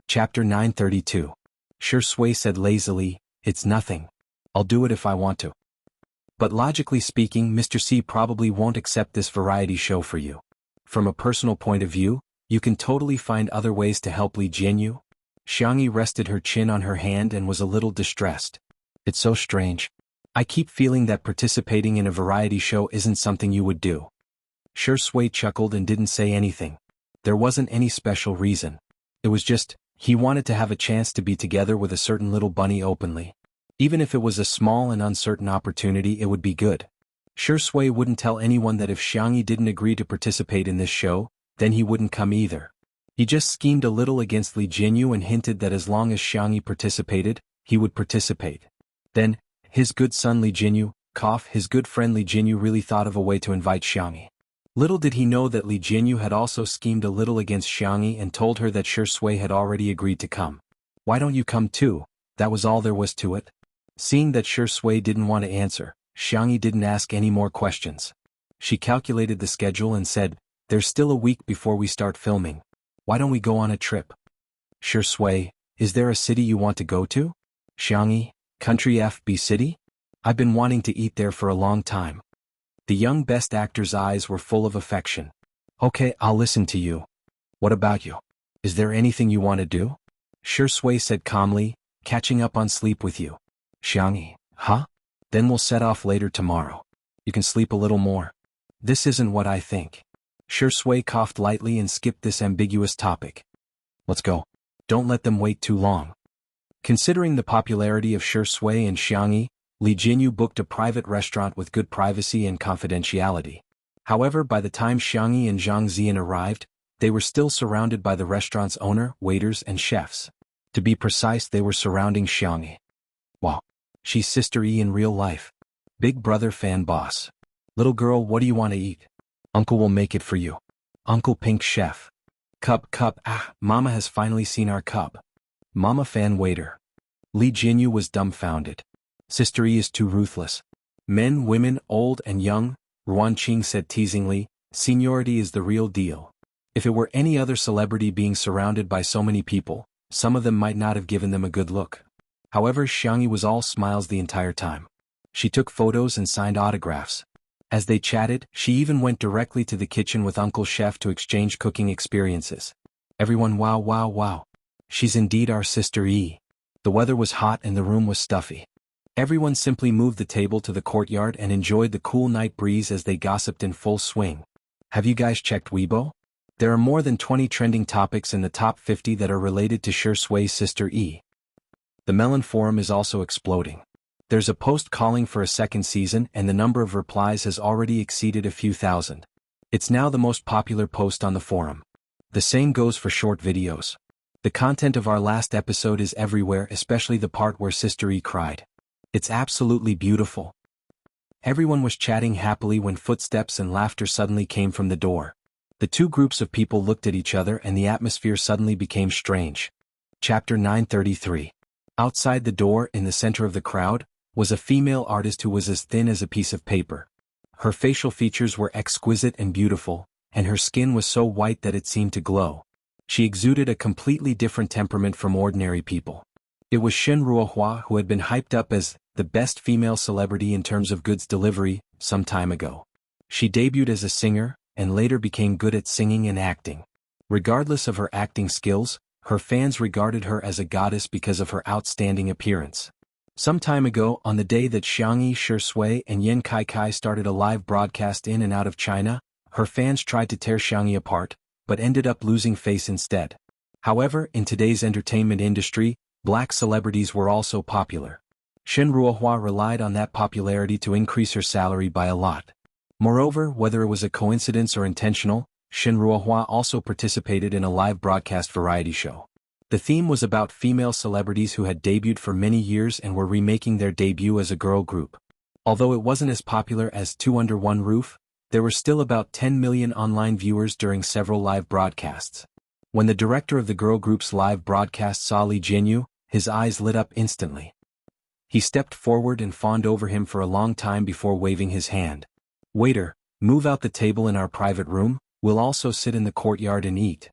Chapter 932. Shui said lazily, "It's nothing. I'll do it if I want to. But logically speaking, Mr. C probably won't accept this variety show for you. From a personal point of view, you can totally find other ways to help Li Jianyu." Xianxia rested her chin on her hand and was a little distressed. "It's so strange. I keep feeling that participating in a variety show isn't something you would do." Shui chuckled and didn't say anything. There wasn't any special reason. It was just, he wanted to have a chance to be together with a certain little bunny openly. Even if it was a small and uncertain opportunity, it would be good. Shui wouldn't tell anyone that if Xianxia didn't agree to participate in this show, then he wouldn't come either. He just schemed a little against Li Jianyu and hinted that as long as Xianxia participated, he would participate. Then, his good son Li Jianyu, his good friend Li Jianyu really thought of a way to invite Xianxia. Little did he know that Li Jianyu had also schemed a little against Xianxia and told her that Shui had already agreed to come. "Why don't you come too?" That was all there was to it. Seeing that Shui didn't want to answer, Xianxia didn't ask any more questions. She calculated the schedule and said, "There's still a week before we start filming. Why don't we go on a trip?" "Shui, is there a city you want to go to?" "Xianxia, country FB city? I've been wanting to eat there for a long time." The young best actor's eyes were full of affection. "Okay, I'll listen to you. What about you? Is there anything you want to do?" Shui said calmly, "Catching up on sleep with you." "Xianxia, huh? Then we'll set off later tomorrow. You can sleep a little more." "This isn't what I think." Shui coughed lightly and skipped this ambiguous topic. "Let's go. Don't let them wait too long." Considering the popularity of Shui and Xianxia, Li Jianyu booked a private restaurant with good privacy and confidentiality. However, by the time Xianxia and Zhang Zian arrived, they were still surrounded by the restaurant's owner, waiters and chefs. To be precise, they were surrounding Xianxia. "Wow. She's Sister E in real life. Big brother fan boss. Little girl, what do you want to eat? Uncle will make it for you. Uncle Pink Chef. Cup, Mama has finally seen our cub. Mama fan waiter." Li Jianyu was dumbfounded. "Sister E is too ruthless. Men, women, old and young," Ruan Qing said teasingly, "seniority is the real deal. If it were any other celebrity being surrounded by so many people, some of them might not have given them a good look." However, Xianxia was all smiles the entire time. She took photos and signed autographs. As they chatted, she even went directly to the kitchen with Uncle Chef to exchange cooking experiences. Everyone wow. She's indeed our Sister E. The weather was hot and the room was stuffy. Everyone simply moved the table to the courtyard and enjoyed the cool night breeze as they gossiped in full swing. "Have you guys checked Weibo? There are more than 20 trending topics in the top 50 that are related to Shui's Sister E. The Melon Forum is also exploding. There's a post calling for a second season and the number of replies has already exceeded a few thousand. It's now the most popular post on the forum. The same goes for short videos. The content of our last episode is everywhere, especially the part where Sister E cried. It's absolutely beautiful." Everyone was chatting happily when footsteps and laughter suddenly came from the door. The two groups of people looked at each other and the atmosphere suddenly became strange. Chapter 933. Outside the door, in the center of the crowd, was a female artist who was as thin as a piece of paper. Her facial features were exquisite and beautiful, and her skin was so white that it seemed to glow. She exuded a completely different temperament from ordinary people. It was Shen Ruohua, who had been hyped up as the best female celebrity in terms of goods delivery some time ago. She debuted as a singer, and later became good at singing and acting. Regardless of her acting skills, her fans regarded her as a goddess because of her outstanding appearance. Some time ago, on the day that Xianxia, Shui and Yan Kai started a live broadcast in and out of China, her fans tried to tear Xianxia apart, but ended up losing face instead. However, in today's entertainment industry, black celebrities were also popular. Shen Ruohua relied on that popularity to increase her salary by a lot. Moreover, whether it was a coincidence or intentional, Shen Ruohua also participated in a live broadcast variety show. The theme was about female celebrities who had debuted for many years and were remaking their debut as a girl group. Although it wasn't as popular as Two Under One Roof, there were still about 10 million online viewers during several live broadcasts. When the director of the girl group's live broadcast saw Li Jianyu, his eyes lit up instantly. He stepped forward and fawned over him for a long time before waving his hand. "Waiter, move out the table in our private room, we'll also sit in the courtyard and eat."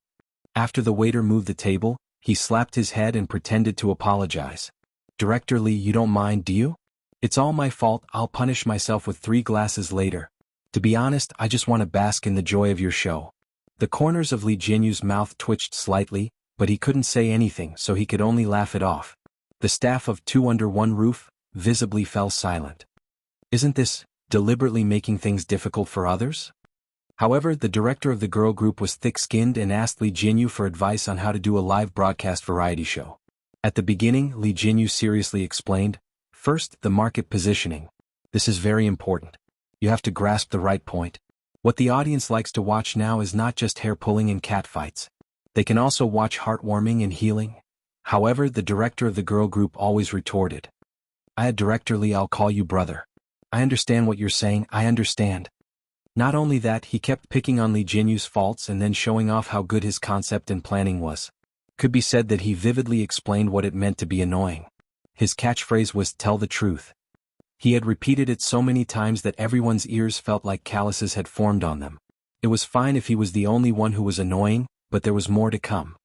After the waiter moved the table, He slapped his head and pretended to apologize. Director Lee, you don't mind, do you? It's all my fault, I'll punish myself with 3 glasses later. To be honest, I just want to bask in the joy of your show. The corners of Li Jianyu's mouth twitched slightly, but he couldn't say anything, so he could only laugh it off. The staff of 2 under 1 roof visibly fell silent. Isn't this deliberately making things difficult for others? However, the director of the girl group was thick-skinned and asked Li Jianyu for advice on how to do a live broadcast variety show. At the beginning, Li Jianyu seriously explained, "First, the market positioning. This is very important. You have to grasp the right point. What the audience likes to watch now is not just hair-pulling and catfights. They can also watch heartwarming and healing." However, the director of the girl group always retorted, Director Lee, I'll call you brother. I understand what you're saying, I understand." Not only that, he kept picking on Li Jianyu's faults and then showing off how good his concept and planning was. Could be said that he vividly explained what it meant to be annoying. His catchphrase was, "Tell the truth." He had repeated it so many times that everyone's ears felt like calluses had formed on them. It was fine if he was the only one who was annoying, but there was more to come.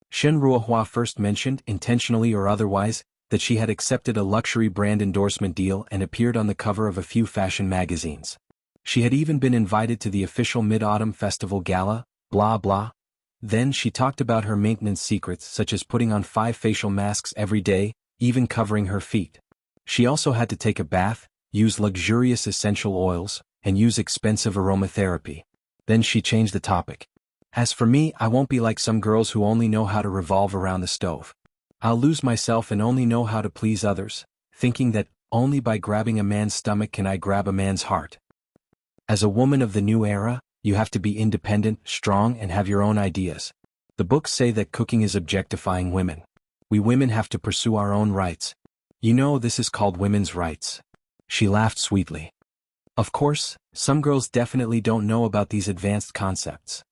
Shen Ruohua first mentioned, intentionally or otherwise, that she had accepted a luxury brand endorsement deal and appeared on the cover of a few fashion magazines. She had even been invited to the official Mid-Autumn Festival Gala, blah blah. Then she talked about her maintenance secrets such as putting on 5 facial masks every day, even covering her feet. She also had to take a bath, use luxurious essential oils, and use expensive aromatherapy. Then she changed the topic. "As for me, I won't be like some girls who only know how to revolve around the stove. I'll lose myself and only know how to please others, thinking that only by grabbing a man's stomach can I grab a man's heart. As a woman of the new era, you have to be independent, strong, and have your own ideas. The books say that cooking is objectifying women. We women have to pursue our own rights. You know, this is called women's rights." She laughed sweetly. Of course, some girls definitely don't know about these advanced concepts.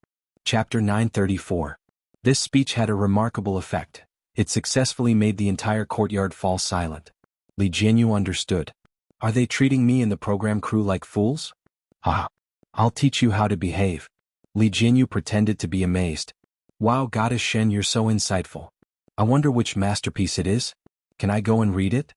Chapter 934. This speech had a remarkable effect. It successfully made the entire courtyard fall silent. Li Jianyu understood. Are they treating me and the program crew like fools? I'll teach you how to behave. Li Jianyu pretended to be amazed. Wow, Goddess Shen, you're so insightful. I wonder which masterpiece it is. Can I go and read it?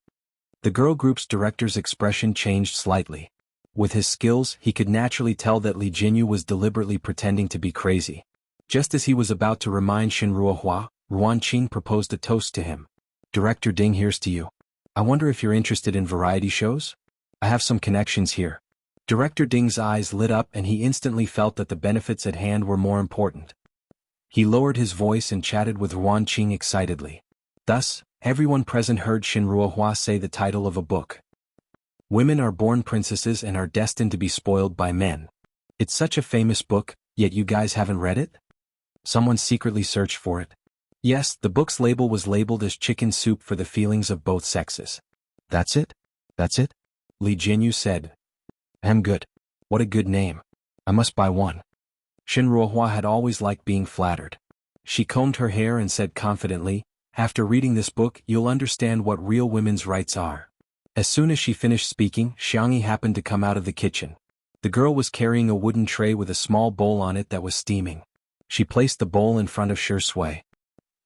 The girl group's director's expression changed slightly. With his skills, he could naturally tell that Li Jianyu was deliberately pretending to be crazy. Just as he was about to remind Shen Ruohua, Ruan Qing proposed a toast to him. "Director Ding, here's to you. I wonder if you're interested in variety shows? I have some connections here." Director Ding's eyes lit up and he instantly felt that the benefits at hand were more important. He lowered his voice and chatted with Ruan Qing excitedly. Thus, everyone present heard Shen Ruohua say the title of a book. "Women are born princesses and are destined to be spoiled by men." It's such a famous book, yet you guys haven't read it? Someone secretly searched for it. Yes, the book's label was labeled as chicken soup for the feelings of both sexes. That's it? That's it? Li Jianyu said. Good. What a good name. I must buy one. Shen Ruohua had always liked being flattered. She combed her hair and said confidently, "After reading this book, you'll understand what real women's rights are." As soon as she finished speaking, Xianxia happened to come out of the kitchen. The girl was carrying a wooden tray with a small bowl on it that was steaming. She placed the bowl in front of Shui.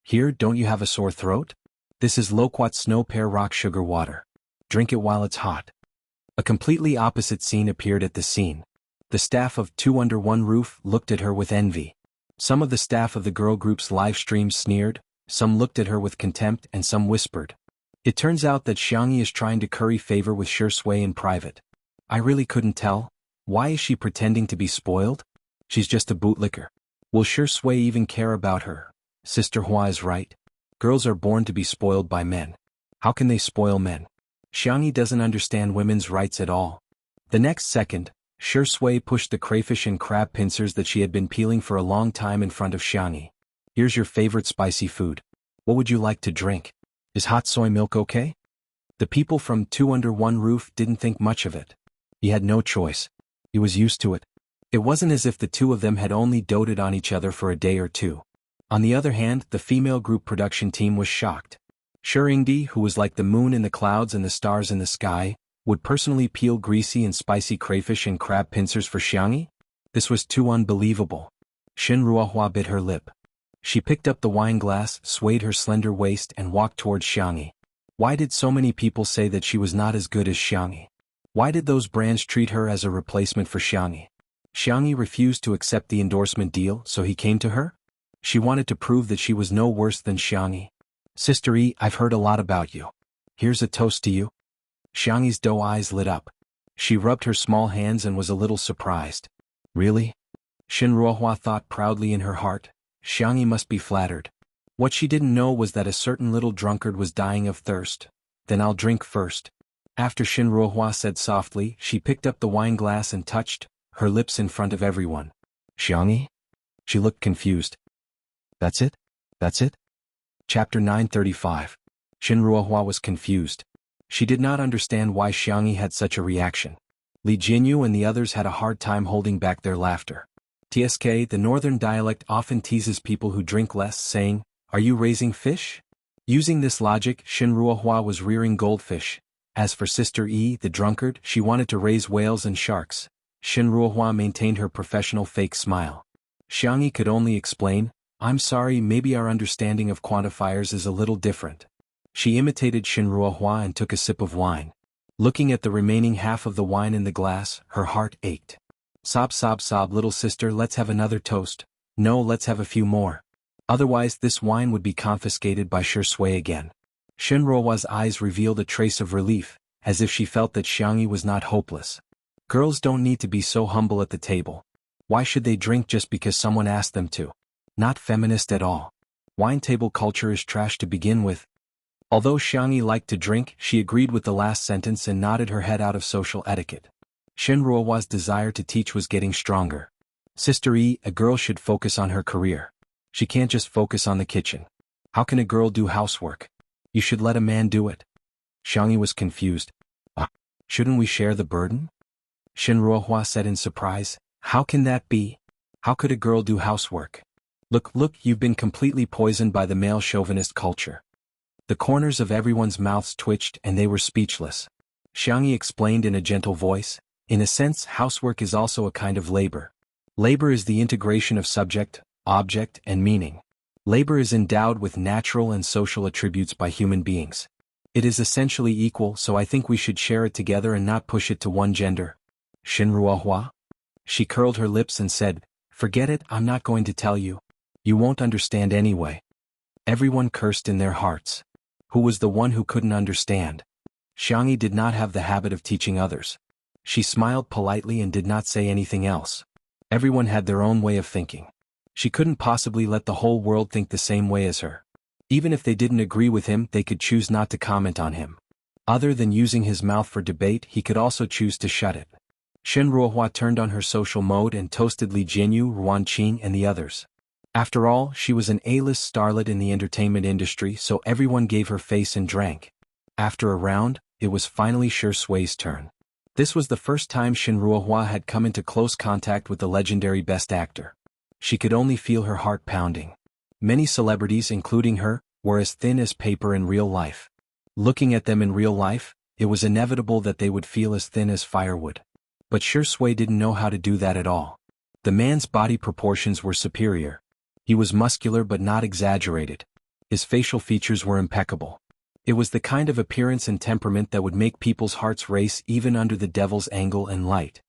"Here, don't you have a sore throat? This is loquat snow pear rock sugar water. Drink it while it's hot." A completely opposite scene appeared at the scene. The staff of 2 Under 1 Roof looked at her with envy. Some of the staff of the girl group's live stream sneered, some looked at her with contempt and some whispered. It turns out that Xianxia is trying to curry favor with Shui in private. I really couldn't tell. Why is she pretending to be spoiled? She's just a bootlicker. Will Shui even care about her? Sister Hua is right. Girls are born to be spoiled by men. How can they spoil men? Xianxia doesn't understand women's rights at all. The next second, Shui pushed the crayfish and crab pincers that she had been peeling for a long time in front of Xianxia. "Here's your favorite spicy food. What would you like to drink? Is hot soy milk okay?" The people from 2 Under 1 Roof didn't think much of it. He had no choice. He was used to it. It wasn't as if the two of them had only doted on each other for a day or two. On the other hand, the female group production team was shocked. Shuringdi, who was like the moon in the clouds and the stars in the sky, would personally peel greasy and spicy crayfish and crab pincers for Xianxia? This was too unbelievable. Shen Ruohua bit her lip. She picked up the wine glass, swayed her slender waist and walked towards Xianxia. Why did so many people say that she was not as good as Xianxia? Why did those brands treat her as a replacement for Xianxia? Xianxia refused to accept the endorsement deal, so he came to her? She wanted to prove that she was no worse than Xianxia. Sister E, I've heard a lot about you. Here's a toast to you. Xiangxi's doe eyes lit up. She rubbed her small hands and was a little surprised. Really? Shenruohua thought proudly in her heart. Xianxia must be flattered. What she didn't know was that a certain little drunkard was dying of thirst. Then I'll drink first. After Shenruohua said softly, she picked up the wine glass and touched her lips in front of everyone. Xianxia? She looked confused. That's it? That's it? Chapter 935. Shenruohua was confused. She did not understand why Xianxia had such a reaction. Li Jinyu and the others had a hard time holding back their laughter. TSK, the northern dialect, often teases people who drink less, saying, "Are you raising fish?" Using this logic, Shenruohua was rearing goldfish. As for Sister E, the drunkard, she wanted to raise whales and sharks. Shenruohua maintained her professional fake smile. Xianxia could only explain, "I'm sorry, maybe our understanding of quantifiers is a little different." She imitated Shenruohua and took a sip of wine. Looking at the remaining half of the wine in the glass, her heart ached. Sob, sob, sob, little sister, let's have another toast. No, let's have a few more. Otherwise this wine would be confiscated by Shui again. Shenruohua's eyes revealed a trace of relief, as if she felt that Xianxia was not hopeless. Girls don't need to be so humble at the table. Why should they drink just because someone asked them to? Not feminist at all. Wine table culture is trash to begin with. Although Xianxia liked to drink, she agreed with the last sentence and nodded her head out of social etiquette. Shenruohua's desire to teach was getting stronger. Sister E, a girl should focus on her career. She can't just focus on the kitchen. How can a girl do housework? You should let a man do it. Xianxia was confused. Shouldn't we share the burden? Shenruohua said in surprise. How can that be? How could a girl do housework? Look, you've been completely poisoned by the male chauvinist culture. The corners of everyone's mouths twitched and they were speechless. Xianxia explained in a gentle voice, in a sense, housework is also a kind of labor. Labor is the integration of subject, object, and meaning. Labor is endowed with natural and social attributes by human beings. It is essentially equal, so I think we should share it together and not push it to one gender. Shenruohua? She curled her lips and said, "Forget it, I'm not going to tell you. You won't understand anyway." Everyone cursed in their hearts. Who was the one who couldn't understand? Xianxia did not have the habit of teaching others. She smiled politely and did not say anything else. Everyone had their own way of thinking. She couldn't possibly let the whole world think the same way as her. Even if they didn't agree with him, they could choose not to comment on him. Other than using his mouth for debate, he could also choose to shut it. Shenruohua turned on her social mode and toasted Li Jinyu, Ruanqing, and the others. After all, she was an A-list starlet in the entertainment industry, so everyone gave her face and drank. After a round, it was finally Shui's turn. This was the first time Shenruohua had come into close contact with the legendary best actor. She could only feel her heart pounding. Many celebrities, including her, were as thin as paper in real life. Looking at them in real life, it was inevitable that they would feel as thin as firewood. But Shui didn't know how to do that at all. The man's body proportions were superior. He was muscular but not exaggerated. His facial features were impeccable. It was the kind of appearance and temperament that would make people's hearts race even under the devil's angle and light.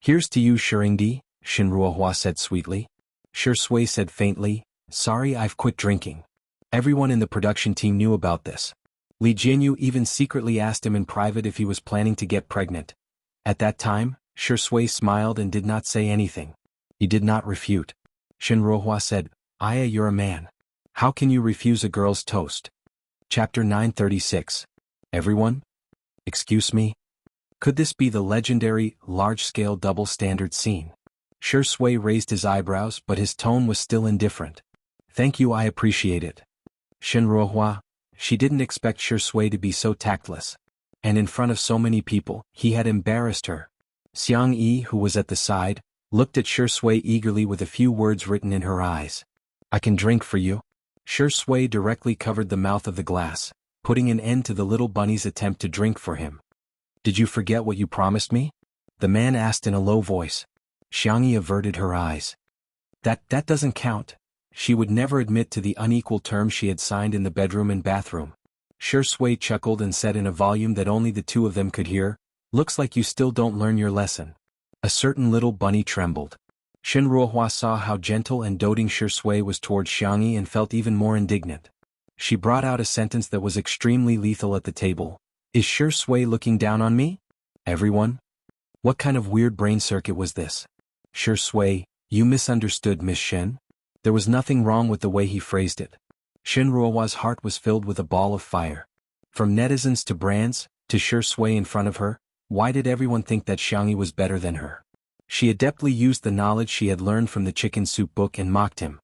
"Here's to you, Shurindi," Shenruohua said sweetly. Shui said faintly, "Sorry, I've quit drinking." Everyone in the production team knew about this. Li Jinyu even secretly asked him in private if he was planning to get pregnant. At that time, Shui smiled and did not say anything. He did not refute. Shenruohua said, "Aya, you're a man. How can you refuse a girl's toast?" Chapter 936. Everyone? Excuse me? Could this be the legendary, large-scale double-standard scene? Shui raised his eyebrows, but his tone was still indifferent. "Thank you, I appreciate it." Shenruohua, she didn't expect Shui to be so tactless. And in front of so many people, he had embarrassed her. Xianxia, who was at the side, looked at Shui eagerly with a few words written in her eyes. "I can drink for you." Shui directly covered the mouth of the glass, putting an end to the little bunny's attempt to drink for him. "Did you forget what you promised me?" the man asked in a low voice. Xianxia averted her eyes. That doesn't count." she would never admit to the unequal terms she had signed in the bedroom and bathroom. Shui chuckled and said in a volume that only the two of them could hear, "Looks like you still don't learn your lesson." A certain little bunny trembled. Shen Ruohua saw how gentle and doting Shui was towards Xiangyi and felt even more indignant. She brought out a sentence that was extremely lethal at the table. "Is Shui looking down on me? Everyone?" What kind of weird brain circuit was this? "Shui, you misunderstood Miss Shen." There was nothing wrong with the way he phrased it. Shen Ruohua's heart was filled with a ball of fire. From netizens to brands, to Shui in front of her, why did everyone think that Xiangyi was better than her? She adeptly used the knowledge she had learned from the chicken soup book and mocked him.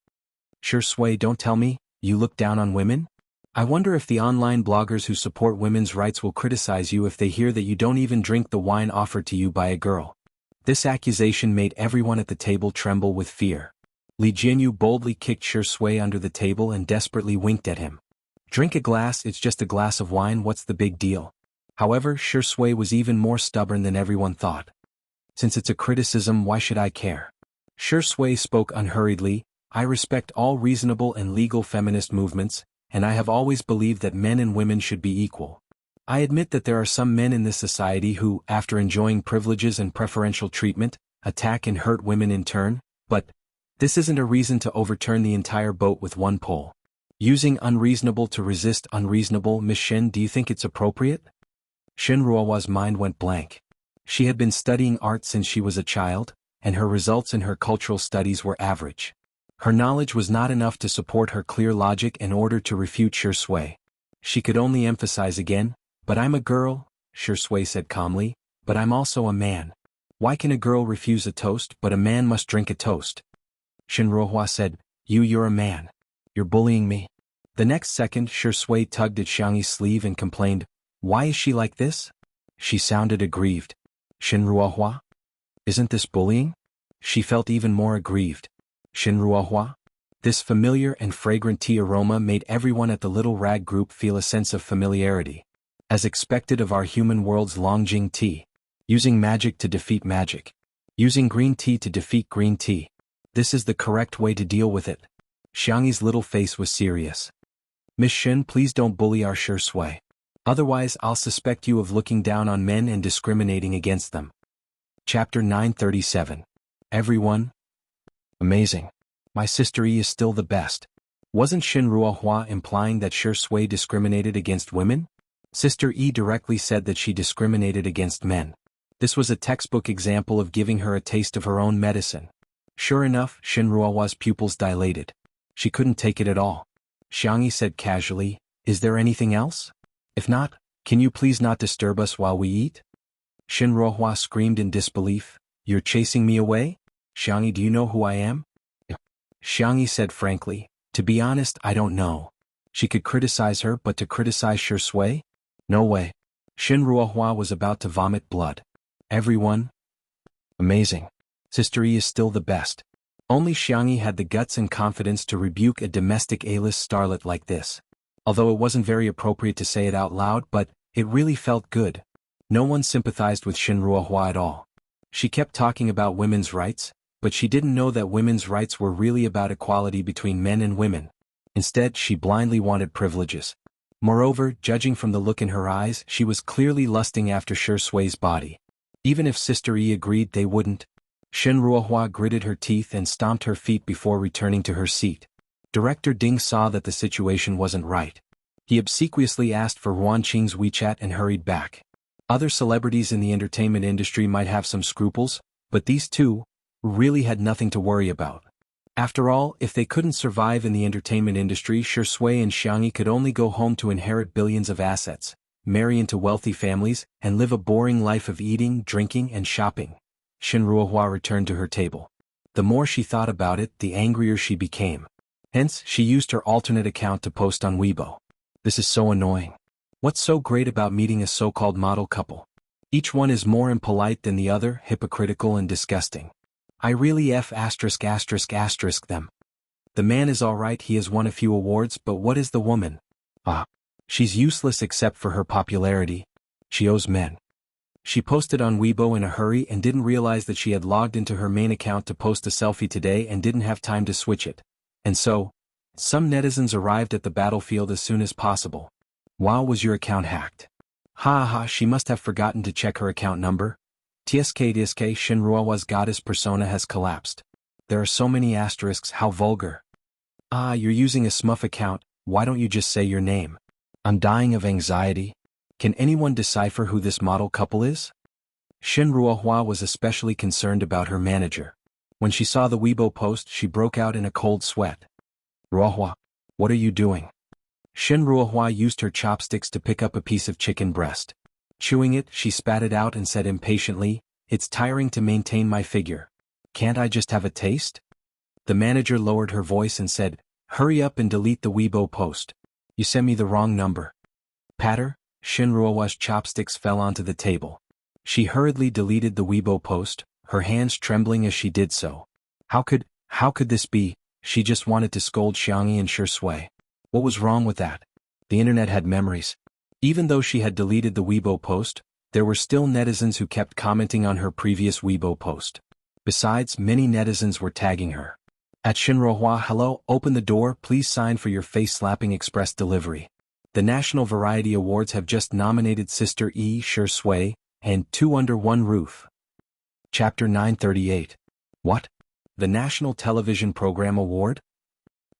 "Shui, don't tell me, you look down on women? I wonder if the online bloggers who support women's rights will criticize you if they hear that you don't even drink the wine offered to you by a girl." This accusation made everyone at the table tremble with fear. Li Jianyu boldly kicked Shui under the table and desperately winked at him. "Drink a glass, it's just a glass of wine, what's the big deal?" However, Shui was even more stubborn than everyone thought. "Since it's a criticism, why should I care?" Shui spoke unhurriedly. "I respect all reasonable and legal feminist movements, and I have always believed that men and women should be equal. I admit that there are some men in this society who, after enjoying privileges and preferential treatment, attack and hurt women in turn, but this isn't a reason to overturn the entire boat with one pole. Using unreasonable to resist unreasonable, Miss Shen, do you think it's appropriate?" Shen Ruohua's mind went blank. She had been studying art since she was a child, and her results in her cultural studies were average. Her knowledge was not enough to support her clear logic in order to refute Shui. She could only emphasize again, "But I'm a girl," Shui said calmly, "but I'm also a man. Why can a girl refuse a toast but a man must drink a toast?" Shen Ruohua said, You're a man. You're bullying me." The next second Shui tugged at Xiangyi's sleeve and complained, "Why is she like this?" She sounded aggrieved. "Shen Ruohua? Isn't this bullying?" She felt even more aggrieved. "Shen Ruohua?" This familiar and fragrant tea aroma made everyone at the little rag group feel a sense of familiarity. As expected of our human world's Longjing tea. Using magic to defeat magic. Using green tea to defeat green tea. This is the correct way to deal with it. Xiangyi's little face was serious. "Miss Shen, please don't bully our Shui. Otherwise I'll suspect you of looking down on men and discriminating against them." Chapter 937. Everyone? Amazing. My sister Yi is still the best. Wasn't Shen Ruohua implying that Shui discriminated against women? Sister Yi directly said that she discriminated against men. This was a textbook example of giving her a taste of her own medicine. Sure enough, Shen Ruohua's pupils dilated. She couldn't take it at all. Xiangyi said casually, "Is there anything else? If not, can you please not disturb us while we eat?" Shen Ruohua screamed in disbelief, "You're chasing me away? Xiangyi, do you know who I am?" Xiangyi said frankly, "To be honest, I don't know." She could criticize her, but to criticize Shui? No way. Shen Ruohua was about to vomit blood. Everyone? Amazing. Sister Yi is still the best. Only Xiangyi had the guts and confidence to rebuke a domestic A-list starlet like this. Although it wasn't very appropriate to say it out loud, but it really felt good. No one sympathized with Shen Ruohua at all. She kept talking about women's rights, but she didn't know that women's rights were really about equality between men and women. Instead, she blindly wanted privileges. Moreover, judging from the look in her eyes, she was clearly lusting after Shui's body. Even if Sister Yi agreed, they wouldn't. Shen Ruohua gritted her teeth and stomped her feet before returning to her seat. Director Ding saw that the situation wasn't right. He obsequiously asked for Ruan Qing's WeChat and hurried back. Other celebrities in the entertainment industry might have some scruples, but these two really had nothing to worry about. After all, if they couldn't survive in the entertainment industry, Shui and Xiangyi could only go home to inherit billions of assets, marry into wealthy families, and live a boring life of eating, drinking, and shopping. Shen Ruohua returned to her table. The more she thought about it, the angrier she became. Hence, she used her alternate account to post on Weibo. This is so annoying. What's so great about meeting a so-called model couple? Each one is more impolite than the other, hypocritical and disgusting. I really **** them. The man is alright, he has won a few awards, but what is the woman? She's useless except for her popularity. She owes men. She posted on Weibo in a hurry and didn't realize that she had logged into her main account to post a selfie today and didn't have time to switch it. And so, some netizens arrived at the battlefield as soon as possible. Wow, was your account hacked? Ha ha, she must have forgotten to check her account number. TSK Shinruawa's goddess persona has collapsed. There are so many asterisks, how vulgar. Ah, you're using a smurf account, why don't you just say your name? I'm dying of anxiety. Can anyone decipher who this model couple is? Shinruahua was especially concerned about her manager. When she saw the Weibo post, she broke out in a cold sweat. Ruahua, what are you doing? Shinruahua used her chopsticks to pick up a piece of chicken breast. Chewing it, she spat it out and said impatiently, "It's tiring to maintain my figure. Can't I just have a taste?" The manager lowered her voice and said, "Hurry up and delete the Weibo post. You sent me the wrong number." Patter, Shinruawa's chopsticks fell onto the table. She hurriedly deleted the Weibo post, her hands trembling as she did so. How could this be? She just wanted to scold Xianxia and Shui. What was wrong with that? The internet had memories. Even though she had deleted the Weibo post, there were still netizens who kept commenting on her previous Weibo post. Besides, many netizens were tagging her. At Shinruahua, hello, open the door, please sign for your face-slapping express delivery. The National Variety Awards have just nominated Sister Shui and Two Under One Roof. Chapter 938. What? The National Television Program Award?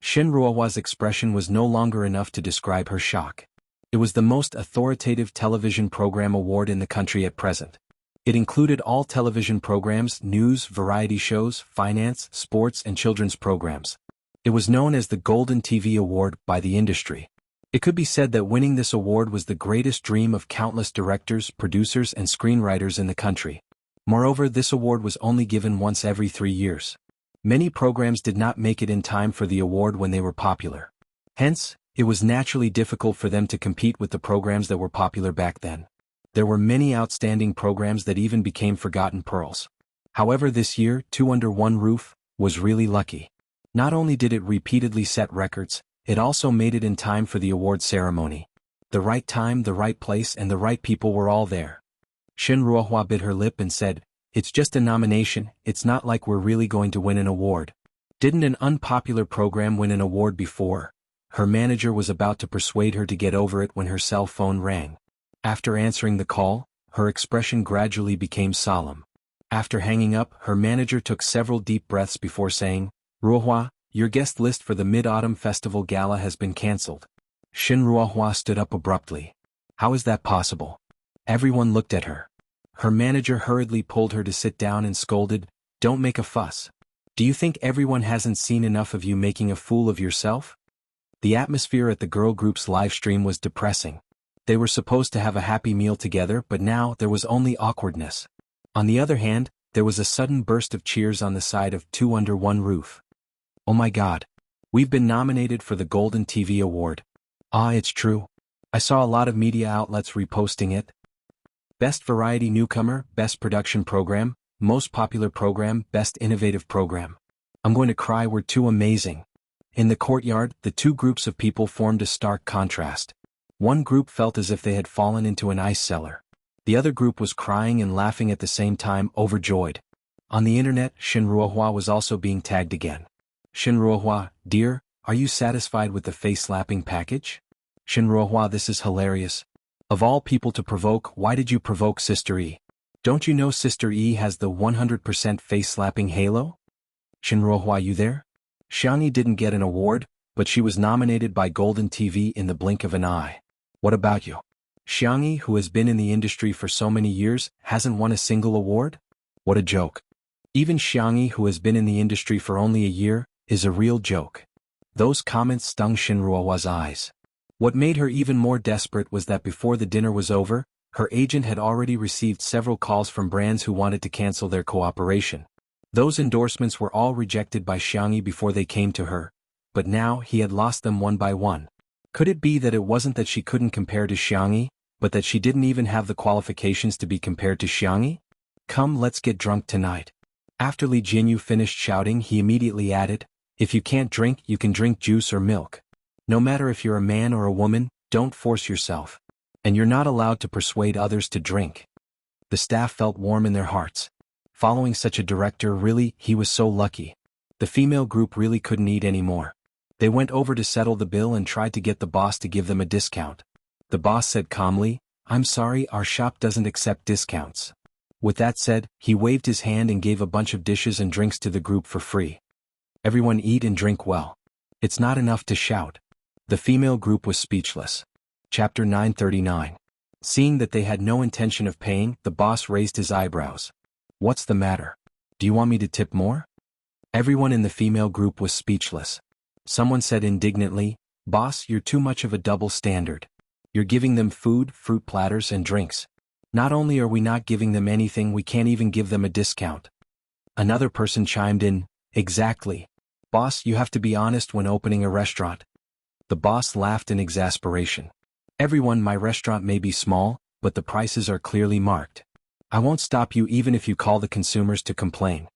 Shinruawa's expression was no longer enough to describe her shock. It was the most authoritative television program award in the country at present. It included all television programs, news, variety shows, finance, sports, and children's programs. It was known as the Golden TV Award by the industry. It could be said that winning this award was the greatest dream of countless directors, producers, and screenwriters in the country. Moreover, this award was only given once every 3 years. Many programs did not make it in time for the award when they were popular. Hence, it was naturally difficult for them to compete with the programs that were popular back then. There were many outstanding programs that even became forgotten pearls. However, this year, Two Under One Roof was really lucky. Not only did it repeatedly set records, it also made it in time for the award ceremony. The right time, the right place, and the right people were all there. Shinruahua bit her lip and said, "It's just a nomination, it's not like we're really going to win an award." Didn't an unpopular program win an award before? Her manager was about to persuade her to get over it when her cell phone rang. After answering the call, her expression gradually became solemn. After hanging up, her manager took several deep breaths before saying, "Ruahua, your guest list for the Mid-Autumn Festival Gala has been cancelled." Shinruahua stood up abruptly. How is that possible? Everyone looked at her. Her manager hurriedly pulled her to sit down and scolded, "Don't make a fuss. Do you think everyone hasn't seen enough of you making a fool of yourself?" The atmosphere at the girl group's live stream was depressing. They were supposed to have a happy meal together, but now there was only awkwardness. On the other hand, there was a sudden burst of cheers on the side of Two Under One Roof. "Oh my God. We've been nominated for the Golden TV Award. Ah, it's true. I saw a lot of media outlets reposting it. Best Variety Newcomer, Best Production Program, Most Popular Program, Best Innovative Program. I'm going to cry, we're too amazing." In the courtyard, the two groups of people formed a stark contrast. One group felt as if they had fallen into an ice cellar. The other group was crying and laughing at the same time, overjoyed. On the internet, Shinruahua was also being tagged again. "Shinruahua, dear, are you satisfied with the face-slapping package? Shinruahua, this is hilarious. Of all people to provoke, why did you provoke Sister E? Don't you know Sister E has the 100% face-slapping halo? Shinruahua, you there? Xianxia didn't get an award, but she was nominated by Golden TV in the blink of an eye. What about you? Xianxia, who has been in the industry for so many years, hasn't won a single award? What a joke. Even Xianxia, who has been in the industry for only a year, is a real joke." Those comments stung Shinruawa's eyes. What made her even more desperate was that before the dinner was over, her agent had already received several calls from brands who wanted to cancel their cooperation. Those endorsements were all rejected by Xianxia before they came to her, but now he had lost them one by one. Could it be that it wasn't that she couldn't compare to Xianxia, but that she didn't even have the qualifications to be compared to Xianxia? "Come, let's get drunk tonight." After Li Jianyu finished shouting, he immediately added, "If you can't drink, you can drink juice or milk. No matter if you're a man or a woman, don't force yourself. And you're not allowed to persuade others to drink." The staff felt warm in their hearts. Following such a director, really, he was so lucky. The female group really couldn't eat anymore. They went over to settle the bill and tried to get the boss to give them a discount. The boss said calmly, "I'm sorry, our shop doesn't accept discounts." With that said, he waved his hand and gave a bunch of dishes and drinks to the group for free. Everyone eat and drink well. It's not enough to shout. The female group was speechless. Chapter 939. Seeing that they had no intention of paying, the boss raised his eyebrows. "What's the matter? Do you want me to tip more?" Everyone in the female group was speechless. Someone said indignantly, "Boss, you're too much of a double standard. You're giving them food, fruit platters and drinks. Not only are we not giving them anything, we can't even give them a discount." Another person chimed in, "Exactly. Boss, you have to be honest when opening a restaurant." The boss laughed in exasperation. "Everyone, my restaurant may be small, but the prices are clearly marked. I won't stop you even if you call the consumers to complain."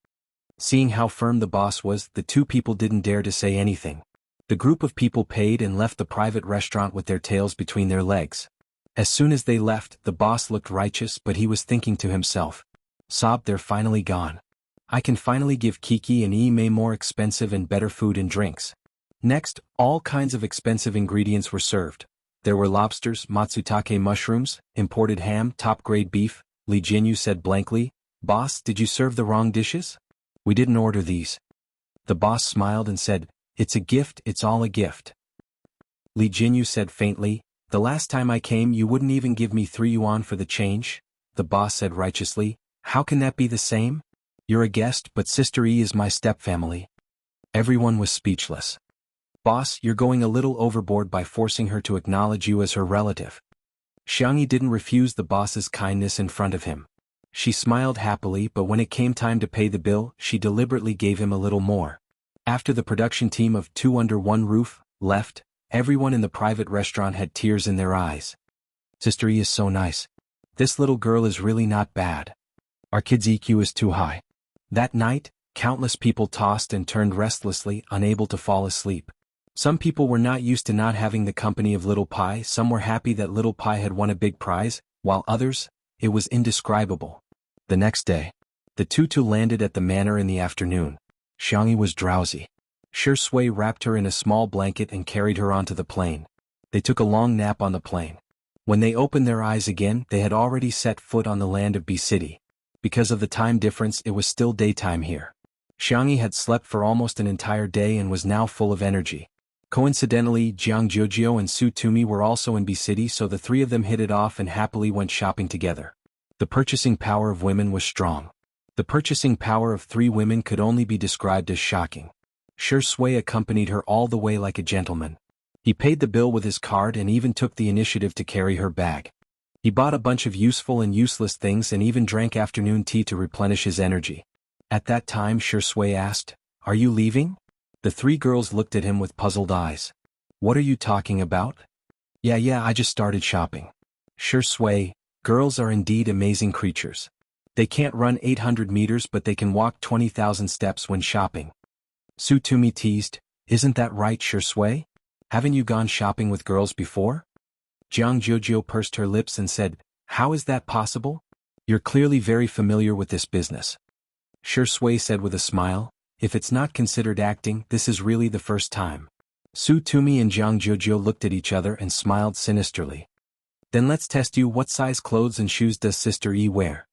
Seeing how firm the boss was, the two people didn't dare to say anything. The group of people paid and left the private restaurant with their tails between their legs. As soon as they left, the boss looked righteous, but he was thinking to himself, "Sob, they're finally gone. I can finally give Kiki and May more expensive and better food and drinks." Next, all kinds of expensive ingredients were served. There were lobsters, matsutake mushrooms, imported ham, top-grade beef. Li Jinyu said blankly, "Boss, did you serve the wrong dishes? We didn't order these." The boss smiled and said, "It's a gift, it's all a gift." Li Jinyu said faintly, "The last time I came you wouldn't even give me 3 yuan for the change." The boss said righteously, "How can that be the same? You're a guest, but Sister E is my stepfamily." Everyone was speechless. "Boss, you're going a little overboard by forcing her to acknowledge you as her relative." Xianxia didn't refuse the boss's kindness in front of him. She smiled happily, but when it came time to pay the bill, she deliberately gave him a little more. After the production team of 2 under one roof left, everyone in the private restaurant had tears in their eyes. "Sister E is so nice. This little girl is really not bad. Our kid's EQ is too high." That night, countless people tossed and turned restlessly, unable to fall asleep. Some people were not used to not having the company of Little Pie, some were happy that Little Pie had won a big prize, while others, it was indescribable. The next day, the two landed at the manor in the afternoon. Xianxia was drowsy. Shui wrapped her in a small blanket and carried her onto the plane. They took a long nap on the plane. When they opened their eyes again, they had already set foot on the land of B City. Because of the time difference, it was still daytime here. Xianxia had slept for almost an entire day and was now full of energy. Coincidentally, Jianghu and Su Tumi were also in B City, so the three of them hit it off and happily went shopping together. The purchasing power of women was strong. The purchasing power of 3 women could only be described as shocking. Shui accompanied her all the way like a gentleman. He paid the bill with his card and even took the initiative to carry her bag. He bought a bunch of useful and useless things and even drank afternoon tea to replenish his energy. At that time Shui asked, "Are you leaving?" The 3 girls looked at him with puzzled eyes. "What are you talking about?" Yeah, I just started shopping." Shui, girls are indeed amazing creatures. They can't run 800 meters but they can walk 20,000 steps when shopping. Su Tumi teased, "Isn't that right, Shui? Haven't you gone shopping with girls before?" Jianghu pursed her lips and said, "How is that possible? You're clearly very familiar with this business." Shui said with a smile, "If it's not considered acting, this is really the first time." Su Tumi and Jianghu looked at each other and smiled sinisterly. "Then let's test you. What size clothes and shoes does Sister E wear?"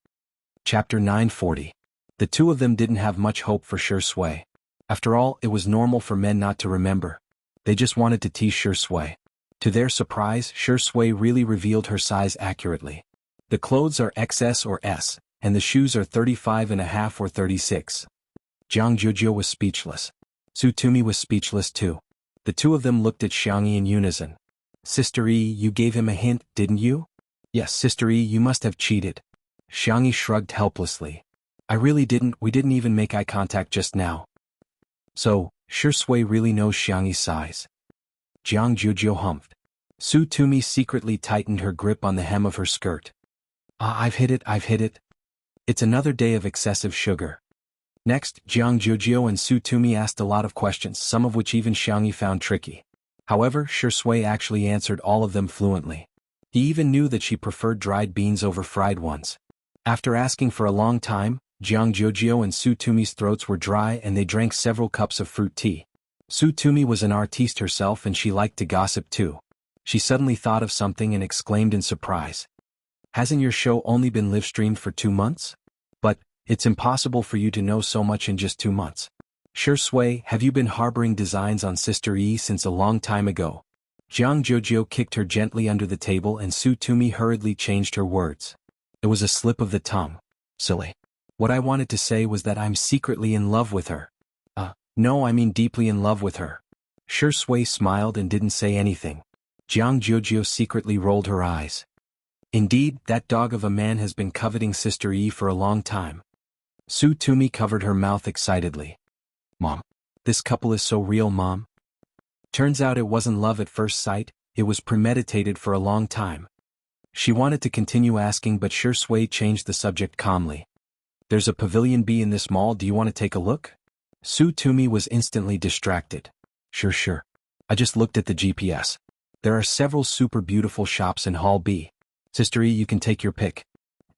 Chapter 940. The two of them didn't have much hope for Shui. After all, it was normal for men not to remember. They just wanted to tease Shui. To their surprise, Shui really revealed her size accurately. The clothes are XS or S, and the shoes are 35.5 or 36. Jianghu was speechless. Su Tumi was speechless too. The two of them looked at Xianxia in unison. "Sister E, you gave him a hint, didn't you?" "Yes, Sister E, you must have cheated." Xianxia shrugged helplessly. "I really didn't, we didn't even make eye contact just now." "So, Shui really knows Xianxia's size." Jianghu humphed. Su Tumi secretly tightened her grip on the hem of her skirt. I've hit it. It's another day of excessive sugar." Next, Jianghu and Su Tumi asked a lot of questions, some of which even Xianxia found tricky. However, Shui actually answered all of them fluently. He even knew that she preferred dried beans over fried ones. After asking for a long time, Jianghu and Su Tumi's throats were dry and they drank several cups of fruit tea. Su Tumi was an artiste herself and she liked to gossip too. She suddenly thought of something and exclaimed in surprise. Hasn't your show only been live-streamed for 2 months? But, it's impossible for you to know so much in just 2 months. Sure Sui, have you been harboring designs on Sister Yi since a long time ago? Jianghu kicked her gently under the table and Su Tumi hurriedly changed her words. It was a slip of the tongue. Silly. What I wanted to say was that I'm secretly in love with her. No, I mean deeply in love with her. Sure Sui smiled and didn't say anything. Jianghu secretly rolled her eyes. Indeed, that dog of a man has been coveting Sister Yi for a long time. Su Tumi covered her mouth excitedly. Mom. This couple is so real, Mom. Turns out it wasn't love at first sight, it was premeditated for a long time. She wanted to continue asking but Sure Sui changed the subject calmly. There's a Pavilion B in this mall, do you want to take a look? Su Tumi was instantly distracted. Sure. I just looked at the GPS. There are several super beautiful shops in Hall B. Sister E, you can take your pick.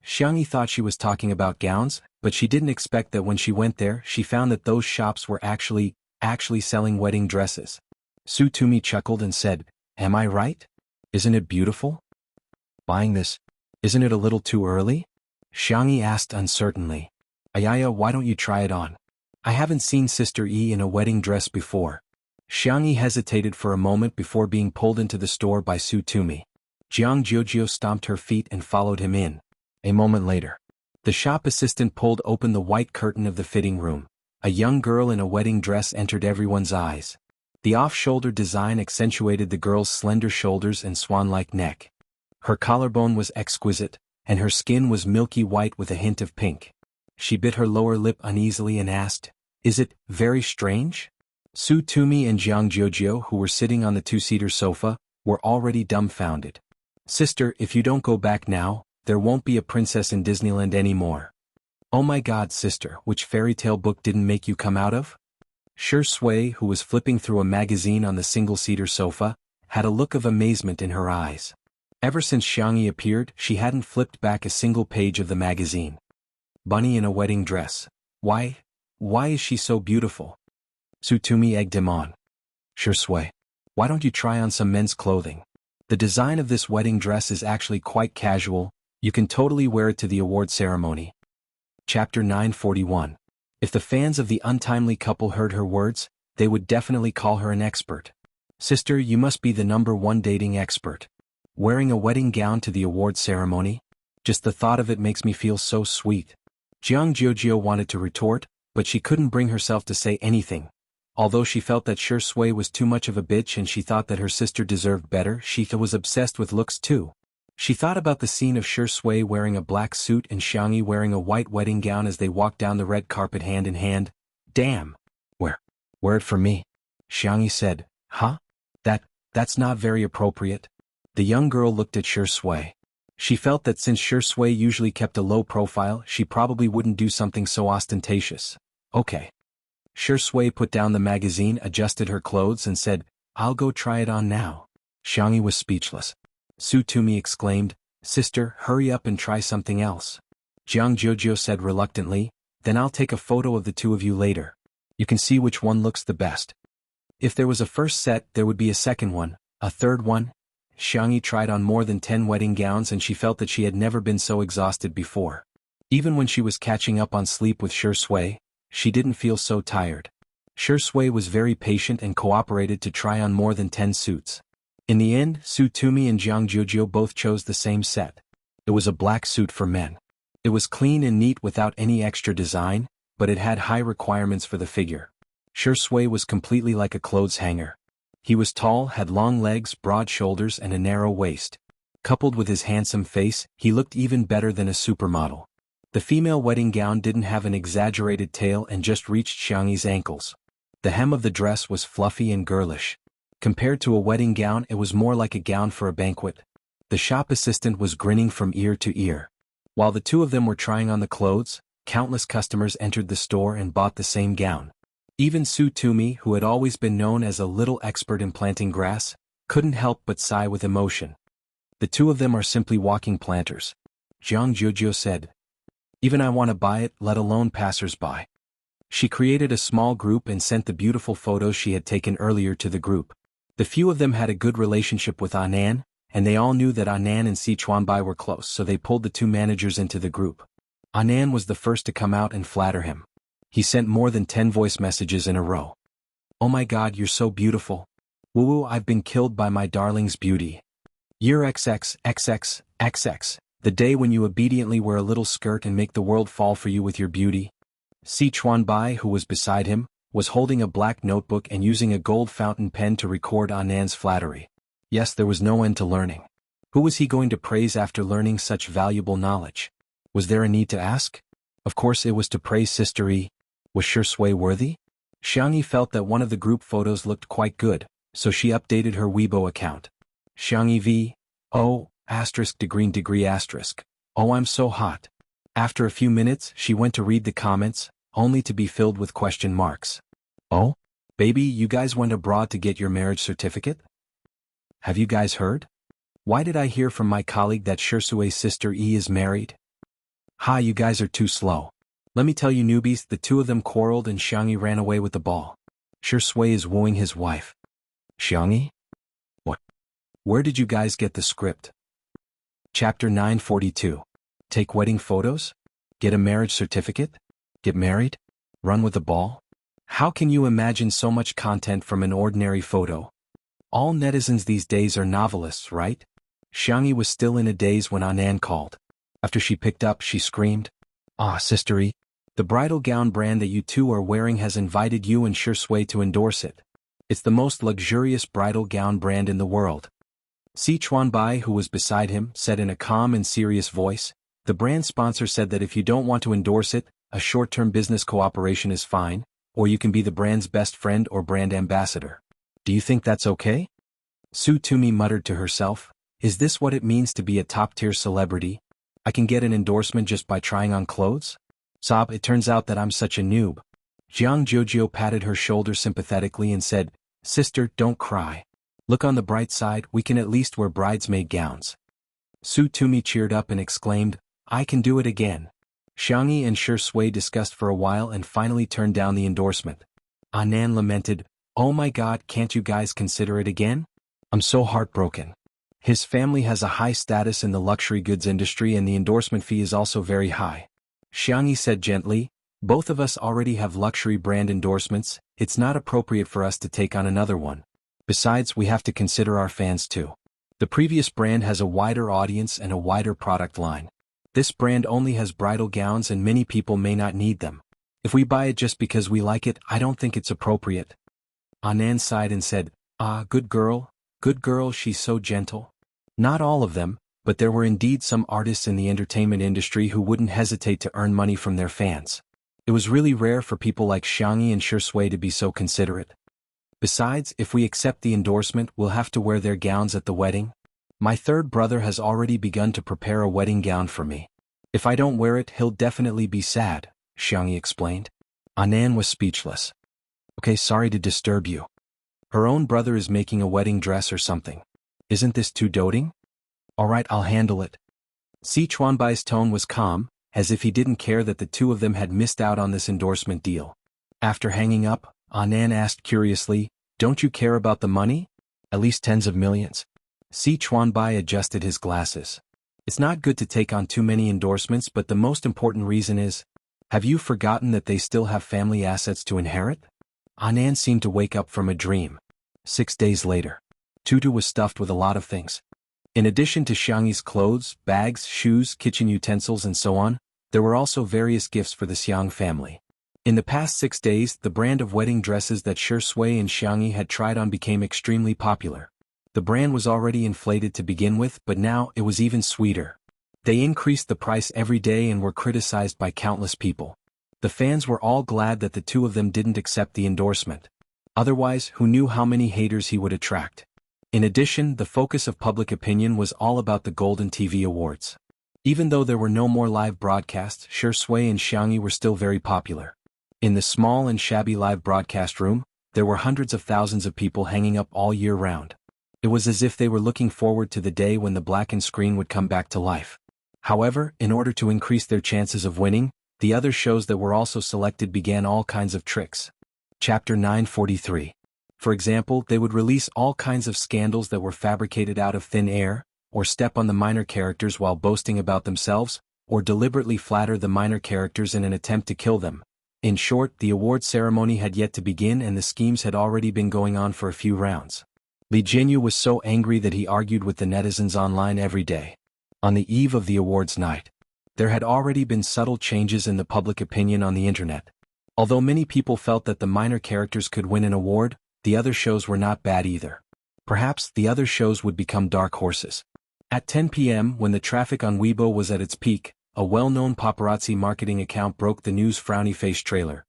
Xianxia thought she was talking about gowns, but she didn't expect that when she went there she found that those shops were actually selling wedding dresses. Su Tumi chuckled and said, Am I right? Isn't it beautiful? Buying this, isn't it a little too early? Xianxia asked uncertainly. Ayaya, why don't you try it on? I haven't seen Sister E in a wedding dress before. Xianxia hesitated for a moment before being pulled into the store by Su Tumi. Jianghu stomped her feet and followed him in. A moment later, the shop assistant pulled open the white curtain of the fitting room. A young girl in a wedding dress entered everyone's eyes. The off-shoulder design accentuated the girl's slender shoulders and swan-like neck. Her collarbone was exquisite, and her skin was milky white with a hint of pink. She bit her lower lip uneasily and asked, Is it very strange? Su Tumi and Jianghu, who were sitting on the two-seater sofa, were already dumbfounded. Sister, if you don't go back now, there won't be a princess in Disneyland anymore. Oh my god, sister, which fairy tale book didn't make you come out of? Sure Sui, who was flipping through a magazine on the single-seater sofa, had a look of amazement in her eyes. Ever since Xianxia appeared, she hadn't flipped back a single page of the magazine. Bunny in a wedding dress. Why is she so beautiful? Su Tumi egged him on. Sure Sui, why don't you try on some men's clothing? The design of this wedding dress is actually quite casual, you can totally wear it to the award ceremony. Chapter 941. If the fans of the untimely couple heard her words, they would definitely call her an expert. Sister, you must be the #1 dating expert. Wearing a wedding gown to the award ceremony? Just the thought of it makes me feel so sweet. Jianghu wanted to retort, but she couldn't bring herself to say anything. Although she felt that Sure Sui was too much of a bitch and she thought that her sister deserved better, she was obsessed with looks too. She thought about the scene of Sure Sui wearing a black suit and Xianxia wearing a white wedding gown as they walked down the red carpet hand in hand. Damn. Wear it for me. Xianxia said. Huh? That's not very appropriate. The young girl looked at Sure Sui. She felt that since Sure Sui usually kept a low profile, she probably wouldn't do something so ostentatious. Okay. Sure Sui put down the magazine, adjusted her clothes and said, I'll go try it on now. Xianxia was speechless. Su Tumi exclaimed, Sister, hurry up and try something else. Jianghu said reluctantly, Then I'll take a photo of the two of you later. You can see which one looks the best. If there was a first set, there would be a second one, a third one. Xianxia tried on more than 10 wedding gowns and she felt that she had never been so exhausted before. Even when she was catching up on sleep with Sure Sui, she didn't feel so tired. Sure Sui was very patient and cooperated to try on more than 10 suits. In the end, Su Tumi and Jianghu both chose the same set. It was a black suit for men. It was clean and neat without any extra design, but it had high requirements for the figure. Sure Sui was completely like a clothes hanger. He was tall, had long legs, broad shoulders and a narrow waist. Coupled with his handsome face, he looked even better than a supermodel. The female wedding gown didn't have an exaggerated tail and just reached Xianxia's ankles. The hem of the dress was fluffy and girlish. Compared to a wedding gown, it was more like a gown for a banquet. The shop assistant was grinning from ear to ear. While the two of them were trying on the clothes, countless customers entered the store and bought the same gown. Even Su Tumi, who had always been known as a little expert in planting grass, couldn't help but sigh with emotion. The two of them are simply walking planters. Jianghu said. Even I want to buy it, let alone passers-by. She created a small group and sent the beautiful photos she had taken earlier to the group. The few of them had a good relationship with Anan, and they all knew that Anan and Sichuanbai were close, so they pulled the two managers into the group. Anan was the first to come out and flatter him. He sent more than 10 voice messages in a row. "Oh my God, you're so beautiful. Woo, I've been killed by my darling's beauty. Year XXXXXX, the day when you obediently wear a little skirt and make the world fall for you with your beauty." Sichuanbai, who was beside him, was holding a black notebook and using a gold fountain pen to record Anan's flattery. Yes, there was no end to learning. Who was he going to praise after learning such valuable knowledge? Was there a need to ask? Of course it was to praise Sister E. Was Shui worthy? Xianxia felt that one of the group photos looked quite good, so she updated her Weibo account. Xianxia v. Oh, *degree asterisk. Oh, I'm so hot. After a few minutes, she went to read the comments, only to be filled with question marks. Oh? Baby, you guys went abroad to get your marriage certificate? Have you guys heard? Why did I hear from my colleague that Shui's sister E is married? Ha, you guys are too slow. Let me tell you newbies, the two of them quarreled and Xianxia ran away with the ball. Shui is wooing his wife. Xianxia? What? Where did you guys get the script? Chapter 942. Take wedding photos? Get a marriage certificate? Get married? Run with the ball? How can you imagine so much content from an ordinary photo? All netizens these days are novelists, right? Xianxia was still in a daze when Anan called. After she picked up, she screamed, "Ah, Sister E, the bridal gown brand that you two are wearing has invited you and Shui to endorse it. It's the most luxurious bridal gown brand in the world." Sichuanbai, who was beside him, said in a calm and serious voice, "The brand sponsor said that if you don't want to endorse it, a short-term business cooperation is fine, or you can be the brand's best friend or brand ambassador. Do you think that's okay?" Su Tumi muttered to herself, "Is this what it means to be a top-tier celebrity? I can get an endorsement just by trying on clothes? Sob, it turns out that I'm such a noob." Jianghu patted her shoulder sympathetically and said, "Sister, don't cry. Look on the bright side, we can at least wear bridesmaid gowns." Su Tumi cheered up and exclaimed, "I can do it again." Xianxia and Shui discussed for a while and finally turned down the endorsement. Anan lamented, "Oh my God, can't you guys consider it again? I'm so heartbroken. His family has a high status in the luxury goods industry and the endorsement fee is also very high." Xianxia said gently, "Both of us already have luxury brand endorsements, it's not appropriate for us to take on another one. Besides, we have to consider our fans too. The previous brand has a wider audience and a wider product line. This brand only has bridal gowns and many people may not need them. If we buy it just because we like it, I don't think it's appropriate." Anan sighed and said, "Ah, good girl, she's so gentle." Not all of them, but there were indeed some artists in the entertainment industry who wouldn't hesitate to earn money from their fans. It was really rare for people like Xianxia and Shui to be so considerate. Besides, if we accept the endorsement, we'll have to wear their gowns at the wedding. My third brother has already begun to prepare a wedding gown for me. If I don't wear it, he'll definitely be sad, Xianxia explained. Anan was speechless. Okay, sorry to disturb you. Her own brother is making a wedding dress or something. Isn't this too doting? Alright, I'll handle it. Sichuanbai's tone was calm, as if he didn't care that the two of them had missed out on this endorsement deal. After hanging up, Anan asked curiously, "Don't you care about the money? At least tens of millions?" Sichuanbai adjusted his glasses. "It's not good to take on too many endorsements, but the most important reason is, have you forgotten that they still have family assets to inherit?" Anan seemed to wake up from a dream. 6 days later. Tutu was stuffed with a lot of things. In addition to Xianxia's clothes, bags, shoes, kitchen utensils and so on, there were also various gifts for the Xiang family. In the past 6 days, the brand of wedding dresses that Shui and Xianxia had tried on became extremely popular. The brand was already inflated to begin with, but now it was even sweeter. They increased the price every day and were criticized by countless people. The fans were all glad that the two of them didn't accept the endorsement. Otherwise, who knew how many haters he would attract? In addition, the focus of public opinion was all about the Golden TV Awards. Even though there were no more live broadcasts, Shui and Xianxia were still very popular. In the small and shabby live broadcast room, there were hundreds of thousands of people hanging up all year round. It was as if they were looking forward to the day when the blackened screen would come back to life. However, in order to increase their chances of winning, the other shows that were also selected began all kinds of tricks. Chapter 943. For example, they would release all kinds of scandals that were fabricated out of thin air, or step on the minor characters while boasting about themselves, or deliberately flatter the minor characters in an attempt to kill them. In short, the award ceremony had yet to begin and the schemes had already been going on for a few rounds. Li Jinyu was so angry that he argued with the netizens online every day. On the eve of the awards night, there had already been subtle changes in the public opinion on the internet. Although many people felt that the minor characters could win an award, the other shows were not bad either. Perhaps the other shows would become dark horses. At 10 p.m., when the traffic on Weibo was at its peak, a well-known paparazzi marketing account broke the news frowny face trailer.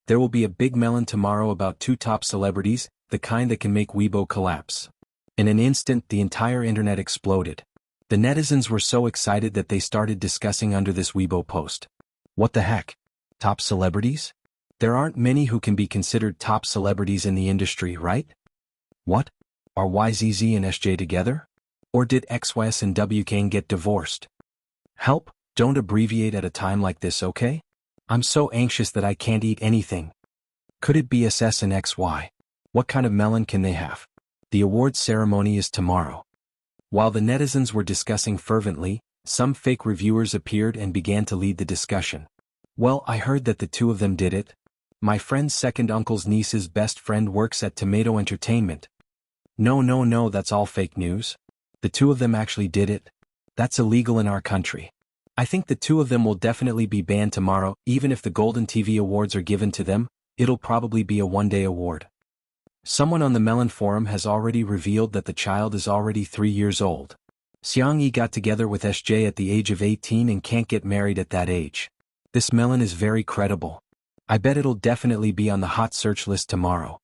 There will be a big melon tomorrow about 2 top celebrities, the kind that can make Weibo collapse. In an instant, the entire internet exploded. The netizens were so excited that they started discussing under this Weibo post. What the heck? Top celebrities? There aren't many who can be considered top celebrities in the industry, right? What? Are YZZ and SJ together? Or did XYS and WK get divorced? Help, don't abbreviate at a time like this, okay? I'm so anxious that I can't eat anything. Could it be SS and XY? What kind of melon can they have? The awards ceremony is tomorrow. While the netizens were discussing fervently, some fake reviewers appeared and began to lead the discussion. Well, I heard that the 2 of them did it. My friend's second uncle's niece's best friend works at Tomato Entertainment. No, that's all fake news. The 2 of them actually did it. That's illegal in our country. I think the 2 of them will definitely be banned tomorrow. Even if the Golden TV Awards are given to them, it'll probably be a one-day award. Someone on the Melon forum has already revealed that the child is already 3 years old. Xianxia got together with SJ at the age of 18 and can't get married at that age. This melon is very credible. I bet it'll definitely be on the hot search list tomorrow.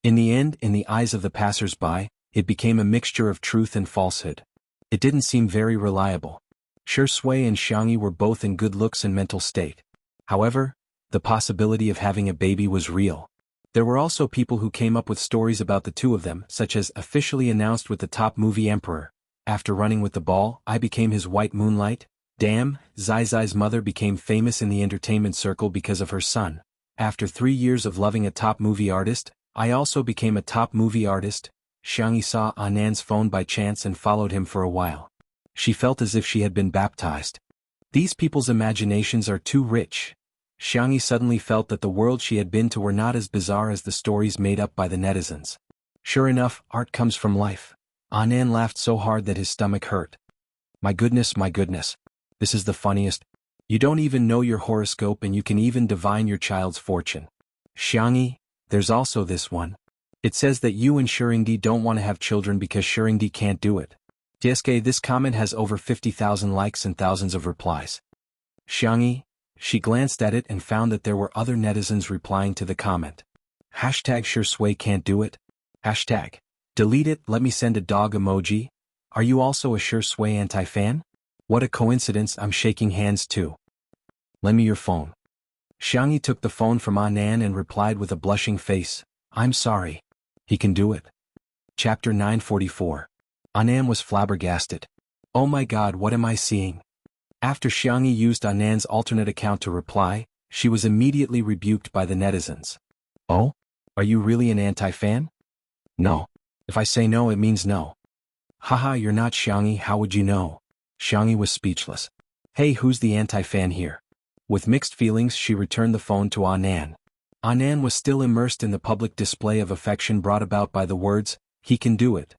In the end, in the eyes of the passers-by, it became a mixture of truth and falsehood. It didn't seem very reliable. Shui and Xianxia were both in good looks and mental state. However, the possibility of having a baby was real. There were also people who came up with stories about the 2 of them, such as officially announced with the top movie emperor. After running with the ball, I became his white moonlight. Damn, Zai's mother became famous in the entertainment circle because of her son. After 3 years of loving a top movie artist, I also became a top movie artist. Xianxia saw Anan's phone by chance and followed him for a while. She felt as if she had been baptized. These people's imaginations are too rich. Xianxia suddenly felt that the world she had been to were not as bizarre as the stories made up by the netizens. Sure enough, art comes from life. Anan laughed so hard that his stomach hurt. My goodness. This is the funniest. You don't even know your horoscope and you can even divine your child's fortune. Xianxia, there's also this one. It says that you and Shuringdi don't want to have children because Shuringdi can't do it. TSK, this comment has over 50,000 likes and thousands of replies. Xianxia, she glanced at it and found that there were other netizens replying to the comment. Hashtag Shui can't do it. Hashtag delete it, let me send a dog emoji. Are you also a Shui anti-fan? What a coincidence, I'm shaking hands too. Lend me your phone. Xianxia took the phone from Anan and replied with a blushing face, I'm sorry. He can do it. Chapter 944. Anan was flabbergasted. Oh my god, what am I seeing? After Xianxia used Anan's alternate account to reply, she was immediately rebuked by the netizens. Oh? Are you really an anti-fan? No. If I say no, it means no. Haha, you're not Xianxia, how would you know? Xianxia was speechless. Hey, who's the anti-fan here? With mixed feelings, she returned the phone to Anan. Anan was still immersed in the public display of affection brought about by the words, he can do it.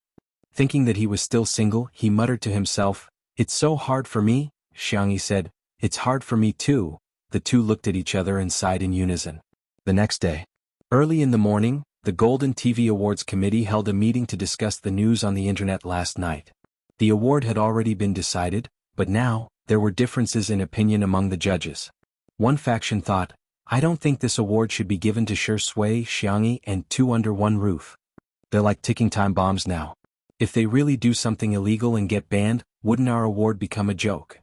Thinking that he was still single, he muttered to himself, it's so hard for me. Xianxia said, it's hard for me too. The 2 looked at each other and sighed in unison. The next day, early in the morning, the Golden TV Awards Committee held a meeting to discuss the news on the internet last night. The award had already been decided, but now, there were differences in opinion among the judges. One faction thought, I don't think this award should be given to Shui, Xianxia, and 2 under one roof. They're like ticking time bombs now. If they really do something illegal and get banned, wouldn't our award become a joke?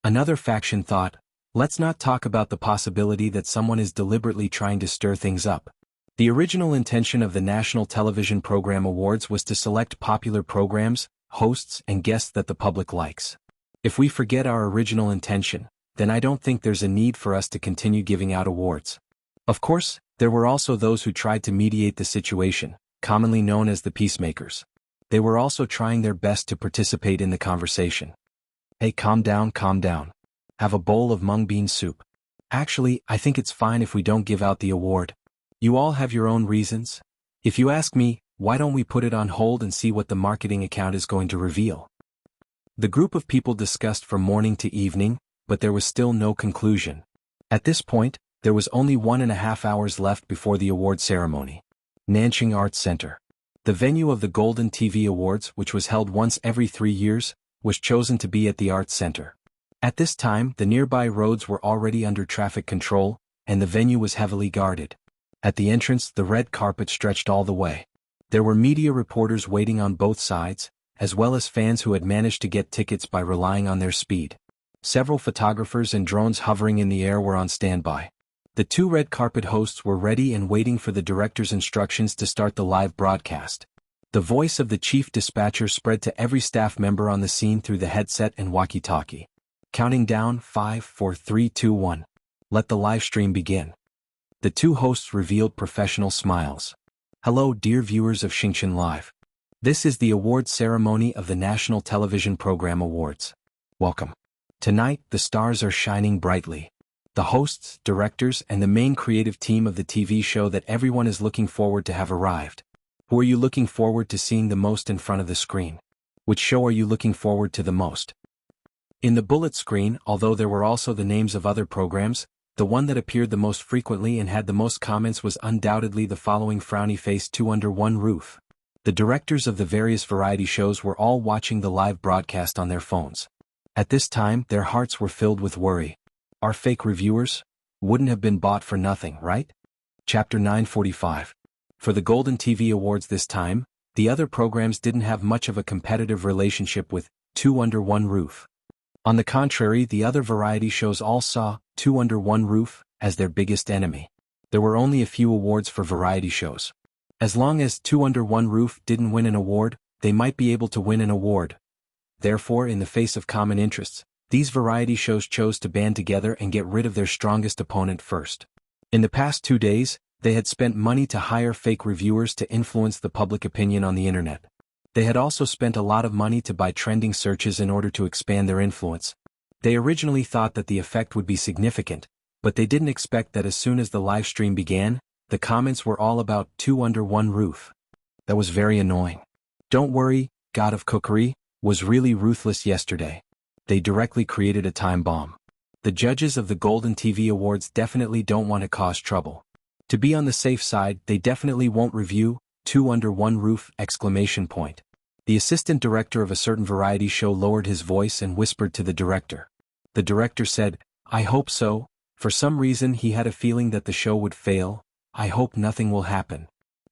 Another faction thought, let's not talk about the possibility that someone is deliberately trying to stir things up. The original intention of the National Television Program Awards was to select popular programs, hosts, and guests that the public likes. If we forget our original intention, then I don't think there's a need for us to continue giving out awards. Of course, there were also those who tried to mediate the situation, commonly known as the peacemakers. They were also trying their best to participate in the conversation. Hey, calm down, calm down. Have a bowl of mung bean soup. Actually, I think it's fine if we don't give out the award. You all have your own reasons. If you ask me, why don't we put it on hold and see what the marketing account is going to reveal? The group of people discussed from morning to evening, but there was still no conclusion. At this point, there was only 1.5 hours left before the award ceremony. Nanjing Arts Center. The venue of the Golden TV Awards, which was held once every 3 years, was chosen to be at the Arts Center. At this time, the nearby roads were already under traffic control, and the venue was heavily guarded. At the entrance, the red carpet stretched all the way. There were media reporters waiting on both sides, as well as fans who had managed to get tickets by relying on their speed. Several photographers and drones hovering in the air were on standby. The 2 red carpet hosts were ready and waiting for the director's instructions to start the live broadcast. The voice of the chief dispatcher spread to every staff member on the scene through the headset and walkie-talkie. Counting down, 5, 4, 3, 2, 1. Let the live stream begin. The 2 hosts revealed professional smiles. Hello, dear viewers of Xianxia Live. This is the awards ceremony of the National Television Program Awards. Welcome. Tonight, the stars are shining brightly. The hosts, directors, and the main creative team of the TV show that everyone is looking forward to have arrived. Who are you looking forward to seeing the most in front of the screen? Which show are you looking forward to the most? In the bullet screen, although there were also the names of other programs, the one that appeared the most frequently and had the most comments was undoubtedly the following frowny face 2 Under One Roof. The directors of the various variety shows were all watching the live broadcast on their phones. At this time, their hearts were filled with worry. Our fake reviewers wouldn't have been bought for nothing, right? Chapter 945. For the Golden TV Awards this time, the other programs didn't have much of a competitive relationship with 2 Under One Roof. On the contrary, the other variety shows all saw 2 Under One Roof as their biggest enemy. There were only a few awards for variety shows. As long as 2 Under One Roof didn't win an award, they might be able to win an award. Therefore, in the face of common interests, these variety shows chose to band together and get rid of their strongest opponent first. In the past 2 days, they had spent money to hire fake reviewers to influence the public opinion on the internet. They had also spent a lot of money to buy trending searches in order to expand their influence. They originally thought that the effect would be significant, but they didn't expect that as soon as the live stream began, the comments were all about 2 Under One Roof. That was very annoying. Don't worry, God of Cookery was really ruthless yesterday. They directly created a time bomb. The judges of the Golden TV Awards definitely don't want to cause trouble. To be on the safe side, they definitely won't review 2 Under One Roof! The assistant director of a certain variety show lowered his voice and whispered to the director. The director said, I hope so. For some reason he had a feeling that the show would fail. I hope nothing will happen.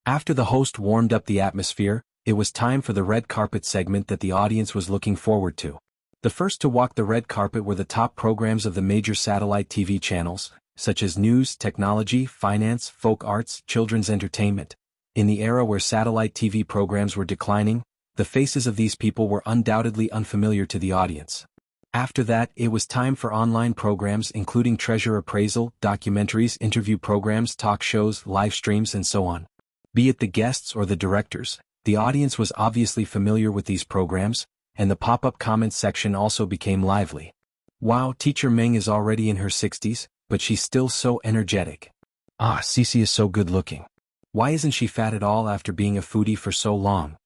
After the host warmed up the atmosphere, it was time for the red carpet segment that the audience was looking forward to. The first to walk the red carpet were the top programs of the major satellite TV channels, such as news, technology, finance, folk arts, children's entertainment. In the era where satellite TV programs were declining, the faces of these people were undoubtedly unfamiliar to the audience. After that, it was time for online programs including treasure appraisal, documentaries, interview programs, talk shows, live streams, and so on. Be it the guests or the directors, the audience was obviously familiar with these programs, and the pop-up comments section also became lively. Wow, Teacher Meng is already in her 60s, but she's still so energetic. Ah, Cece is so good looking. Why isn't she fat at all after being a foodie for so long?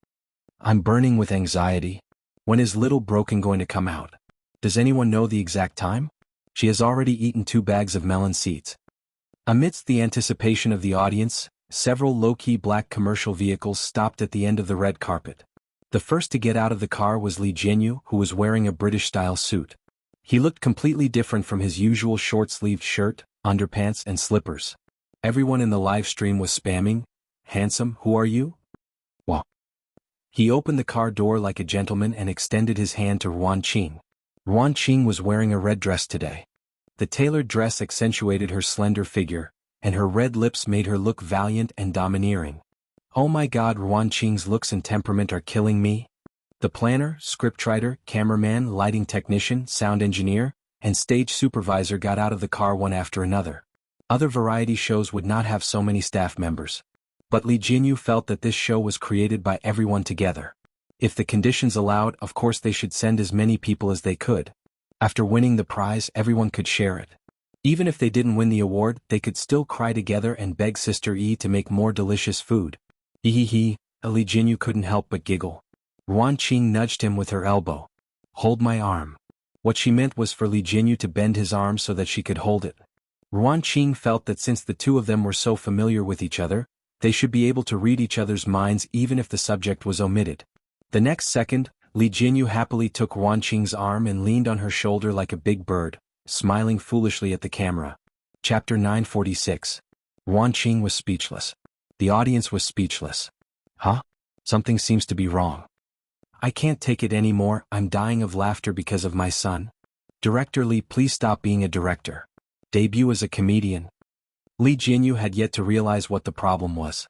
I'm burning with anxiety. When is Little Broken going to come out? Does anyone know the exact time? She has already eaten 2 bags of melon seeds. Amidst the anticipation of the audience, several low-key black commercial vehicles stopped at the end of the red carpet. The first to get out of the car was Li Jianghu, who was wearing a British-style suit. He looked completely different from his usual short-sleeved shirt, underpants, and slippers. Everyone in the live stream was spamming, "Handsome, who are you?" Wow. He opened the car door like a gentleman and extended his hand to Ruan Qing. Ruan Qing was wearing a red dress today. The tailored dress accentuated her slender figure, and her red lips made her look valiant and domineering. Oh my God, Ruan Qing's looks and temperament are killing me. The planner, scriptwriter, cameraman, lighting technician, sound engineer, and stage supervisor got out of the car one after another. Other variety shows would not have so many staff members. But Li Jinyu felt that this show was created by everyone together. If the conditions allowed, of course they should send as many people as they could. After winning the prize, everyone could share it. Even if they didn't win the award, they could still cry together and beg Sister Yi to make more delicious food. Li Jinyu couldn't help but giggle. Ruan Qing nudged him with her elbow. Hold my arm. What she meant was for Li Jinyu to bend his arm so that she could hold it. Ruan Qing felt that since the two of them were so familiar with each other, they should be able to read each other's minds even if the subject was omitted. The next second, Li Jinyu happily took Ruan Qing's arm and leaned on her shoulder like a big bird, smiling foolishly at the camera. Chapter 946. Ruan Qing was speechless. The audience was speechless. Huh? Something seems to be wrong. I can't take it anymore, I'm dying of laughter because of my son. Director Li, please stop being a director. Debut as a comedian. Li Jinyu had yet to realize what the problem was.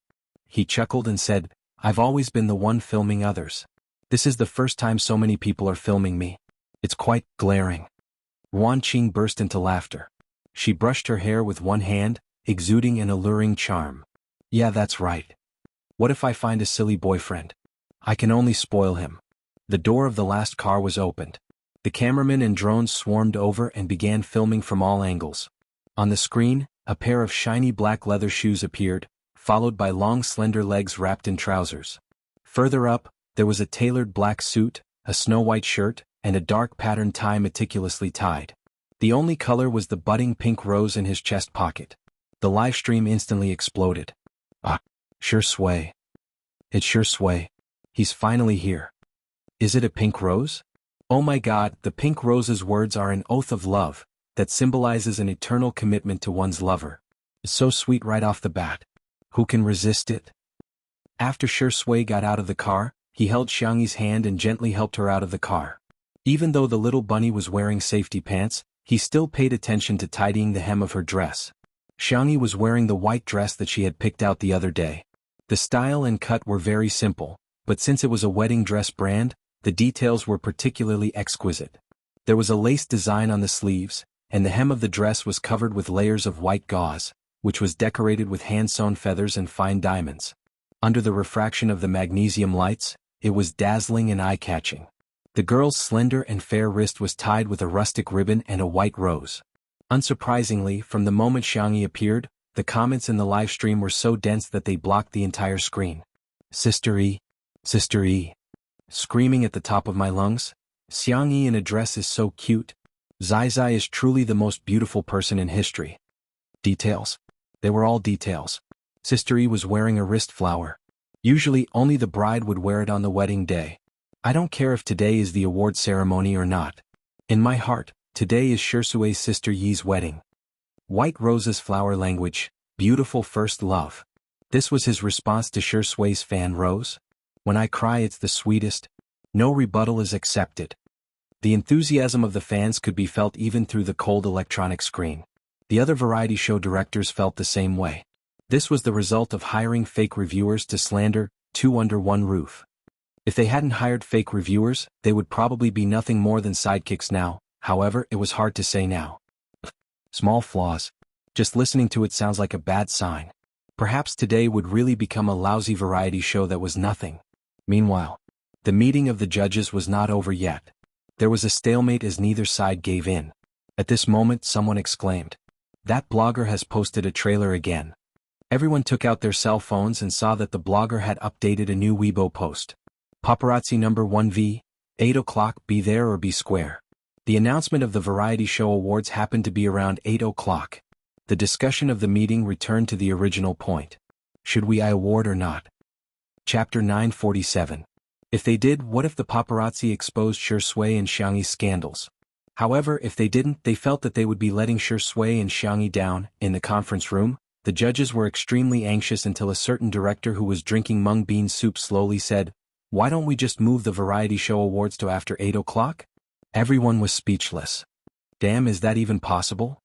He chuckled and said, I've always been the one filming others. This is the first time so many people are filming me. It's quite glaring. Ruan Qing burst into laughter. She brushed her hair with one hand, exuding an alluring charm. Yeah, that's right. What if I find a silly boyfriend? I can only spoil him. The door of the last car was opened. The cameramen and drones swarmed over and began filming from all angles. On the screen, a pair of shiny black leather shoes appeared, followed by long slender legs wrapped in trousers. Further up, there was a tailored black suit, a snow-white shirt, and a dark patterned tie meticulously tied. The only color was the budding pink rose in his chest pocket. The live stream instantly exploded. Ah, sure sway. It's sure sway. He's finally here. Is it a pink rose? Oh my God, the pink rose's words are an oath of love that symbolizes an eternal commitment to one's lover. It's so sweet right off the bat. Who can resist it? After Sure Sui got out of the car, he held Xiangxi's hand and gently helped her out of the car. Even though the little bunny was wearing safety pants, he still paid attention to tidying the hem of her dress. Xiangxi was wearing the white dress that she had picked out the other day. The style and cut were very simple, but since it was a wedding dress brand, the details were particularly exquisite. There was a lace design on the sleeves, and the hem of the dress was covered with layers of white gauze, which was decorated with hand-sewn feathers and fine diamonds. Under the refraction of the magnesium lights, it was dazzling and eye-catching. The girl's slender and fair wrist was tied with a rustic ribbon and a white rose. Unsurprisingly, from the moment Xiangxi appeared, the comments in the live stream were so dense that they blocked the entire screen. Sister E. Sister E. Screaming at the top of my lungs. Xiangxi in a dress is so cute. Zai Zai is truly the most beautiful person in history. Details. They were all details. Sister E was wearing a wrist flower. Usually, only the bride would wear it on the wedding day. I don't care if today is the award ceremony or not. In my heart, today is Shirsue's sister Yi's wedding. White Rose's flower language, beautiful first love. This was his response to Shirsue's fan Rose. When I cry it's the sweetest. No rebuttal is accepted. The enthusiasm of the fans could be felt even through the cold electronic screen. The other variety show directors felt the same way. This was the result of hiring fake reviewers to slander two under one roof. If they hadn't hired fake reviewers, they would probably be nothing more than sidekicks now. However, it was hard to say now. Small flaws. Just listening to it sounds like a bad sign. Perhaps today would really become a lousy variety show that was nothing. Meanwhile, the meeting of the judges was not over yet. There was a stalemate as neither side gave in. At this moment, someone exclaimed, "That blogger has posted a trailer again." Everyone took out their cell phones and saw that the blogger had updated a new Weibo post. Paparazzi number 1V, 8 o'clock, be there or be square. The announcement of the Variety Show Awards happened to be around 8 o'clock. The discussion of the meeting returned to the original point. Should we award or not? Chapter 947. If they did, what if the paparazzi exposed Shui and Xiangxi's scandals? However, if they didn't, they felt that they would be letting Shui and Xiangxi down. In the conference room, the judges were extremely anxious until a certain director who was drinking mung bean soup slowly said, "Why don't we just move the Variety Show Awards to after 8 o'clock? Everyone was speechless. Damn, is that even possible?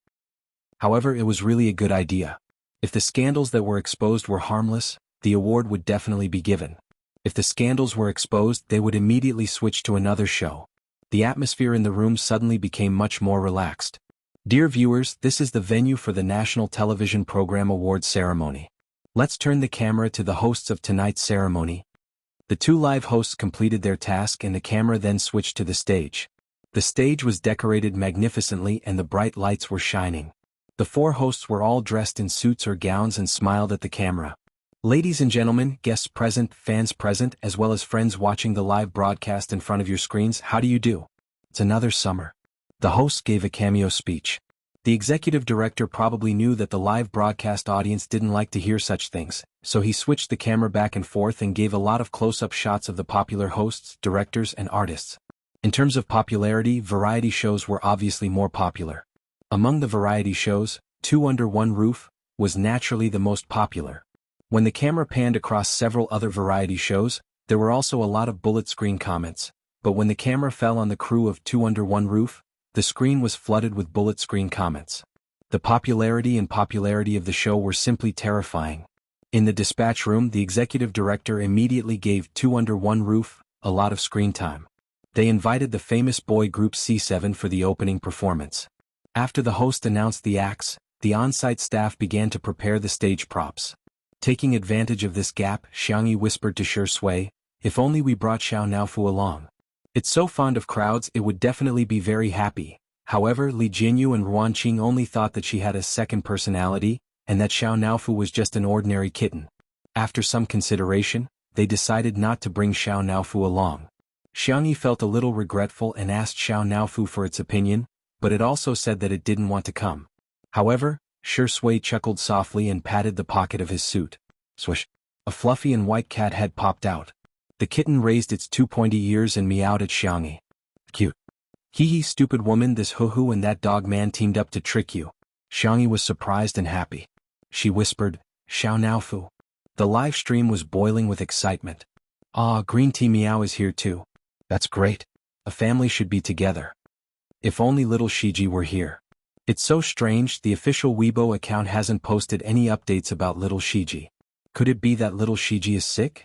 However, it was really a good idea. If the scandals that were exposed were harmless, the award would definitely be given. If the scandals were exposed, they would immediately switch to another show. The atmosphere in the room suddenly became much more relaxed. Dear viewers, this is the venue for the National Television Program Awards ceremony. Let's turn the camera to the hosts of tonight's ceremony. The two live hosts completed their task and the camera then switched to the stage. The stage was decorated magnificently and the bright lights were shining. The four hosts were all dressed in suits or gowns and smiled at the camera. Ladies and gentlemen, guests present, fans present, as well as friends watching the live broadcast in front of your screens, how do you do? It's another summer. The host gave a cameo speech. The executive director probably knew that the live broadcast audience didn't like to hear such things, so he switched the camera back and forth and gave a lot of close-up shots of the popular hosts, directors, and artists. In terms of popularity, variety shows were obviously more popular. Among the variety shows, Two Under One Roof was naturally the most popular. When the camera panned across several other variety shows, there were also a lot of bullet screen comments, but when the camera fell on the crew of Two Under One Roof, the screen was flooded with bullet screen comments. The popularity of the show were simply terrifying. In the dispatch room, the executive director immediately gave Two Under One Roof a lot of screen time. They invited the famous boy group C7 for the opening performance. After the host announced the acts, the on-site staff began to prepare the stage props. Taking advantage of this gap, Xianxia whispered to Shui, "If only we brought Xiao Naofu along. It's so fond of crowds, it would definitely be very happy." However, Li Jinyu and Ruanqing only thought that she had a second personality, and that Xiao Naofu was just an ordinary kitten. After some consideration, they decided not to bring Xiao Naofu along. Xianxia felt a little regretful and asked Xiao Naofu for its opinion, but it also said that it didn't want to come. However, Shui chuckled softly and patted the pocket of his suit. Swish! A fluffy and white cat head popped out. The kitten raised its two pointy ears and meowed at Xianxia. Cute. Hee, stupid woman, this hoo-hoo and that dog man teamed up to trick you. Xianxia was surprised and happy. She whispered, "Xiao Naofu." The live stream was boiling with excitement. "Ah, Green Tea Meow is here too. That's great. A family should be together. If only little Shiji were here. It's so strange, the official Weibo account hasn't posted any updates about little Shiji. Could it be that little Shiji is sick?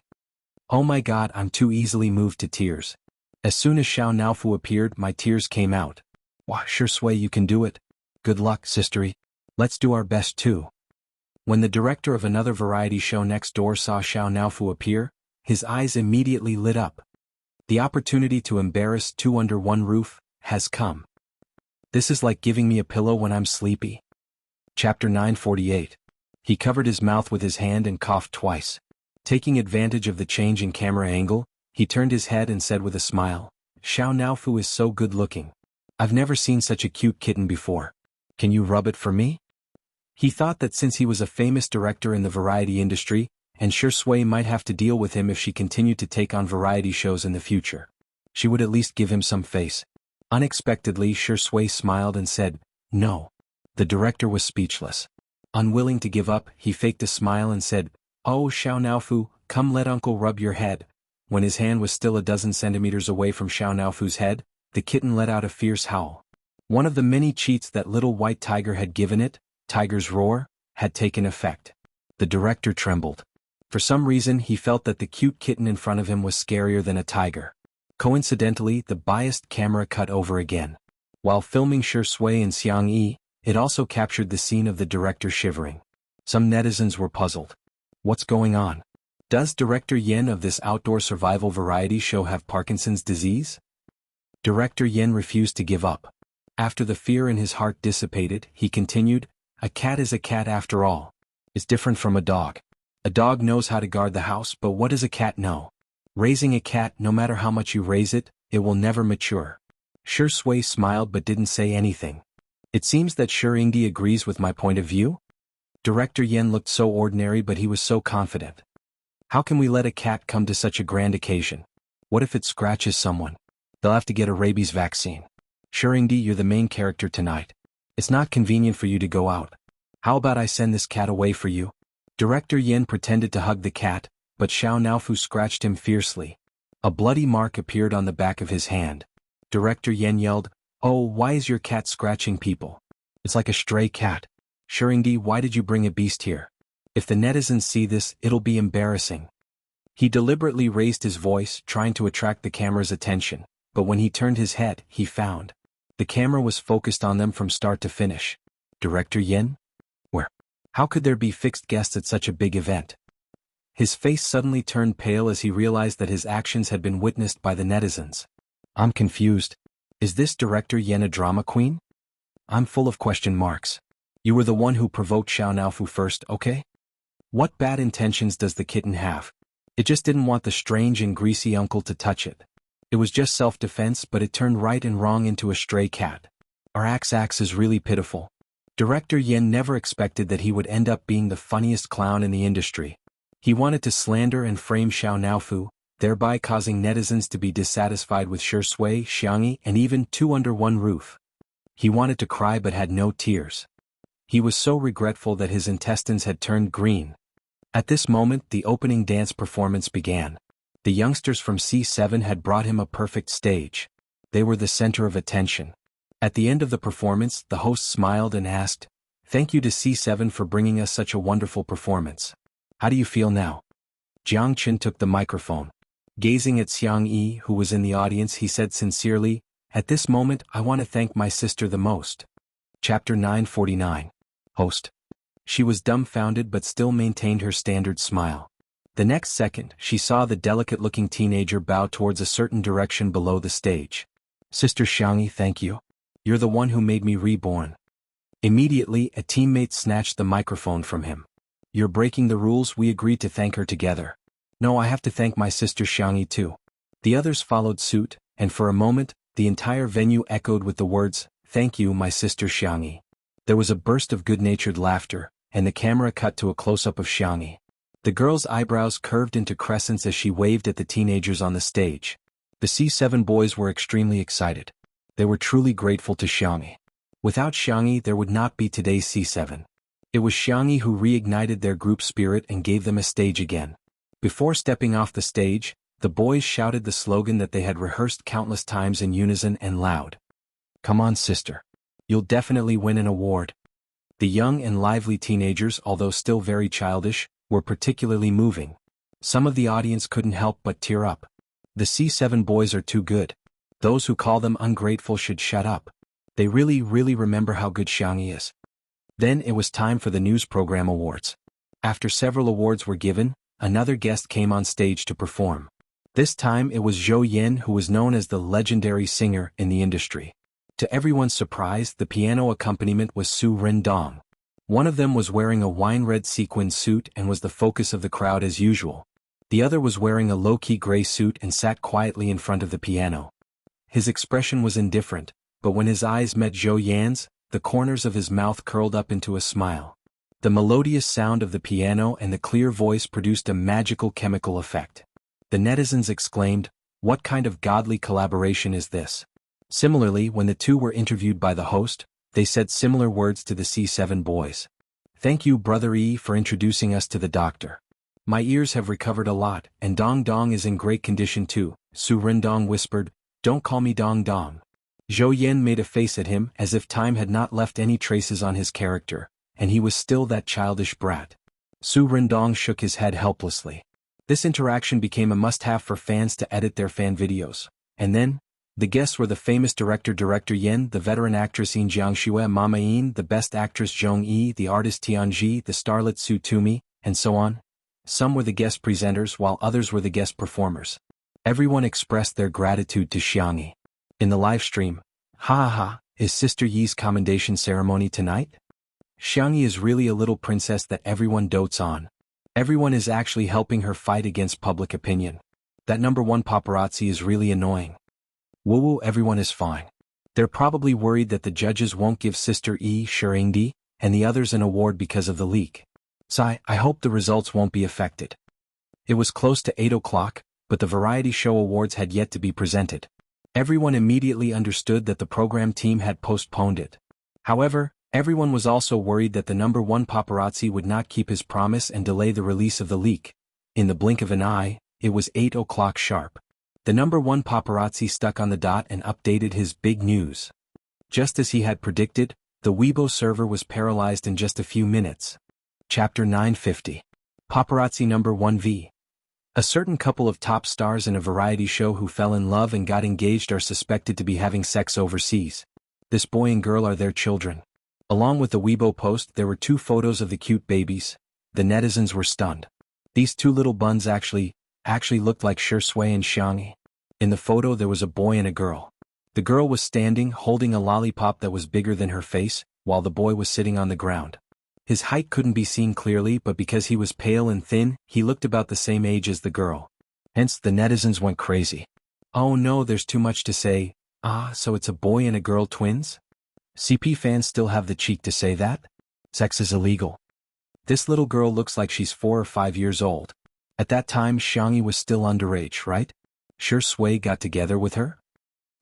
Oh my god, I'm too easily moved to tears." As soon as Xiao Naofu appeared, my tears came out. "Wah, Shui, you can do it. Good luck, sistery. Let's do our best too." When the director of another variety show next door saw Xiao Naofu appear, his eyes immediately lit up. The opportunity to embarrass Two Under One Roof has come. This is like giving me a pillow when I'm sleepy. Chapter 948. He covered his mouth with his hand and coughed twice. Taking advantage of the change in camera angle, he turned his head and said with a smile, "Xiao Naofu is so good looking. I've never seen such a cute kitten before. Can you rub it for me?" He thought that since he was a famous director in the variety industry, and Shui might have to deal with him if she continued to take on variety shows in the future, she would at least give him some face. Unexpectedly, Shui smiled and said, "No." The director was speechless. Unwilling to give up, he faked a smile and said, "Oh, Xiao Naofu, come let uncle rub your head." When his hand was still a dozen centimeters away from Xiao Naofu's head, the kitten let out a fierce howl. One of the many cheats that little white tiger had given it, Tiger's Roar, had taken effect. The director trembled. For some reason he felt that the cute kitten in front of him was scarier than a tiger. Coincidentally, the biased camera cut over again. While filming Shui and Xianxia, it also captured the scene of the director shivering. Some netizens were puzzled. What's going on? Does Director Yen of this outdoor survival variety show have Parkinson's disease? Director Yen refused to give up. After the fear in his heart dissipated, he continued, "A cat is a cat after all. It's different from a dog. A dog knows how to guard the house, but what does a cat know? Raising a cat, no matter how much you raise it, it will never mature." Shui smiled but didn't say anything. It seems that Xianxia agrees with my point of view? Director Yen looked so ordinary but he was so confident. How can we let a cat come to such a grand occasion? What if it scratches someone? They'll have to get a rabies vaccine. Xianxia, you're the main character tonight. It's not convenient for you to go out. How about I send this cat away for you? Director Yen pretended to hug the cat, but Xiao Naofu scratched him fiercely. A bloody mark appeared on the back of his hand. Director Yen yelled, "Oh, why is your cat scratching people? It's like a stray cat. Xianxia, why did you bring a beast here? If the netizens see this, it'll be embarrassing." He deliberately raised his voice, trying to attract the camera's attention, but when he turned his head, he found the camera was focused on them from start to finish. Director Yin? Where? How could there be fixed guests at such a big event? His face suddenly turned pale as he realized that his actions had been witnessed by the netizens. I'm confused. Is this Director Yin a drama queen? I'm full of question marks. You were the one who provoked Xianxia first, okay? What bad intentions does the kitten have? It just didn't want the strange and greasy uncle to touch it. It was just self-defense, but it turned right and wrong into a stray cat. Our axe is really pitiful. Director Yin never expected that he would end up being the funniest clown in the industry. He wanted to slander and frame Xianxia, thereby causing netizens to be dissatisfied with Shui, Xianxia, and even two under one roof. He wanted to cry but had no tears. He was so regretful that his intestines had turned green. At this moment, the opening dance performance began. The youngsters from C7 had brought him a perfect stage. They were the center of attention. At the end of the performance, the host smiled and asked, "Thank you to C7 for bringing us such a wonderful performance. How do you feel now?" Jianghu took the microphone. Gazing at Xianxia, who was in the audience, he said sincerely, "At this moment, I want to thank my sister the most." Chapter 949. Host. She was dumbfounded but still maintained her standard smile. The next second, she saw the delicate-looking teenager bow towards a certain direction below the stage. "Sister Xianxia, thank you. You're the one who made me reborn." Immediately, a teammate snatched the microphone from him. "You're breaking the rules. We agreed to thank her together." "No, I have to thank my sister Xianxia too." The others followed suit, and for a moment, the entire venue echoed with the words, "Thank you, my sister Xianxia." There was a burst of good-natured laughter, and the camera cut to a close-up of Xianxia. The girl's eyebrows curved into crescents as she waved at the teenagers on the stage. The C7 boys were extremely excited. They were truly grateful to Xianxia. Without Xianxia, there would not be today's C7. It was Xianxia who reignited their group spirit and gave them a stage again. Before stepping off the stage, the boys shouted the slogan that they had rehearsed countless times in unison and loud. "Come on, sister. You'll definitely win an award." The young and lively teenagers, although still very childish, were particularly moving. Some of the audience couldn't help but tear up. The C7 boys are too good. Those who call them ungrateful should shut up. They really remember how good Xianxia is. Then it was time for the news program awards. After several awards were given, another guest came on stage to perform. This time it was Zhou Yin, who was known as the legendary singer in the industry. To everyone's surprise, the piano accompaniment was Su Rendong. One of them was wearing a wine-red sequined suit and was the focus of the crowd as usual. The other was wearing a low-key gray suit and sat quietly in front of the piano. His expression was indifferent, but when his eyes met Zhou Yan's, the corners of his mouth curled up into a smile. The melodious sound of the piano and the clear voice produced a magical chemical effect. The netizens exclaimed, "What kind of godly collaboration is this?" Similarly, when the two were interviewed by the host, they said similar words to the C7 boys. "Thank you, Brother E, for introducing us to the doctor. My ears have recovered a lot, and Dong Dong is in great condition too," Su Rendong whispered. "Don't call me Dong Dong." Zhou Yan made a face at him as if time had not left any traces on his character, and he was still that childish brat. Su Rendong shook his head helplessly. This interaction became a must-have for fans to edit their fan videos. And then, the guests were the famous Director Yin, the veteran actress Jianghu, Mama Yin, the best actress Zhong Yi, the artist Tianji, the starlet Su Tumi, and so on. Some were the guest presenters while others were the guest performers. Everyone expressed their gratitude to Xianxia. In the live stream, is Sister Yi's commendation ceremony tonight? Xianxia is really a little princess that everyone dotes on. Everyone is actually helping her fight against public opinion. That #1 paparazzi is really annoying. Woo, everyone is fine. They're probably worried that the judges won't give Sister E Shengdi and the others an award because of the leak. I hope the results won't be affected. It was close to 8 o'clock, but the variety show awards had yet to be presented. Everyone immediately understood that the program team had postponed it. However, everyone was also worried that the #1 paparazzi would not keep his promise and delay the release of the leak. In the blink of an eye, it was 8 o'clock sharp. The #1 paparazzi stuck on the dot and updated his big news. Just as he had predicted, the Weibo server was paralyzed in just a few minutes. Chapter 950. Paparazzi #1 v. A certain couple of top stars in a variety show who fell in love and got engaged are suspected to be having sex overseas. This boy and girl are their children. Along with the Weibo post there were 2 photos of the cute babies. The netizens were stunned. These 2 little buns actually looked like Shui and Xianxia. In the photo there was a boy and a girl. The girl was standing holding a lollipop that was bigger than her face, while the boy was sitting on the ground. His height couldn't be seen clearly, but because he was pale and thin, he looked about the same age as the girl. Hence the netizens went crazy. Oh no, there's too much to say. So it's a boy and a girl twins? CP fans still have the cheek to say that? Sex is illegal. This little girl looks like she's 4 or 5 years old. At that time Xianxia was still underage, right? Shui got together with her?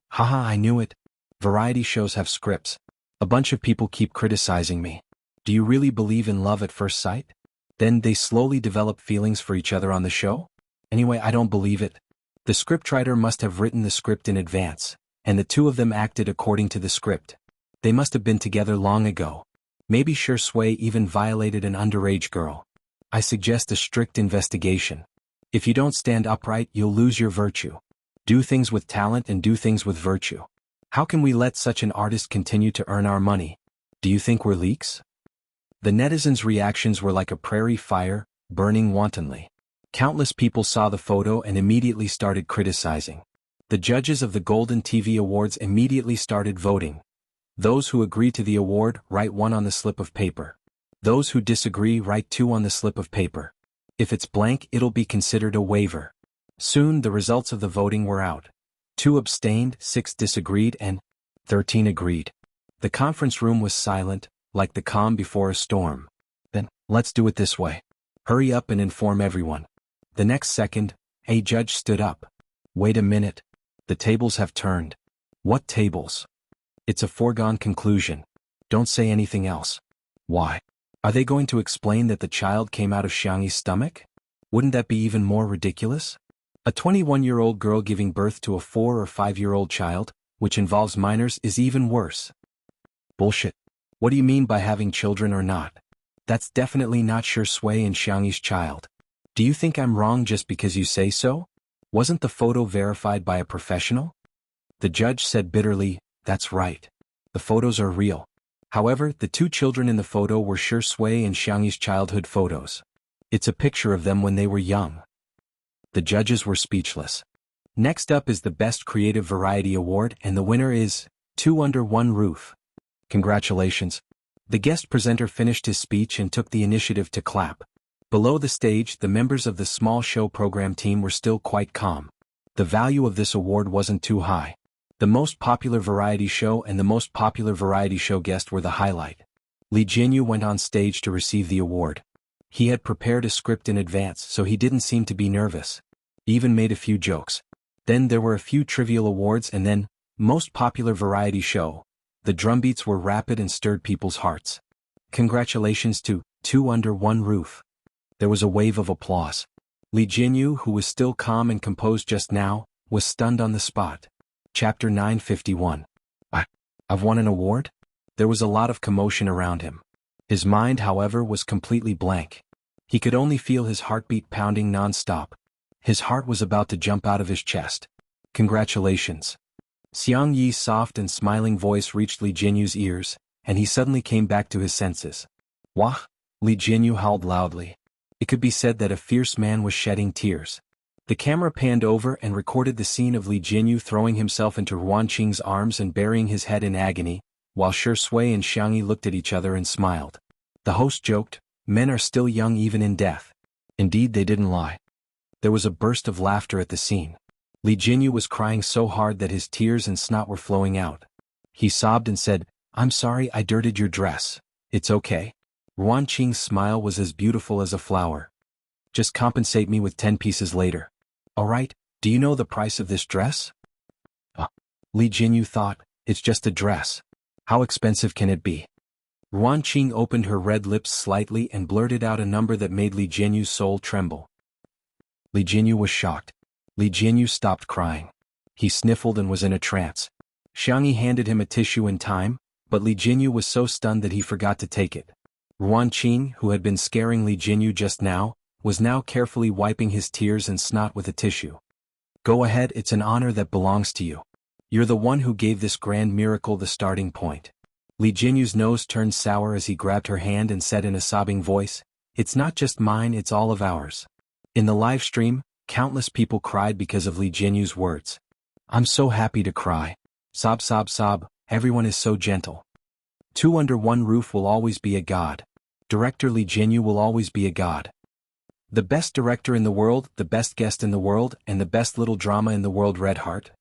Haha, I knew it. Variety shows have scripts. A bunch of people keep criticizing me. Do you really believe in love at first sight? Then they slowly develop feelings for each other on the show? Anyway, I don't believe it. The scriptwriter must have written the script in advance, and the 2 of them acted according to the script. They must have been together long ago. Maybe Shui even violated an underage girl. I suggest a strict investigation. If you don't stand upright, you'll lose your virtue. Do things with talent and do things with virtue. How can we let such an artist continue to earn our money? Do you think we're leaks? The netizens' reactions were like a prairie fire, burning wantonly. Countless people saw the photo and immediately started criticizing. The judges of the Golden TV Awards immediately started voting. Those who agree to the award write 1 on the slip of paper. Those who disagree write 2 on the slip of paper. If it's blank, it'll be considered a waiver. Soon the results of the voting were out. 2 abstained, 6 disagreed, and 13 agreed. The conference room was silent, like the calm before a storm. Then, let's do it this way. Hurry up and inform everyone. The next second, a judge stood up. Wait a minute. The tables have turned. What tables? It's a foregone conclusion. Don't say anything else. Why? Are they going to explain that the child came out of Xianxi's stomach? Wouldn't that be even more ridiculous? A 21-year-old girl giving birth to a 4 or 5-year-old child, which involves minors, is even worse. Bullshit. What do you mean by having children or not? That's definitely not Shui and Xianxi's child. Do you think I'm wrong just because you say so? Wasn't the photo verified by a professional? The judge said bitterly, that's right. The photos are real. However, the 2 children in the photo were Shui and Xianxi's childhood photos. It's a picture of them when they were young. The judges were speechless. Next up is the Best Creative Variety Award, and the winner is 2 Under One Roof. Congratulations. The guest presenter finished his speech and took the initiative to clap. Below the stage, the members of the small show program team were still quite calm. The value of this award wasn't too high. The most popular variety show and the most popular variety show guest were the highlight. Jianghu went on stage to receive the award. He had prepared a script in advance, so he didn't seem to be nervous. He even made a few jokes. Then there were a few trivial awards, and then, most popular variety show. The drumbeats were rapid and stirred people's hearts. Congratulations to 2 Under One Roof. There was a wave of applause. Jianghu, who was still calm and composed just now, was stunned on the spot. Chapter 951. I've won an award? There was a lot of commotion around him. His mind, however, was completely blank. He could only feel his heartbeat pounding non-stop. His heart was about to jump out of his chest. Congratulations. Xianxi's soft and smiling voice reached Jianghu's ears, and he suddenly came back to his senses. Wah! Jianghu howled loudly. It could be said that a fierce man was shedding tears. The camera panned over and recorded the scene of Jianghu throwing himself into Ruanqing's arms and burying his head in agony, while Shui and Xianxia looked at each other and smiled. The host joked, men are still young even in death. Indeed, they didn't lie. There was a burst of laughter at the scene. Jianghu was crying so hard that his tears and snot were flowing out. He sobbed and said, I'm sorry I dirtied your dress. It's okay. Ruanqing's smile was as beautiful as a flower. Just compensate me with 10 pieces later. Alright, do you know the price of this dress? Jianghu thought, it's just a dress. How expensive can it be? Ruanqing opened her red lips slightly and blurted out a number that made Jianghu's soul tremble. Jianghu was shocked. Jianghu stopped crying. He sniffled and was in a trance. Xianxia handed him a tissue in time, but Jianghu was so stunned that he forgot to take it. Ruanqing, who had been scaring Jianghu just now, was now carefully wiping his tears and snot with a tissue. Go ahead, it's an honor that belongs to you. You're the one who gave this grand miracle the starting point. Li Jianyu's nose turned sour as he grabbed her hand and said in a sobbing voice, "It's not just mine, it's all of ours." In the live stream, countless people cried because of Li Jianyu's words. I'm so happy to cry. Sob sob sob, everyone is so gentle. Two under one roof will always be a god. Director Li Jianyu will always be a god. The best director in the world, the best guest in the world, and the best little drama in the world. Red Heart.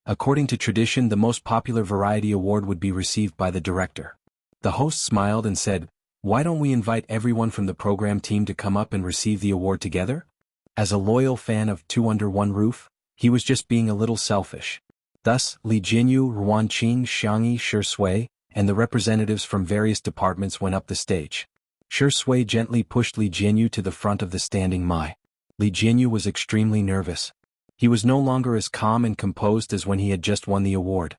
According to tradition, the most popular variety award would be received by the director. The host smiled and said, "Why don't we invite everyone from the program team to come up and receive the award together?" As a loyal fan of Two Under One Roof, he was just being a little selfish. Thus, Li Jianyu, Ruanqing, Xianxia, Shi Sui, and the representatives from various departments went up the stage. Shi Sui gently pushed Li Jianyu to the front of the standing Mai. Li Jianyu was extremely nervous. He was no longer as calm and composed as when he had just won the award.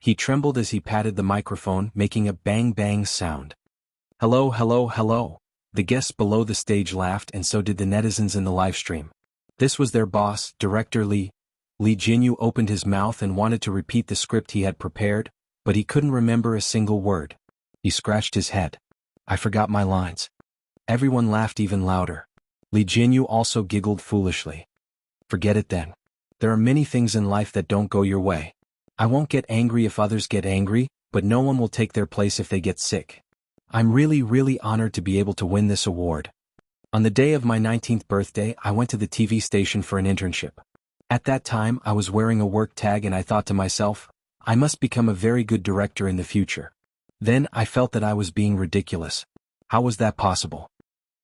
He trembled as he patted the microphone, making a bang-bang sound. Hello, hello, hello. The guests below the stage laughed, and so did the netizens in the livestream. This was their boss, Director Li. Li Jianyu opened his mouth and wanted to repeat the script he had prepared, but he couldn't remember a single word. He scratched his head. I forgot my lines. Everyone laughed even louder. Li Jianyu also giggled foolishly. Forget it then. There are many things in life that don't go your way. I won't get angry if others get angry, but no one will take their place if they get sick. I'm really honored to be able to win this award. On the day of my 19th birthday, I went to the TV station for an internship. At that time, I was wearing a work tag and I thought to myself, I must become a very good director in the future. Then I felt that I was being ridiculous. How was that possible?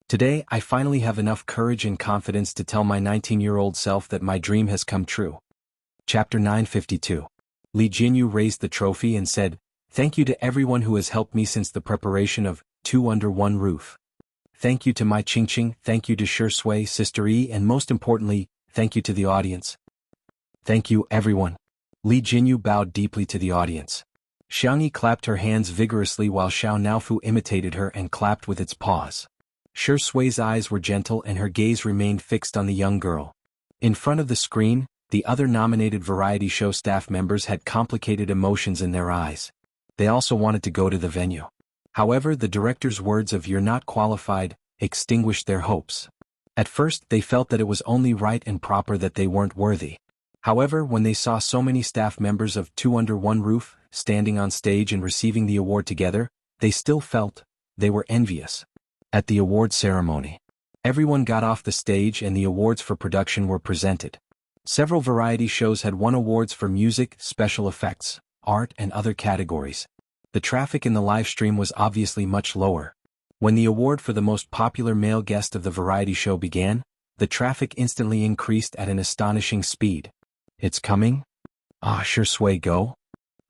Today, I finally have enough courage and confidence to tell my 19-year-old self that my dream has come true. Chapter 952. Li Jianyu raised the trophy and said, "Thank you to everyone who has helped me since the preparation of Two Under One Roof. Thank you to my Qingqing, thank you to Shi Sui, Sister Yi, and most importantly, thank you to the audience." Thank you, everyone. Li Jianyu bowed deeply to the audience. Xianxia clapped her hands vigorously while Xiao Naofu imitated her and clapped with its paws. Shi Sui's eyes were gentle and her gaze remained fixed on the young girl. In front of the screen, the other nominated variety show staff members had complicated emotions in their eyes. They also wanted to go to the venue. However, the director's words of "you're not qualified" extinguished their hopes. At first, they felt that it was only right and proper that they weren't worthy. However, when they saw so many staff members of Two Under One Roof standing on stage and receiving the award together, they still felt they were envious. At the award ceremony, everyone got off the stage and the awards for production were presented. Several variety shows had won awards for music, special effects, art, and other categories. The traffic in the live stream was obviously much lower. When the award for the most popular male guest of the variety show began, the traffic instantly increased at an astonishing speed. It's coming? Ah, Shi Sui go?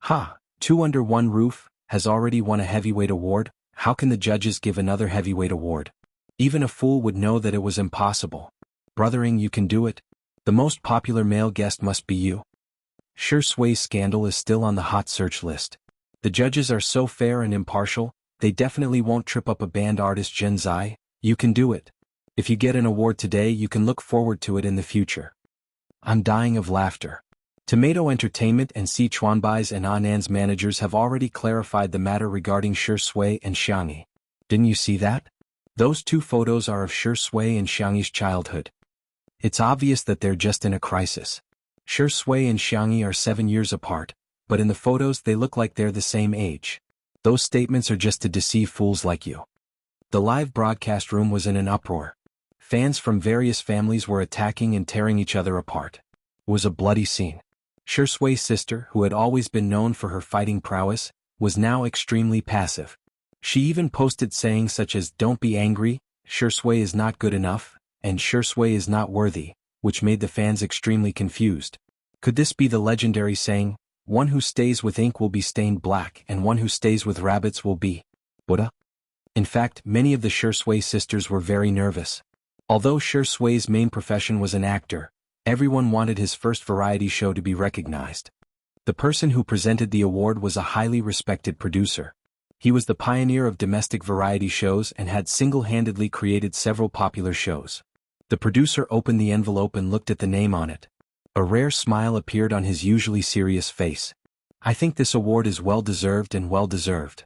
Ha! Two Under One Roof has already won a heavyweight award. How can the judges give another heavyweight award? Even a fool would know that it was impossible. Brothering, you can do it. The most popular male guest must be you. Shi Sui's scandal is still on the hot search list. The judges are so fair and impartial, they definitely won't trip up a band artist. Zhen Zai, you can do it. If you get an award today, you can look forward to it in the future. I'm dying of laughter. Tomato Entertainment and Sichuanbai's and Anan's managers have already clarified the matter regarding Shi Sui and Xianxia. Didn't you see that? Those two photos are of Shi Sui and Xianxia's childhood. It's obvious that they're just in a crisis. Shi Sui and Xianxia are 7 years apart, but in the photos they look like they're the same age. Those statements are just to deceive fools like you. The live broadcast room was in an uproar. Fans from various families were attacking and tearing each other apart. It was a bloody scene. Shi Sui's sister, who had always been known for her fighting prowess, was now extremely passive. She even posted sayings such as "Don't be angry, Shi Sui is not good enough," and "Shi Sui is not worthy," which made the fans extremely confused. Could this be the legendary saying, "One who stays with ink will be stained black and one who stays with rabbits will be Buddha"? In fact, many of the Shi Sui sisters were very nervous. Although Shi Sui's main profession was an actor, everyone wanted his first variety show to be recognized. The person who presented the award was a highly respected producer. He was the pioneer of domestic variety shows and had single-handedly created several popular shows. The producer opened the envelope and looked at the name on it. A rare smile appeared on his usually serious face. I think this award is well-deserved and well-deserved.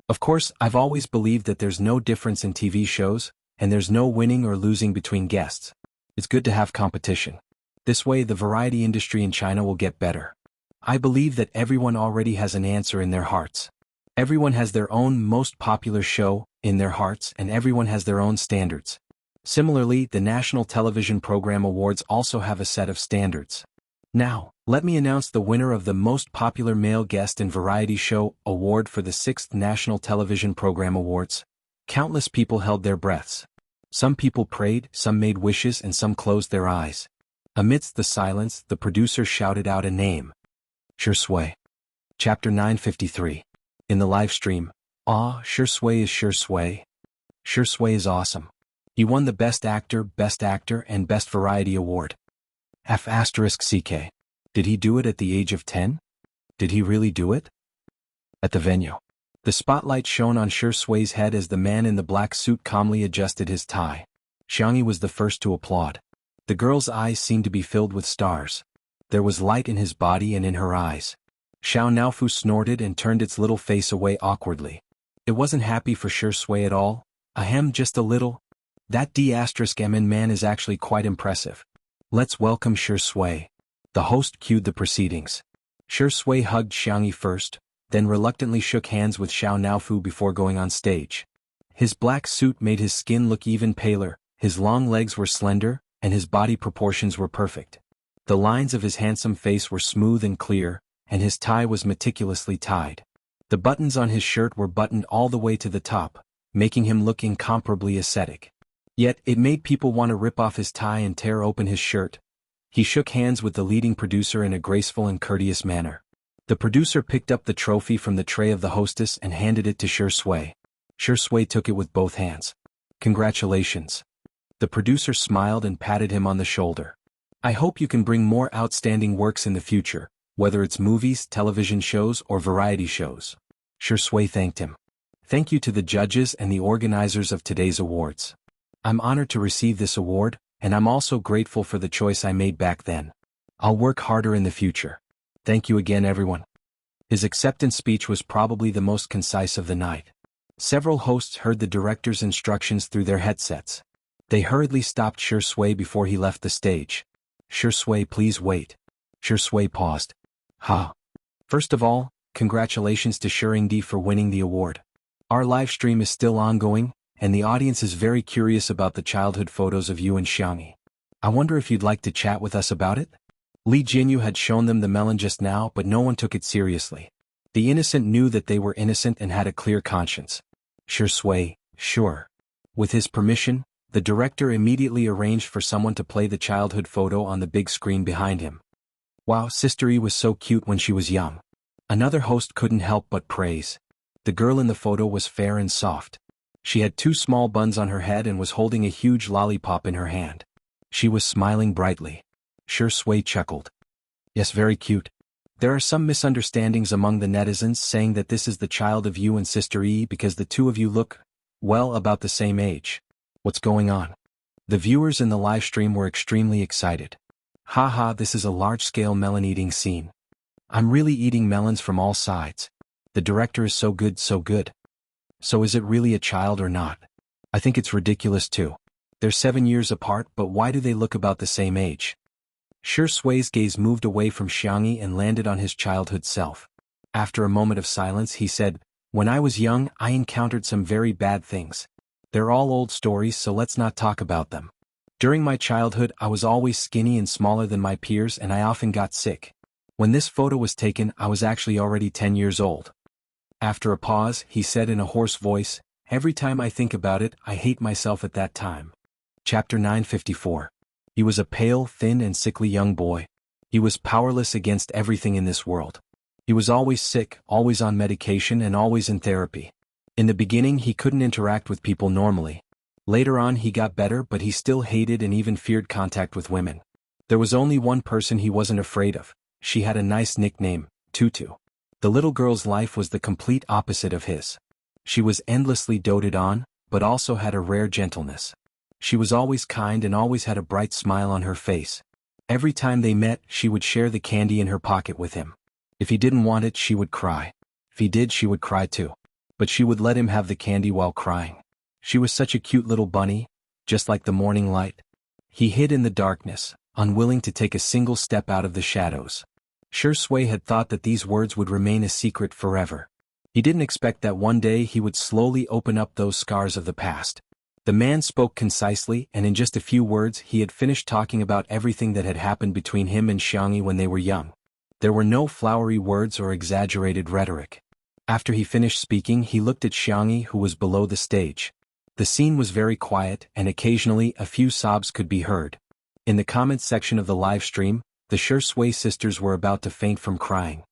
Of course, I've always believed that there's no difference in TV shows, and there's no winning or losing between guests. It's good to have competition. This way the variety industry in China will get better. I believe that everyone already has an answer in their hearts. Everyone has their own most popular show in their hearts, and everyone has their own standards. Similarly, the National Television Program Awards also have a set of standards. Now, let me announce the winner of the Most Popular Male Guest in Variety Show Award for the 6th National Television Program Awards. Countless people held their breaths. Some people prayed, some made wishes, and some closed their eyes. Amidst the silence, the producer shouted out a name. Xianxia. Chapter 953. In the live stream, Xianxia is Xianxia. Xianxia is awesome. He won the Best Actor, and Best Variety Award. F***CK. Did he do it at the age of 10? Did he really do it? At the venue. The spotlight shone on Xianxia's head as the man in the black suit calmly adjusted his tie. Xiangyu was the first to applaud. The girl's eyes seemed to be filled with stars. There was light in his body and in her eyes. Xianxia snorted and turned its little face away awkwardly. It wasn't happy for Xianxia at all. Ahem, just a little. That D***MN man is actually quite impressive. Let's welcome Xianxia. The host cued the proceedings. Xianxia hugged Xiangyu first, then reluctantly shook hands with Xianxia before going on stage. His black suit made his skin look even paler, his long legs were slender, and his body proportions were perfect. The lines of his handsome face were smooth and clear, and his tie was meticulously tied. The buttons on his shirt were buttoned all the way to the top, making him look incomparably ascetic. Yet, it made people want to rip off his tie and tear open his shirt. He shook hands with the leading producer in a graceful and courteous manner. The producer picked up the trophy from the tray of the hostess and handed it to Xianxia. Xianxia took it with both hands. Congratulations. The producer smiled and patted him on the shoulder. I hope you can bring more outstanding works in the future, whether it's movies, television shows, or variety shows. Xianxia thanked him. Thank you to the judges and the organizers of today's awards. I'm honored to receive this award, and I'm also grateful for the choice I made back then. I'll work harder in the future. Thank you again, everyone. His acceptance speech was probably the most concise of the night. Several hosts heard the director's instructions through their headsets. They hurriedly stopped Xianxia before he left the stage. Xianxia, please wait. Xianxia paused. First of all, congratulations to Xianxia for winning the award. Our live stream is still ongoing, and the audience is very curious about the childhood photos of you and Xiangyu. I wonder if you'd like to chat with us about it? Li Jinyu had shown them the melon just now, but no one took it seriously. The innocent knew that they were innocent and had a clear conscience. Xianxia, sure. With his permission, the director immediately arranged for someone to play the childhood photo on the big screen behind him. Wow, Sister E was so cute when she was young. Another host couldn't help but praise. The girl in the photo was fair and soft. She had 2 small buns on her head and was holding a huge lollipop in her hand. She was smiling brightly. Xianxia chuckled. Yes, very cute. There are some misunderstandings among the netizens saying that this is the child of you and Sister E because the two of you look, well, about the same age. What's going on? The viewers in the live stream were extremely excited. Haha, this is a large-scale melon eating scene. I'm really eating melons from all sides. The director is so good, so good. So is it really a child or not? I think it's ridiculous too. They're 7 years apart, but why do they look about the same age? Xianxia's gaze moved away from Xiangyu and landed on his childhood self. After a moment of silence, he said, When I was young, I encountered some very bad things. They're all old stories, so let's not talk about them. During my childhood, I was always skinny and smaller than my peers, and I often got sick. When this photo was taken, I was actually already 10 years old. After a pause, he said in a hoarse voice, Every time I think about it, I hate myself at that time. Chapter 954. He was a pale, thin and sickly young boy. He was powerless against everything in this world. He was always sick, always on medication and always in therapy. In the beginning he couldn't interact with people normally. Later on he got better, but he still hated and even feared contact with women. There was only one person he wasn't afraid of. She had a nice nickname, Tutu. The little girl's life was the complete opposite of his. She was endlessly doted on, but also had a rare gentleness. She was always kind and always had a bright smile on her face. Every time they met, she would share the candy in her pocket with him. If he didn't want it, she would cry. If he did, she would cry too. But she would let him have the candy while crying. She was such a cute little bunny, just like the morning light. He hid in the darkness, unwilling to take a single step out of the shadows. Shui had thought that these words would remain a secret forever. He didn't expect that one day he would slowly open up those scars of the past. The man spoke concisely, and in just a few words he had finished talking about everything that had happened between him and Xianxia when they were young. There were no flowery words or exaggerated rhetoric. After he finished speaking, he looked at Xianxia, who was below the stage. The scene was very quiet, and occasionally a few sobs could be heard. In the comments section of the live stream, the Shui sisters were about to faint from crying.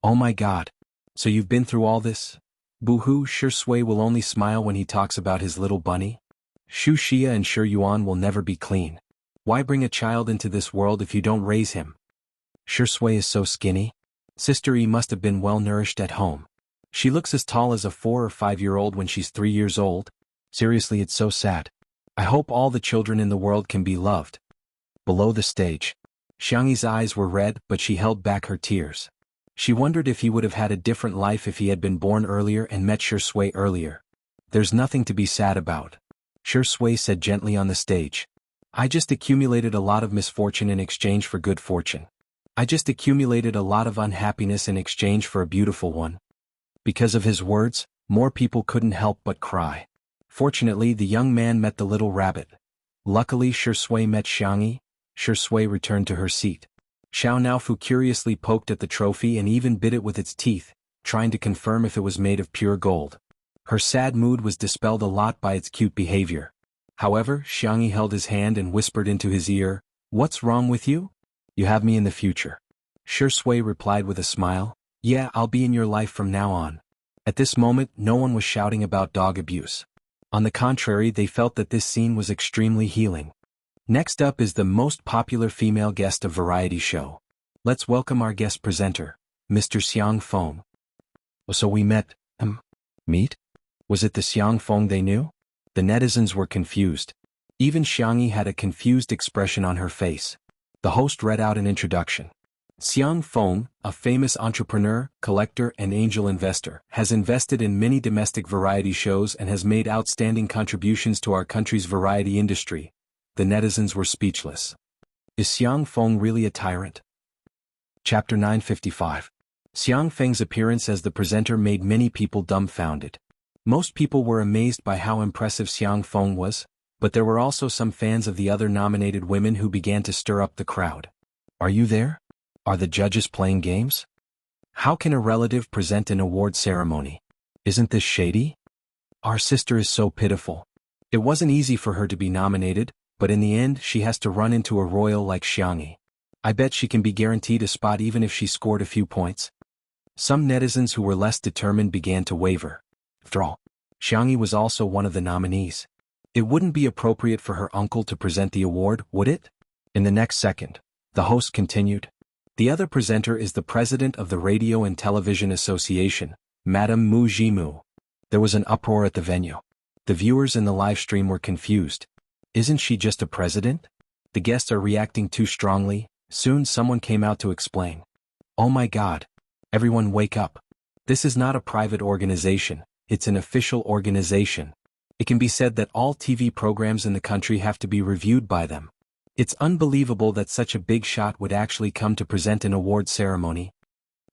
"Oh my God. So you've been through all this?" Boo-hoo. Shui will only smile when he talks about his little bunny. Xia and Yuan will never be clean. Why bring a child into this world if you don't raise him? Shui is so skinny. Sister E must have been well nourished at home. She looks as tall as a 4 or 5-year-old when she's 3 years old. Seriously, it's so sad. I hope all the children in the world can be loved. Below the stage, Xiangyi's eyes were red, but she held back her tears. She wondered if he would have had a different life if he had been born earlier and met Shui earlier. There's nothing to be sad about, Shui said gently on the stage. I just accumulated a lot of misfortune in exchange for good fortune. I just accumulated a lot of unhappiness in exchange for a beautiful one. Because of his words, more people couldn't help but cry. Fortunately, the young man met the little rabbit. Luckily, Shui met Xianxia. Shui returned to her seat. Xiao Naofu curiously poked at the trophy and even bit it with its teeth, trying to confirm if it was made of pure gold. Her sad mood was dispelled a lot by its cute behavior. However, Xianxia held his hand and whispered into his ear, "What's wrong with you? You have me in the future." Shui replied with a smile, "Yeah, I'll be in your life from now on." At this moment, no one was shouting about dog abuse. On the contrary, they felt that this scene was extremely healing. Next up is the most popular female guest of variety show. Let's welcome our guest presenter, Mr. Xiangfeng. So we met, meet? Was it the Xiangfeng they knew? The netizens were confused. Even Xianxia had a confused expression on her face. The host read out an introduction. Xiangfeng, a famous entrepreneur, collector and angel investor, has invested in many domestic variety shows and has made outstanding contributions to our country's variety industry. The netizens were speechless. Is Xiangfeng really a tyrant? Chapter 955. Xiangfeng's appearance as the presenter made many people dumbfounded. Most people were amazed by how impressive Xiangfeng was, but there were also some fans of the other nominated women who began to stir up the crowd. Are you there? Are the judges playing games? How can a relative present an award ceremony? Isn't this shady? Our sister is so pitiful. It wasn't easy for her to be nominated, but in the end she has to run into a royal like Xianxia. I bet she can be guaranteed a spot even if she scored a few points. Some netizens who were less determined began to waver. After all, Xianxia was also one of the nominees. It wouldn't be appropriate for her uncle to present the award, would it? In the next second, the host continued. The other presenter is the president of the Radio and Television Association, Madame Mu Jimu. There was an uproar at the venue. The viewers in the live stream were confused. Isn't she just a president? The guests are reacting too strongly. Soon someone came out to explain. Oh my God. Everyone wake up. This is not a private organization, it's an official organization. It can be said that all TV programs in the country have to be reviewed by them. It's unbelievable that such a big shot would actually come to present an award ceremony.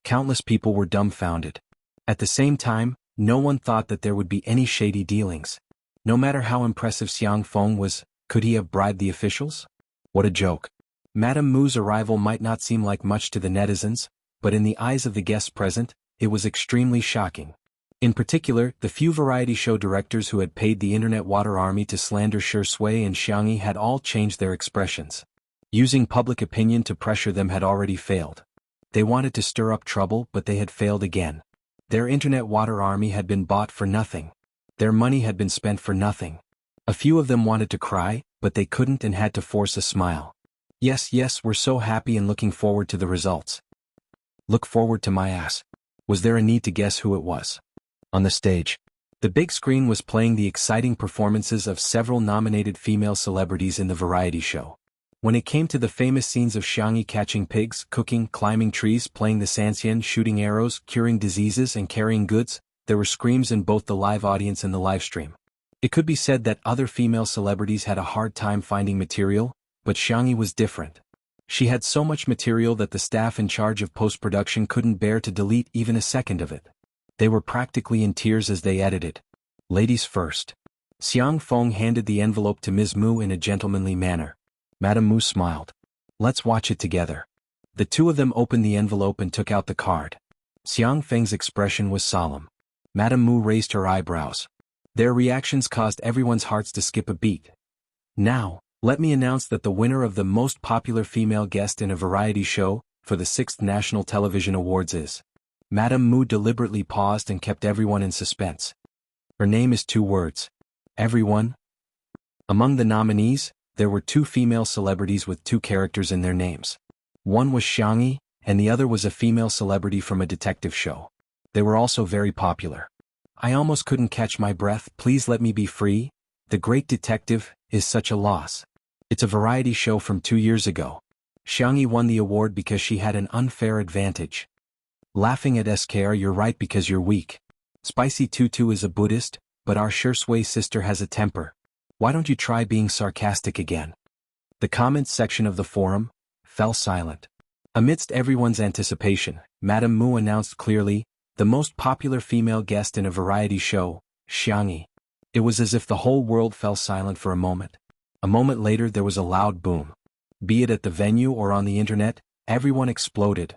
Countless people were dumbfounded. At the same time, no one thought that there would be any shady dealings. No matter how impressive Xiangfeng was, could he have bribed the officials? What a joke. Madame Mu's arrival might not seem like much to the netizens, but in the eyes of the guests present, it was extremely shocking. In particular, the few variety show directors who had paid the internet water army to slander Shui and Xianxia had all changed their expressions. Using public opinion to pressure them had already failed. They wanted to stir up trouble, but they had failed again. Their internet water army had been bought for nothing. Their money had been spent for nothing. A few of them wanted to cry, but they couldn't and had to force a smile. Yes, we're so happy and looking forward to the results. Look forward to my ass. Was there a need to guess who it was? On the stage, The big screen was playing the exciting performances of several nominated female celebrities in the variety show. When it came to the famous scenes of Xianxia catching pigs, cooking, climbing trees, playing the Xianxia, shooting arrows, curing diseases and carrying goods, there were screams in both the live audience and the live stream. It could be said that other female celebrities had a hard time finding material, but Xianxia was different. She had so much material that the staff in charge of post-production couldn't bear to delete even a second of it. They were practically in tears as they edited. Ladies first. Xiang Feng handed the envelope to Ms. Mu in a gentlemanly manner. Madame Mu smiled. Let's watch it together. The two of them opened the envelope and took out the card. Xiang Feng's expression was solemn. Madame Mu raised her eyebrows. Their reactions caused everyone's hearts to skip a beat. Now, let me announce that the winner of the most popular female guest in a variety show for the 6th National Television Awards is. Madame Mu deliberately paused and kept everyone in suspense. Her name is 2 words. Everyone. Among the nominees, there were 2 female celebrities with 2 characters in their names. One was Xianxia, and the other was a female celebrity from a detective show. They were also very popular. I almost couldn't catch my breath. Please let me be free. The Great Detective is such a loss. It's a variety show from 2 years ago. Xianxia won the award because she had an unfair advantage. Laughing at SKR, you're right because you're weak. Spicy Tutu is a Buddhist, but our Shui sister has a temper. Why don't you try being sarcastic again? The comments section of the forum fell silent. Amidst everyone's anticipation, Madame Mu announced clearly, the most popular female guest in a variety show, Xianxia. It was as if the whole world fell silent for a moment. A moment later there was a loud boom. Be it at the venue or on the internet, everyone exploded.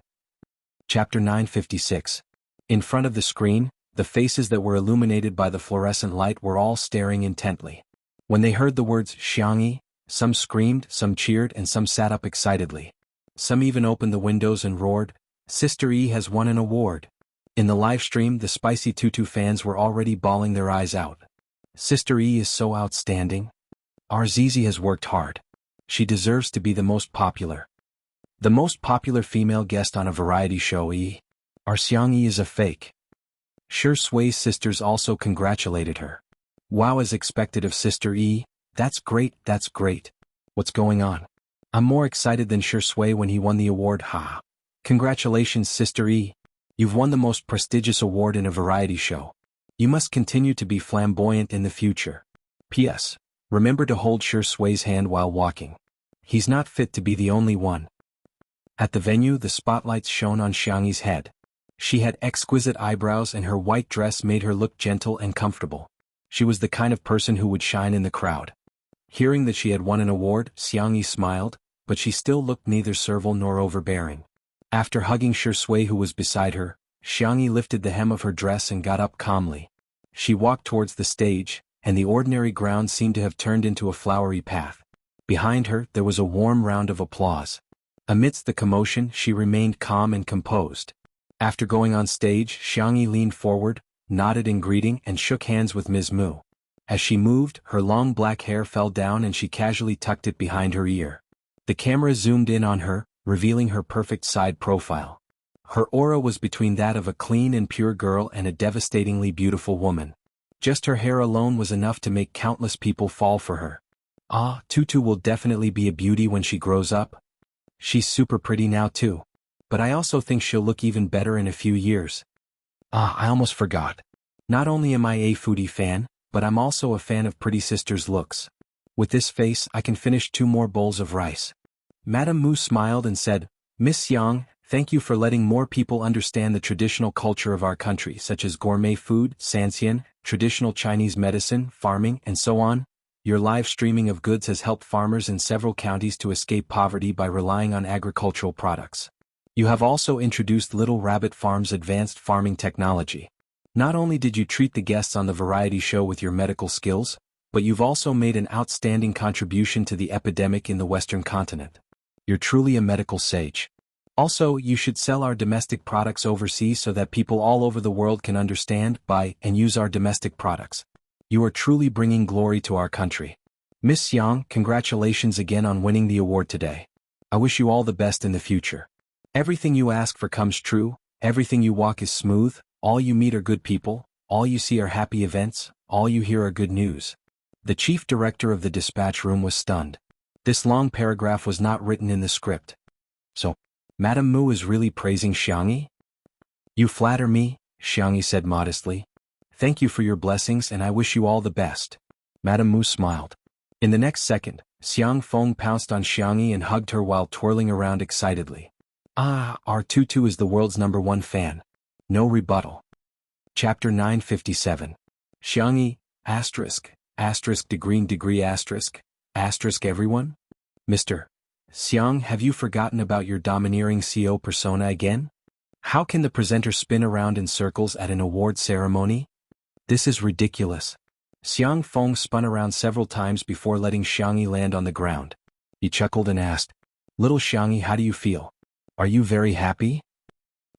Chapter 956. In front of the screen, the faces that were illuminated by the fluorescent light were all staring intently. When they heard the words Xianxia, some screamed, some cheered, and some sat up excitedly. Some even opened the windows and roared, Sister E has won an award. In the live stream, the Spicy Tutu fans were already bawling their eyes out. Sister E is so outstanding. Our Zizi has worked hard. She deserves to be the most popular. The most popular female guest on a variety show Our Xianxia is a fake. Shui's sisters also congratulated her. Wow, as expected of Sister E, that's great, that's great. What's going on? I'm more excited than Shui when he won the award, ha. Congratulations Sister E. You've won the most prestigious award in a variety show. You must continue to be flamboyant in the future. P.S. Remember to hold Shui's hand while walking. He's not fit to be the only one. At the venue, the spotlights shone on Xianxia's head. She had exquisite eyebrows and her white dress made her look gentle and comfortable. She was the kind of person who would shine in the crowd. Hearing that she had won an award, Xianxia smiled, but she still looked neither servile nor overbearing. After hugging Shui who was beside her, Xianxia lifted the hem of her dress and got up calmly. She walked towards the stage, and the ordinary ground seemed to have turned into a flowery path. Behind her, there was a warm round of applause. Amidst the commotion, she remained calm and composed. After going on stage, Xianxia leaned forward, nodded in greeting and shook hands with Ms. Mu. As she moved, her long black hair fell down and she casually tucked it behind her ear. The camera zoomed in on her, revealing her perfect side profile. Her aura was between that of a clean and pure girl and a devastatingly beautiful woman. Just her hair alone was enough to make countless people fall for her. Ah, Tutu will definitely be a beauty when she grows up. She's super pretty now too. But I also think she'll look even better in a few years. Ah, I almost forgot. Not only am I a foodie fan, but I'm also a fan of Pretty Sister's looks. With this face, I can finish 2 more bowls of rice. Madame Mu smiled and said, Miss Yang, thank you for letting more people understand the traditional culture of our country, such as gourmet food, Xianxia, traditional Chinese medicine, farming, and so on. Your live streaming of goods has helped farmers in several counties to escape poverty by relying on agricultural products. You have also introduced Little Rabbit Farm's advanced farming technology. Not only did you treat the guests on the variety show with your medical skills, but you've also made an outstanding contribution to the epidemic in the Western continent. You're truly a medical sage. Also, you should sell our domestic products overseas so that people all over the world can understand, buy, and use our domestic products. You are truly bringing glory to our country. Miss Yang, congratulations again on winning the award today. I wish you all the best in the future. Everything you ask for comes true, everything you walk is smooth, all you meet are good people, all you see are happy events, all you hear are good news. The chief director of the dispatch room was stunned. This long paragraph was not written in the script. So, Madame Mu is really praising Xianxia? You flatter me, Xianxia said modestly. Thank you for your blessings and I wish you all the best. Madame Mu smiled. In the next second, Xiang Feng pounced on Xianxia and hugged her while twirling around excitedly. Ah, our Tutu is the world's #1 fan. No rebuttal. Chapter 957. Xianxia, **degree everyone? Mr. Xiang, have you forgotten about your domineering CO persona again? How can the presenter spin around in circles at an award ceremony? This is ridiculous. Xiang Feng spun around several times before letting Xianxia land on the ground. He chuckled and asked, Little Xianxia, how do you feel? Are you very happy?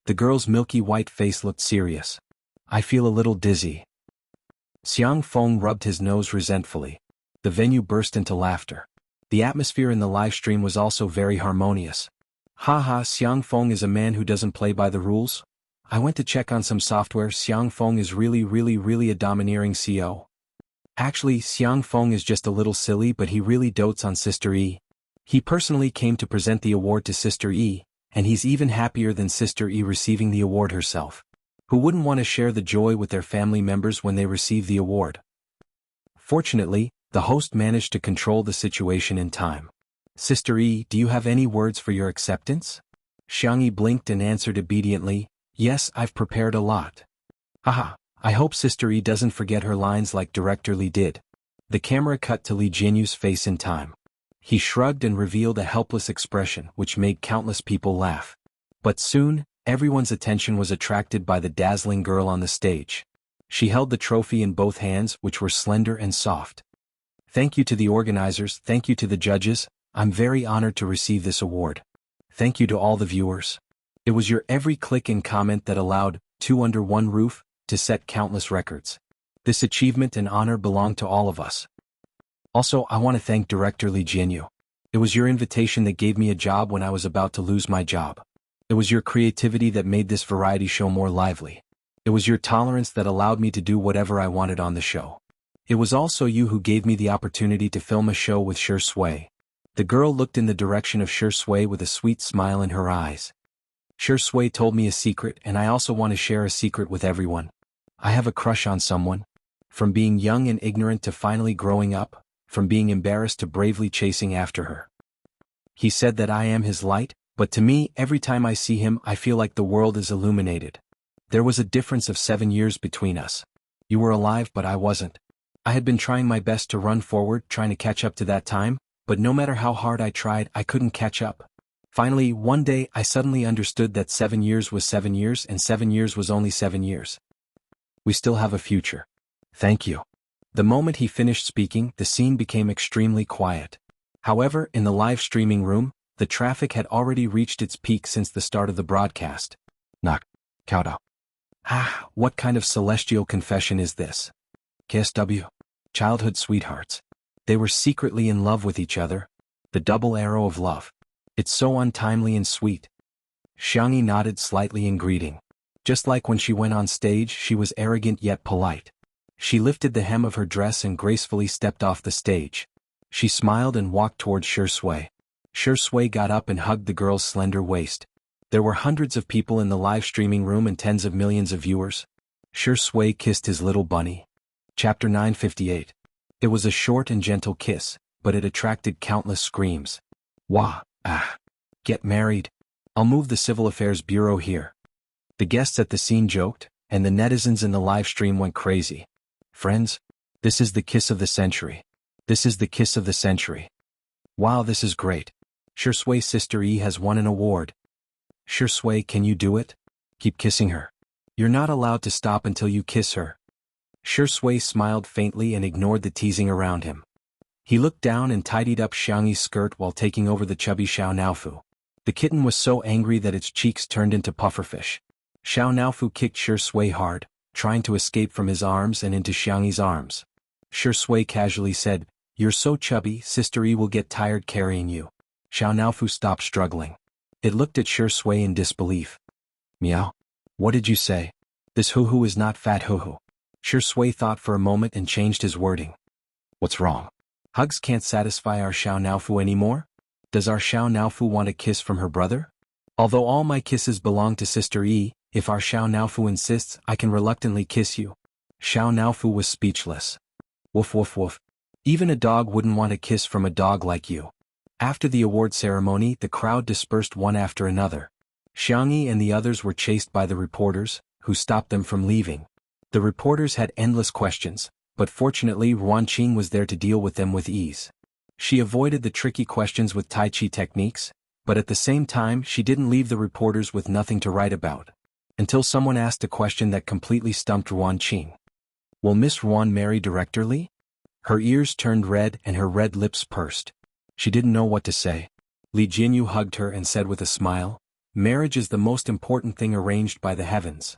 The girl's milky white face looked serious. I feel a little dizzy. Xiang Feng rubbed his nose resentfully. The venue burst into laughter. The atmosphere in the live stream was also very harmonious. Haha, Xiang Feng is a man who doesn't play by the rules? I went to check on some software. Xiang Feng is really a domineering CO. Actually, Xiang Feng is just a little silly, but he really dotes on Sister E. He personally came to present the award to Sister E, and he's even happier than Sister E receiving the award herself. Who wouldn't want to share the joy with their family members when they receive the award? Fortunately, the host managed to control the situation in time. Sister E, do you have any words for your acceptance? Xianxia blinked and answered obediently, Yes, I've prepared a lot. Haha, I hope Sister E doesn't forget her lines like Director Li did. The camera cut to Li Jianyu's face in time. He shrugged and revealed a helpless expression which made countless people laugh. But soon, everyone's attention was attracted by the dazzling girl on the stage. She held the trophy in both hands, which were slender and soft. Thank you to the organizers, thank you to the judges, I'm very honored to receive this award. Thank you to all the viewers. It was your every click and comment that allowed Two Under One Roof to set countless records. This achievement and honor belong to all of us. Also, I want to thank Director Li Jianyu. It was your invitation that gave me a job when I was about to lose my job. It was your creativity that made this variety show more lively. It was your tolerance that allowed me to do whatever I wanted on the show. It was also you who gave me the opportunity to film a show with Shi Sui. The girl looked in the direction of Shi Sui with a sweet smile in her eyes. Shi Sui told me a secret, and I also want to share a secret with everyone. I have a crush on someone. From being young and ignorant to finally growing up, from being embarrassed to bravely chasing after her. He said that I am his light, but to me, every time I see him, I feel like the world is illuminated. There was a difference of 7 years between us. You were alive, but I wasn't. I had been trying my best to run forward, trying to catch up to that time, but no matter how hard I tried, I couldn't catch up. Finally, one day, I suddenly understood that 7 years was 7 years and 7 years was only 7 years. We still have a future. Thank you. The moment he finished speaking, the scene became extremely quiet. However, in the live streaming room, the traffic had already reached its peak since the start of the broadcast. Knock. Countdown. Ah, what kind of celestial confession is this? KSW. Childhood sweethearts. They were secretly in love with each other. The double arrow of love. It's so untimely and sweet. Xianxia nodded slightly in greeting. Just like when she went on stage, she was arrogant yet polite. She lifted the hem of her dress and gracefully stepped off the stage. She smiled and walked towards Shi Sui. Shi Sui got up and hugged the girl's slender waist. There were hundreds of people in the live streaming room and tens of millions of viewers. Shi Sui kissed his little bunny. Chapter 958. It was a short and gentle kiss, but it attracted countless screams. Wah, ah. Get married. I'll move the Civil Affairs Bureau here. The guests at the scene joked, and the netizens in the live stream went crazy. Friends, this is the kiss of the century. This is the kiss of the century. Wow, this is great. Shi Sui's Sister E has won an award. Shi Sui, can you do it? Keep kissing her. You're not allowed to stop until you kiss her. Shi Sui smiled faintly and ignored the teasing around him. He looked down and tidied up Xianxi's skirt while taking over the chubby Xiao Naofu. The kitten was so angry that its cheeks turned into pufferfish. Xiao Naofu kicked Shi Sui hard, trying to escape from his arms and into Xianxi's arms. Shi Sui casually said, You're so chubby, Sister E will get tired carrying you. Xiao Naofu stopped struggling. It looked at Shi Sui in disbelief. Meow. What did you say? This hoo-hoo is not fat hoo-hoo. Shui thought for a moment and changed his wording. What's wrong? Hugs can't satisfy our Xiao Naofu anymore? Does our Xiao Naofu want a kiss from her brother? Although all my kisses belong to Sister Yi, if our Xiao Naofu insists, I can reluctantly kiss you. Xiao Naofu was speechless. Woof woof woof. Even a dog wouldn't want a kiss from a dog like you. After the award ceremony, the crowd dispersed one after another. Xianxia and the others were chased by the reporters, who stopped them from leaving. The reporters had endless questions, but fortunately Ruanqing was there to deal with them with ease. She avoided the tricky questions with Tai Chi techniques, but at the same time she didn't leave the reporters with nothing to write about. Until someone asked a question that completely stumped Ruanqing. Will Miss Ruan marry Director Li? Her ears turned red and her red lips pursed. She didn't know what to say. Li Jianghu hugged her and said with a smile, "Marriage is the most important thing arranged by the heavens."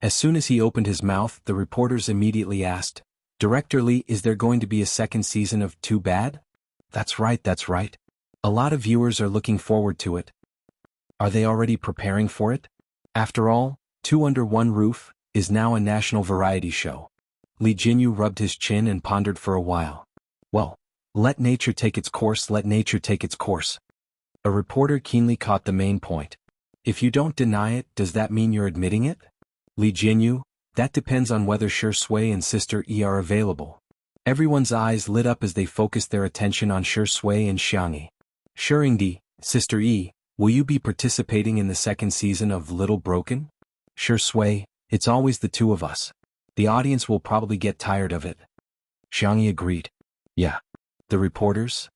As soon as he opened his mouth, the reporters immediately asked, "Director Li, is there going to be a second season of Too Bad?" That's right, that's right. A lot of viewers are looking forward to it. Are they already preparing for it? After all, Two Under One Roof is now a national variety show. Li Jianghu rubbed his chin and pondered for a while. Well, let nature take its course, let nature take its course. A reporter keenly caught the main point. If you don't deny it, does that mean you're admitting it? Li Jianghu, that depends on whether Shui and Sister Yi are available. Everyone's eyes lit up as they focused their attention on Shui and Xianxia. Shuringdi, Sister Yi, will you be participating in the second season of Little Broken? Shui, it's always the two of us. The audience will probably get tired of it. Xianxia agreed. Yeah. The reporters?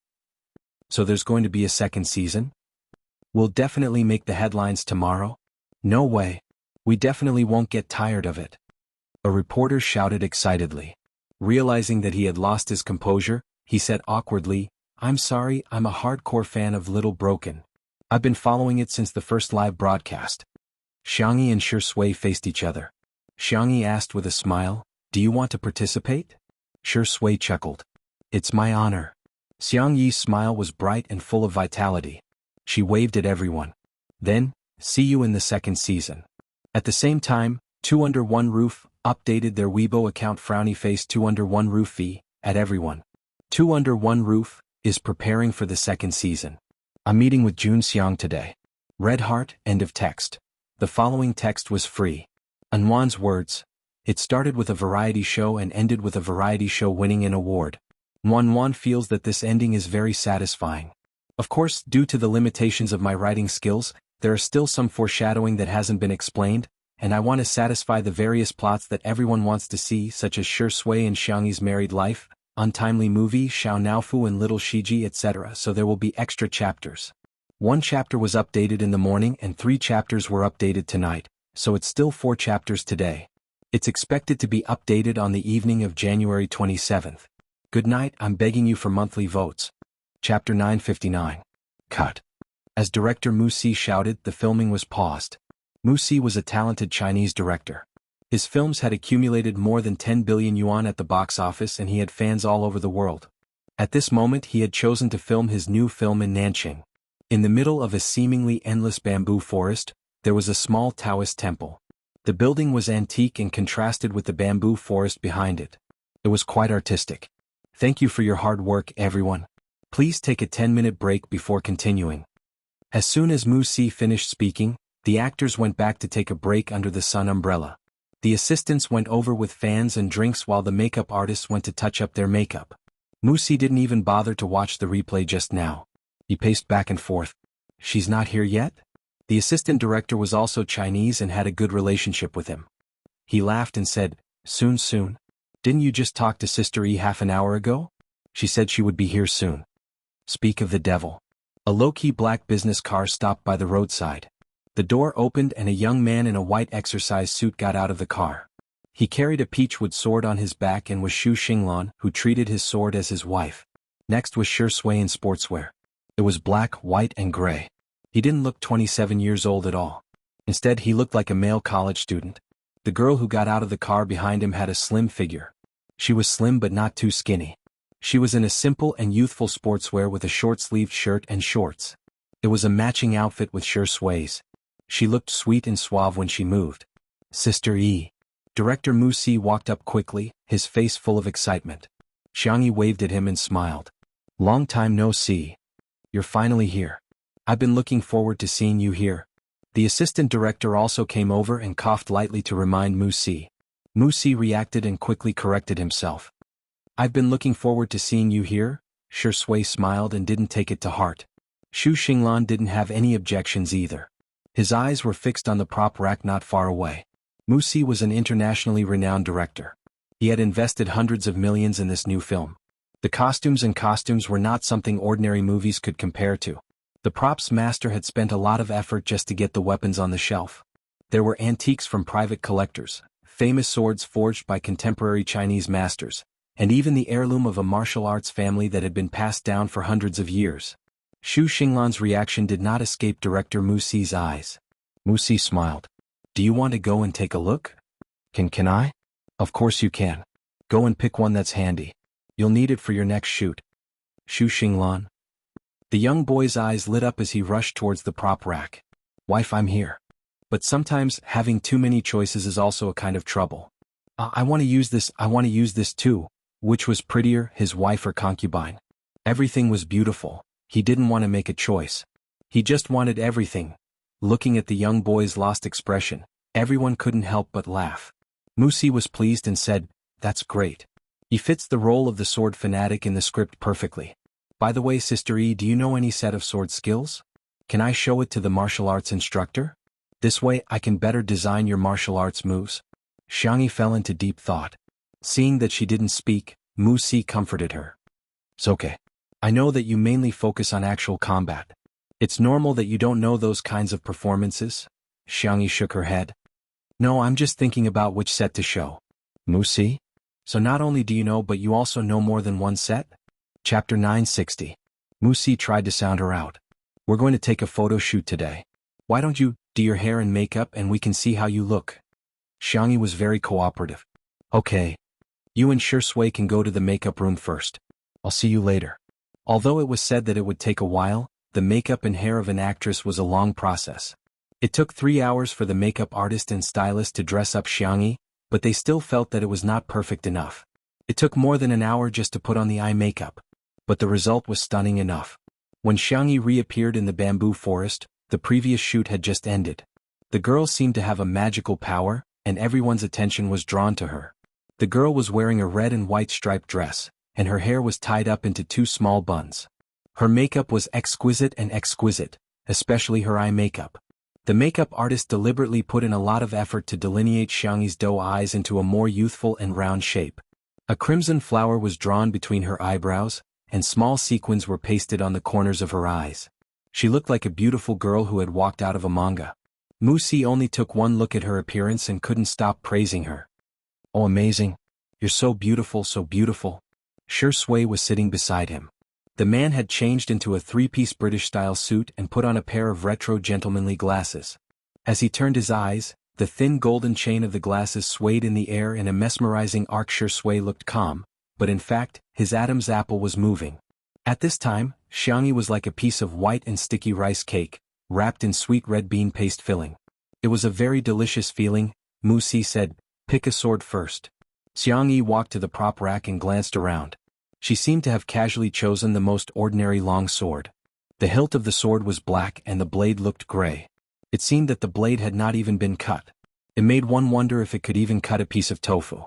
So there's going to be a second season? We'll definitely make the headlines tomorrow? No way. We definitely won't get tired of it. A reporter shouted excitedly. Realizing that he had lost his composure, he said awkwardly, "I'm sorry, I'm a hardcore fan of Little Broken. I've been following it since the first live broadcast." Xianxia and Shui faced each other. Xianxia asked with a smile, "Do you want to participate?" Shui chuckled. "It's my honor." Xiangyi's smile was bright and full of vitality. She waved at everyone. Then, see you in the second season. At the same time, Two Under One Roof updated their Weibo account frowny face Two Under One Roof at everyone. Two Under One Roof is preparing for the second season. I'm meeting with Jun Xiang today. Red heart, end of text. The following text was free. Anwan's words. It started with a variety show and ended with a variety show winning an award. Wan feels that this ending is very satisfying. Of course, due to the limitations of my writing skills, there are still some foreshadowing that hasn't been explained, and I want to satisfy the various plots that everyone wants to see, such as Shui and Xiangyi's married life, untimely movie, Xiao Naofu and Little Shiji, etc., so there will be extra chapters. 1 chapter was updated in the morning and 3 chapters were updated tonight, so it's still 4 chapters today. It's expected to be updated on the evening of January 27th. Good night, I'm begging you for monthly votes. Chapter 959. Cut. As director Mu Si shouted, the filming was paused. Mu Si was a talented Chinese director. His films had accumulated more than 10 billion yuan at the box office and he had fans all over the world. At this moment he had chosen to film his new film in Nanqing. In the middle of a seemingly endless bamboo forest, there was a small Taoist temple. The building was antique and contrasted with the bamboo forest behind it. It was quite artistic. Thank you for your hard work, everyone. Please take a 10-minute break before continuing. As soon as Mu Si finished speaking, the actors went back to take a break under the sun umbrella. The assistants went over with fans and drinks while the makeup artists went to touch up their makeup. Mu Si didn't even bother to watch the replay just now. He paced back and forth. She's not here yet? The assistant director was also Chinese and had a good relationship with him. He laughed and said, Soon. Didn't you just talk to Sister E half an hour ago? She said she would be here soon. Speak of the devil. A low-key black business car stopped by the roadside. The door opened and a young man in a white exercise suit got out of the car. He carried a peachwood sword on his back and was Xu Xinglan, who treated his sword as his wife. Next was Shui in sportswear. It was black, white and gray. He didn't look 27 years old at all. Instead he looked like a male college student. The girl who got out of the car behind him had a slim figure. She was slim but not too skinny. She was in a simple and youthful sportswear with a short-sleeved shirt and shorts. It was a matching outfit with Shui's. She looked sweet and suave when she moved. Sister E. Director Wuxia walked up quickly, his face full of excitement. Xianxia waved at him and smiled. Long time no see. You're finally here. I've been looking forward to seeing you here. The assistant director also came over and coughed lightly to remind Wuxia. Wuxia reacted and quickly corrected himself. I've been looking forward to seeing you here. Shui smiled and didn't take it to heart. Xu Xinglan didn't have any objections either. His eyes were fixed on the prop rack not far away. Wuxia was an internationally renowned director. He had invested hundreds of millions in this new film. The costumes were not something ordinary movies could compare to. The props master had spent a lot of effort just to get the weapons on the shelf. There were antiques from private collectors, famous swords forged by contemporary Chinese masters, and even the heirloom of a martial arts family that had been passed down for hundreds of years. Xu Xinglan's reaction did not escape director Wuxia's eyes. Wuxia smiled. Do you want to go and take a look? Can I? Of course you can. Go and pick one that's handy. You'll need it for your next shoot. Xu Xinglan. The young boy's eyes lit up as he rushed towards the prop rack. Wife, I'm here. But sometimes having too many choices is also a kind of trouble. I want to use this too. Which was prettier, his wife or concubine? Everything was beautiful. He didn't want to make a choice. He just wanted everything. Looking at the young boy's lost expression, everyone couldn't help but laugh. Wuxia was pleased and said, That's great. He fits the role of the sword fanatic in the script perfectly. By the way, Sister E, do you know any set of sword skills? Can I show it to the martial arts instructor? This way I can better design your martial arts moves. Xianxia fell into deep thought. Seeing that she didn't speak, Wuxia comforted her. It's okay. I know that you mainly focus on actual combat. It's normal that you don't know those kinds of performances. Xianxia shook her head. No, I'm just thinking about which set to show. Wuxia? So not only do you know but you also know more than one set? Chapter 960. Wuxia tried to sound her out. We're going to take a photo shoot today. Why don't you do your hair and makeup and we can see how you look? Xianxia was very cooperative. Okay. You and Shui can go to the makeup room first. I'll see you later. Although it was said that it would take a while, the makeup and hair of an actress was a long process. It took 3 hours for the makeup artist and stylist to dress up Xianxia, but they still felt that it was not perfect enough. It took more than an hour just to put on the eye makeup. But the result was stunning enough. When Xianxia reappeared in the bamboo forest, the previous shoot had just ended. The girl seemed to have a magical power, and everyone's attention was drawn to her. The girl was wearing a red and white striped dress, and her hair was tied up into 2 small buns. Her makeup was exquisite, especially her eye makeup. The makeup artist deliberately put in a lot of effort to delineate Xianxia's doe eyes into a more youthful and round shape. A crimson flower was drawn between her eyebrows, and small sequins were pasted on the corners of her eyes. She looked like a beautiful girl who had walked out of a manga. Wuxia only took one look at her appearance and couldn't stop praising her. Oh, amazing. You're so beautiful, so beautiful. Shui was sitting beside him. The man had changed into a 3-piece British-style suit and put on a pair of retro gentlemanly glasses. As he turned his eyes, the thin golden chain of the glasses swayed in the air in a mesmerizing arc. Shui looked calm, but in fact, his Adam's apple was moving. At this time, Xianxia was like a piece of white and sticky rice cake, wrapped in sweet red bean paste filling. It was a very delicious feeling. Wuxia said, Pick a sword first. Xianxia walked to the prop rack and glanced around. She seemed to have casually chosen the most ordinary long sword. The hilt of the sword was black and the blade looked gray. It seemed that the blade had not even been cut. It made one wonder if it could even cut a piece of tofu.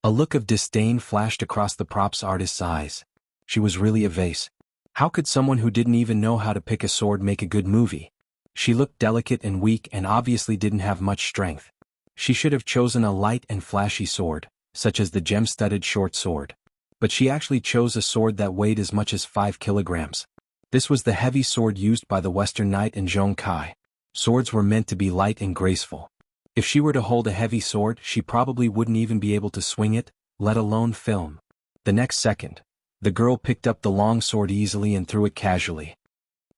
A look of disdain flashed across the props artist's eyes. She was really a vase. How could someone who didn't even know how to pick a sword make a good movie? She looked delicate and weak and obviously didn't have much strength. She should have chosen a light and flashy sword, such as the gem-studded short sword. But she actually chose a sword that weighed as much as 5 kilograms. This was the heavy sword used by the Western Knight and Zhong Kai. Swords were meant to be light and graceful. If she were to hold a heavy sword, she probably wouldn't even be able to swing it, let alone film. The next second, the girl picked up the long sword easily and threw it casually.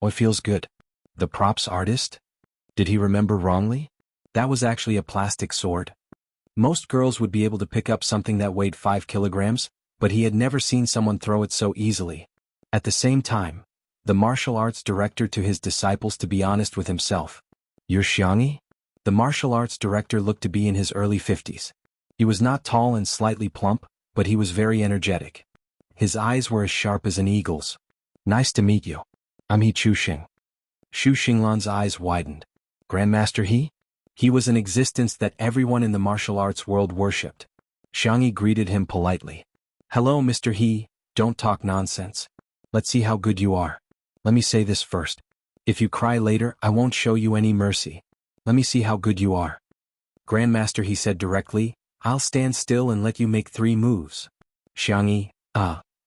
Oh, it feels good. The props artist? Did he remember wrongly? That was actually a plastic sword. Most girls would be able to pick up something that weighed 5 kilograms, but he had never seen someone throw it so easily. At the same time, the martial arts director to his disciples to be honest with himself. You're Xianxia? The martial arts director looked to be in his early 50s. He was not tall and slightly plump, but he was very energetic. His eyes were as sharp as an eagle's. Nice to meet you. I'm He Chuxing. Xu Xinglan's eyes widened. Grandmaster He? He was an existence that everyone in the martial arts world worshipped. Xianxia greeted him politely. Hello, Mr. He, don't talk nonsense. Let's see how good you are. Let me say this first. If you cry later, I won't show you any mercy. Let me see how good you are. Grandmaster He said directly, I'll stand still and let you make 3 moves. Xianxia,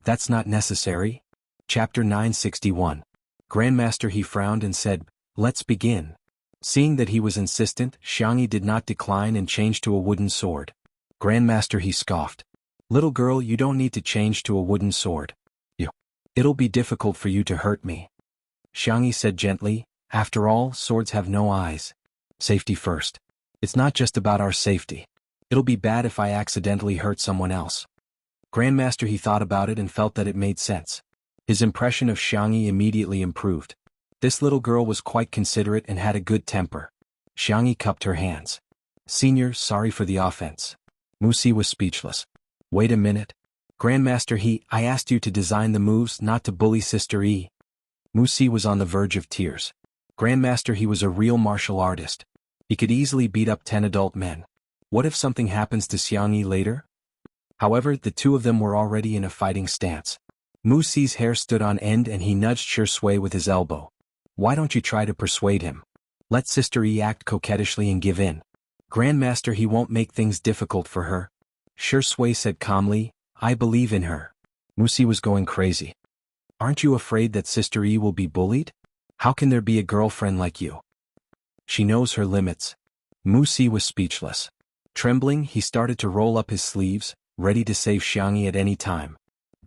that's not necessary. Chapter 961. Grandmaster He frowned and said, let's begin. Seeing that he was insistent, Xianxia did not decline and changed to a wooden sword. Grandmaster He scoffed. Little girl, you don't need to change to a wooden sword. It'll be difficult for you to hurt me. Xianxia said gently, after all, swords have no eyes. Safety first. It's not just about our safety. It'll be bad if I accidentally hurt someone else. Grandmaster He thought about it and felt that it made sense. His impression of Xianxia immediately improved. This little girl was quite considerate and had a good temper. Xianxia cupped her hands. Senior, sorry for the offense. Wuxia was speechless. Wait a minute. Grandmaster He, I asked you to design the moves, not to bully Sister Yi. Wuxia was on the verge of tears. Grandmaster He was a real martial artist. He could easily beat up 10 adult men. What if something happens to Xianxia later? However, the two of them were already in a fighting stance. Wuxia's hair stood on end and he nudged Shui with his elbow. Why don't you try to persuade him? Let Sister Yi act coquettishly and give in. Grandmaster He won't make things difficult for her. Shui said calmly, I believe in her. Wuxia was going crazy. Aren't you afraid that Sister Yi will be bullied? How can there be a girlfriend like you? She knows her limits. Wuxia was speechless. Trembling, he started to roll up his sleeves, ready to save Xianxia at any time.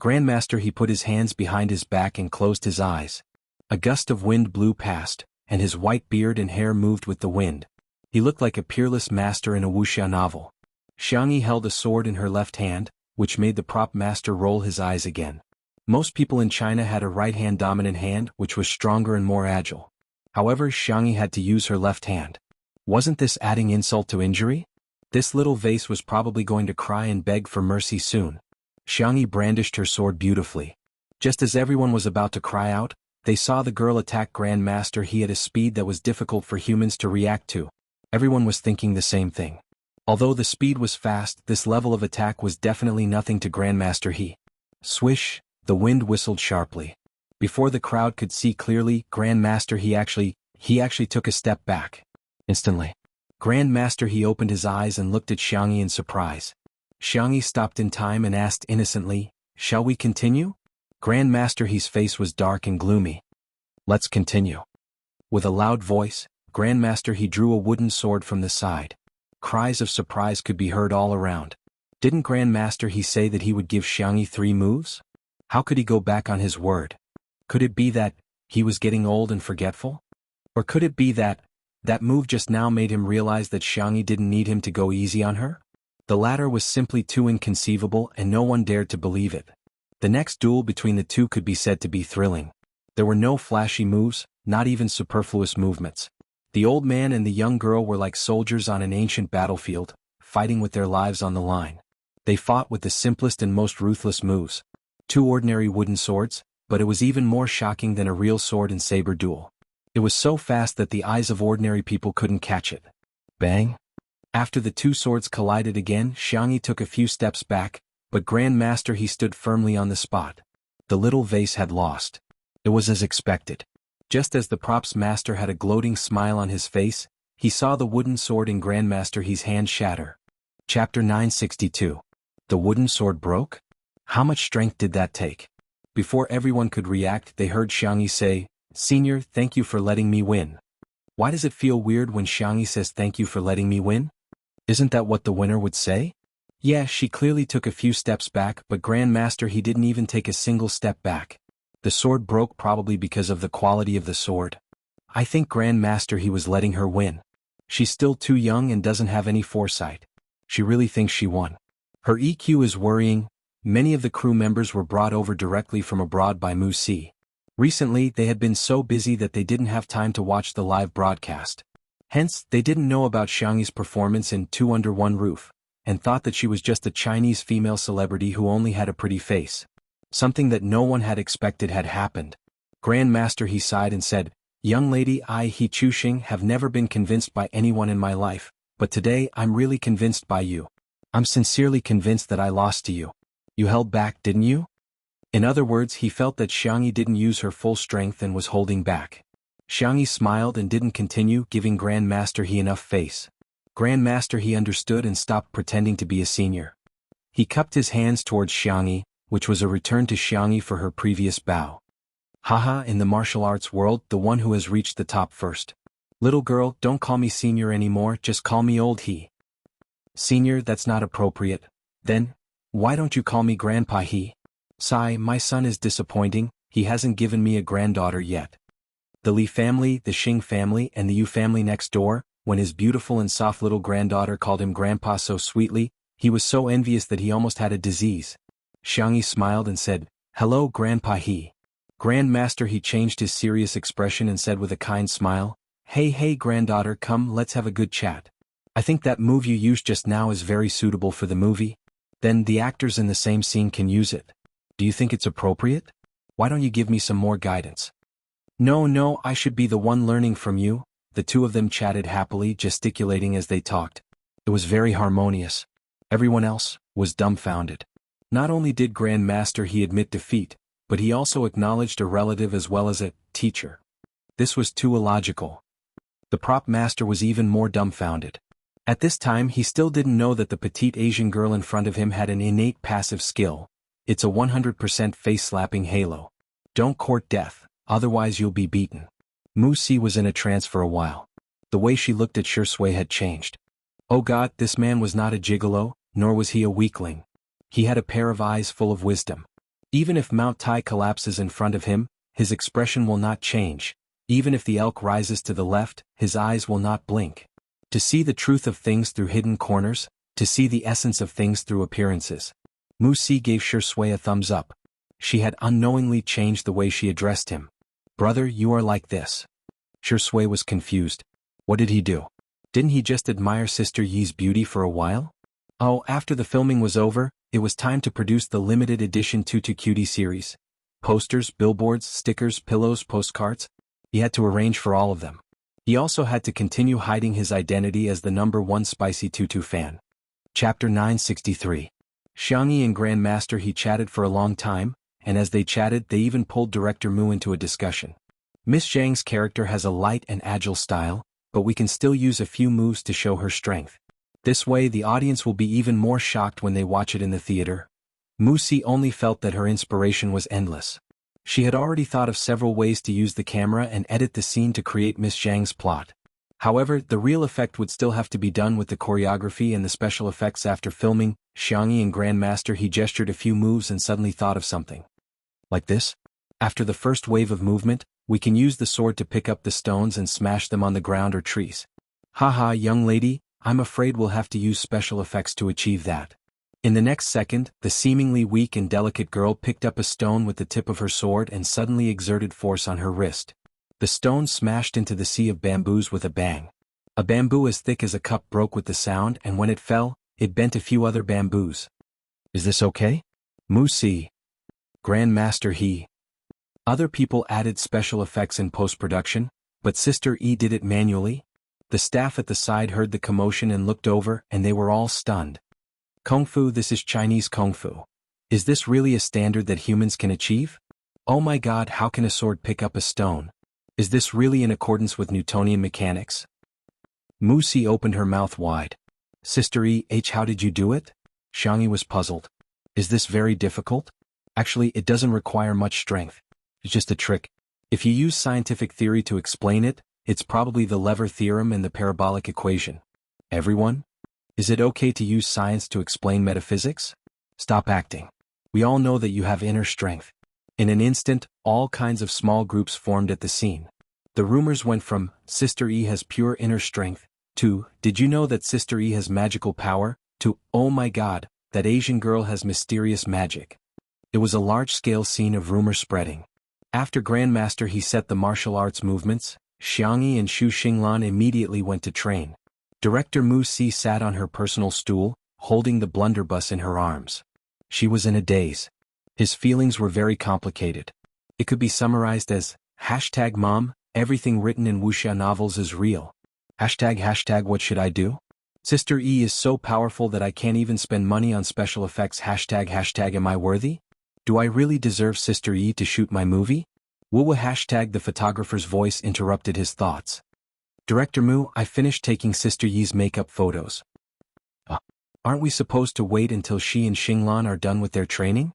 Grandmaster He put his hands behind his back and closed his eyes. A gust of wind blew past, and his white beard and hair moved with the wind. He looked like a peerless master in a Wuxia novel. Xianxia held a sword in her left hand, which made the prop master roll his eyes again. Most people in China had a right-hand dominant hand which was stronger and more agile. However, Xianxia had to use her left hand. Wasn't this adding insult to injury? This little vase was probably going to cry and beg for mercy soon. Xianxia brandished her sword beautifully. Just as everyone was about to cry out, they saw the girl attack Grandmaster He at a speed that was difficult for humans to react to. Everyone was thinking the same thing. Although the speed was fast, this level of attack was definitely nothing to Grandmaster He. Swish, the wind whistled sharply. Before the crowd could see clearly, Grandmaster He actually took a step back. Instantly, Grandmaster He opened his eyes and looked at Xianxia in surprise. Xianxia stopped in time and asked innocently, shall we continue? Grandmaster He's face was dark and gloomy. Let's continue. With a loud voice, Grandmaster He drew a wooden sword from the side. Cries of surprise could be heard all around. Didn't Grandmaster He say that he would give Xianxia 3 moves? How could he go back on his word? Could it be that he was getting old and forgetful? Or could it be that move just now made him realize that Xianxia didn't need him to go easy on her? The latter was simply too inconceivable and no one dared to believe it. The next duel between the two could be said to be thrilling. There were no flashy moves, not even superfluous movements. The old man and the young girl were like soldiers on an ancient battlefield, fighting with their lives on the line. They fought with the simplest and most ruthless moves. 2 ordinary wooden swords, but it was even more shocking than a real sword and saber duel. It was so fast that the eyes of ordinary people couldn't catch it. Bang! After the 2 swords collided again, Xianxia took a few steps back, but Grandmaster He stood firmly on the spot. The little vase had lost. It was as expected. Just as the props master had a gloating smile on his face, he saw the wooden sword in Grandmaster He's hand shatter. Chapter 962. The wooden sword broke? How much strength did that take? Before everyone could react, they heard Xianxia say, Senior, thank you for letting me win. Why does it feel weird when Xianxia says thank you for letting me win? Isn't that what the winner would say? Yeah, she clearly took a few steps back, but Grandmaster He didn't even take a single step back. The sword broke probably because of the quality of the sword. I think Grandmaster He was letting her win. She's still too young and doesn't have any foresight. She really thinks she won. Her EQ is worrying. Many of the crew members were brought over directly from abroad by Wuxia. Recently, they had been so busy that they didn't have time to watch the live broadcast. Hence, they didn't know about Xianxia's performance in 2 Under One Roof. and thought that she was just a Chinese female celebrity who only had a pretty face. Something that no one had expected had happened. Grandmaster, he sighed and said, "Young lady, I, He Chuxing, have never been convinced by anyone in my life, but today I'm really convinced by you. I'm sincerely convinced that I lost to you. You held back, didn't you?" In other words, he felt that Xianxia didn't use her full strength and was holding back. Xianxia smiled and didn't continue giving Grandmaster He enough face. Grandmaster He understood and stopped pretending to be a senior. He cupped his hands towards Xianxia, which was a return to Xianxia for her previous bow. "Haha, in the martial arts world, the one who has reached the top first. Little girl, don't call me senior anymore, just call me old He." "Senior, that's not appropriate. Then, why don't you call me Grandpa He?" "Sigh, my son is disappointing, he hasn't given me a granddaughter yet." The Li family, the Xing family, and the Yu family next door, when his beautiful and soft little granddaughter called him Grandpa so sweetly, he was so envious that he almost had a disease. Xianxia smiled and said, "Hello, Grandpa He." Grandmaster He changed his serious expression and said with a kind smile, Hey granddaughter, come, let's have a good chat. I think that move you used just now is very suitable for the movie. Then the actors in the same scene can use it. Do you think it's appropriate? Why don't you give me some more guidance?" No, I should be the one learning from you." The two of them chatted happily, gesticulating as they talked. It was very harmonious. Everyone else was dumbfounded. Not only did Grandmaster He admit defeat, but he also acknowledged a relative as well as a teacher. This was too illogical. The prop master was even more dumbfounded. At this time he still didn't know that the petite Asian girl in front of him had an innate passive skill. It's a 100% face-slapping halo. Don't court death, otherwise you'll be beaten. Wuxia was in a trance for a while. The way she looked at Shui had changed. Oh God, this man was not a gigolo, nor was he a weakling. He had a pair of eyes full of wisdom. Even if Mount Tai collapses in front of him, his expression will not change. Even if the elk rises to the left, his eyes will not blink. To see the truth of things through hidden corners, to see the essence of things through appearances. Wuxia gave Shui a thumbs up. She had unknowingly changed the way she addressed him. "Brother, you are like this." Shui was confused. What did he do? Didn't he just admire Sister Yi's beauty for a while? Oh, after the filming was over, it was time to produce the limited edition Tutu Cutie series. Posters, billboards, stickers, pillows, postcards. He had to arrange for all of them. He also had to continue hiding his identity as the #1 spicy tutu fan. Chapter 963. Xianxia and Grandmaster He chatted for a long time, and as they chatted they even pulled Director Mu into a discussion. Miss Zhang's character has a light and agile style, but we can still use a few moves to show her strength. This way the audience will be even more shocked when they watch it in the theater. Wuxia only felt that her inspiration was endless. She had already thought of several ways to use the camera and edit the scene to create Miss Zhang's plot. However, the real effect would still have to be done with the choreography and the special effects after filming. Xianxia and Grandmaster He gestured a few moves and suddenly thought of something. Like this? After the first wave of movement, we can use the sword to pick up the stones and smash them on the ground or trees. Haha, young lady, I'm afraid we'll have to use special effects to achieve that. In the next second, the seemingly weak and delicate girl picked up a stone with the tip of her sword and suddenly exerted force on her wrist. The stone smashed into the sea of bamboos with a bang. A bamboo as thick as a cup broke with the sound, and when it fell, it bent a few other bamboos. Is this okay? Wuxia. Grandmaster He. Other people added special effects in post-production, but Sister Yi did it manually. The staff at the side heard the commotion and looked over, and they were all stunned. Kung Fu, this is Chinese Kung Fu. Is this really a standard that humans can achieve? Oh my God, how can a sword pick up a stone? Is this really in accordance with Newtonian mechanics? Wuxia opened her mouth wide. Sister E, how did you do it? Xianxia was puzzled. Is this very difficult? Actually, it doesn't require much strength. It's just a trick. If you use scientific theory to explain it, it's probably the lever theorem and the parabolic equation. Everyone? Is it okay to use science to explain metaphysics? Stop acting. We all know that you have inner strength. In an instant, all kinds of small groups formed at the scene. The rumors went from, Sister E has pure inner strength, to, did you know that Sister E has magical power, to, oh my God, that Asian girl has mysterious magic. It was a large-scale scene of rumor spreading. After Grandmaster He set the martial arts movements, Xianxia and Xu Xinglan immediately went to train. Director Wuxia sat on her personal stool, holding the blunderbuss in her arms. She was in a daze. His feelings were very complicated. It could be summarized as, #Mom, everything written in Wuxia novels is real. What should I do? Sister E is so powerful that I can't even spend money on special effects. Am I worthy? Do I really deserve Sister E to shoot my movie? The photographer's voice interrupted his thoughts. Director Mu, I finished taking Sister Yi's makeup photos. Aren't we supposed to wait until she and Xinglan are done with their training?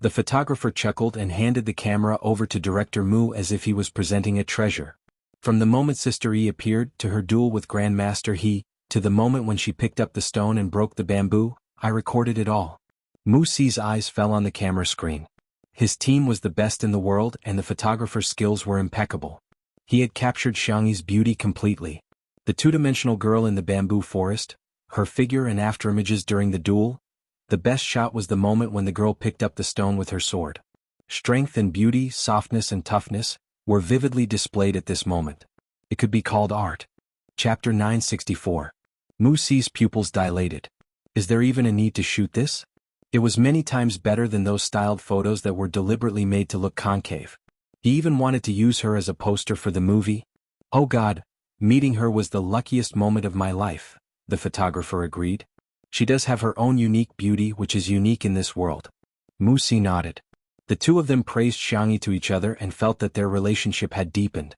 The photographer chuckled and handed the camera over to Director Mu as if he was presenting a treasure. From the moment Sister E appeared to her duel with Grandmaster He, to the moment when she picked up the stone and broke the bamboo, I recorded it all. Mu Si's eyes fell on the camera screen. His team was the best in the world and the photographer's skills were impeccable. He had captured Xiangxi's beauty completely. The two-dimensional girl in the bamboo forest, her figure and afterimages during the duel. The best shot was the moment when the girl picked up the stone with her sword. Strength and beauty, softness and toughness, were vividly displayed at this moment. It could be called art. Chapter 964. Mu Si's pupils dilated. Is there even a need to shoot this? It was many times better than those styled photos that were deliberately made to look concave. He even wanted to use her as a poster for the movie. Oh God, meeting her was the luckiest moment of my life, the photographer agreed. She does have her own unique beauty which is unique in this world. Mu Si nodded. The two of them praised Xiangxi to each other and felt that their relationship had deepened.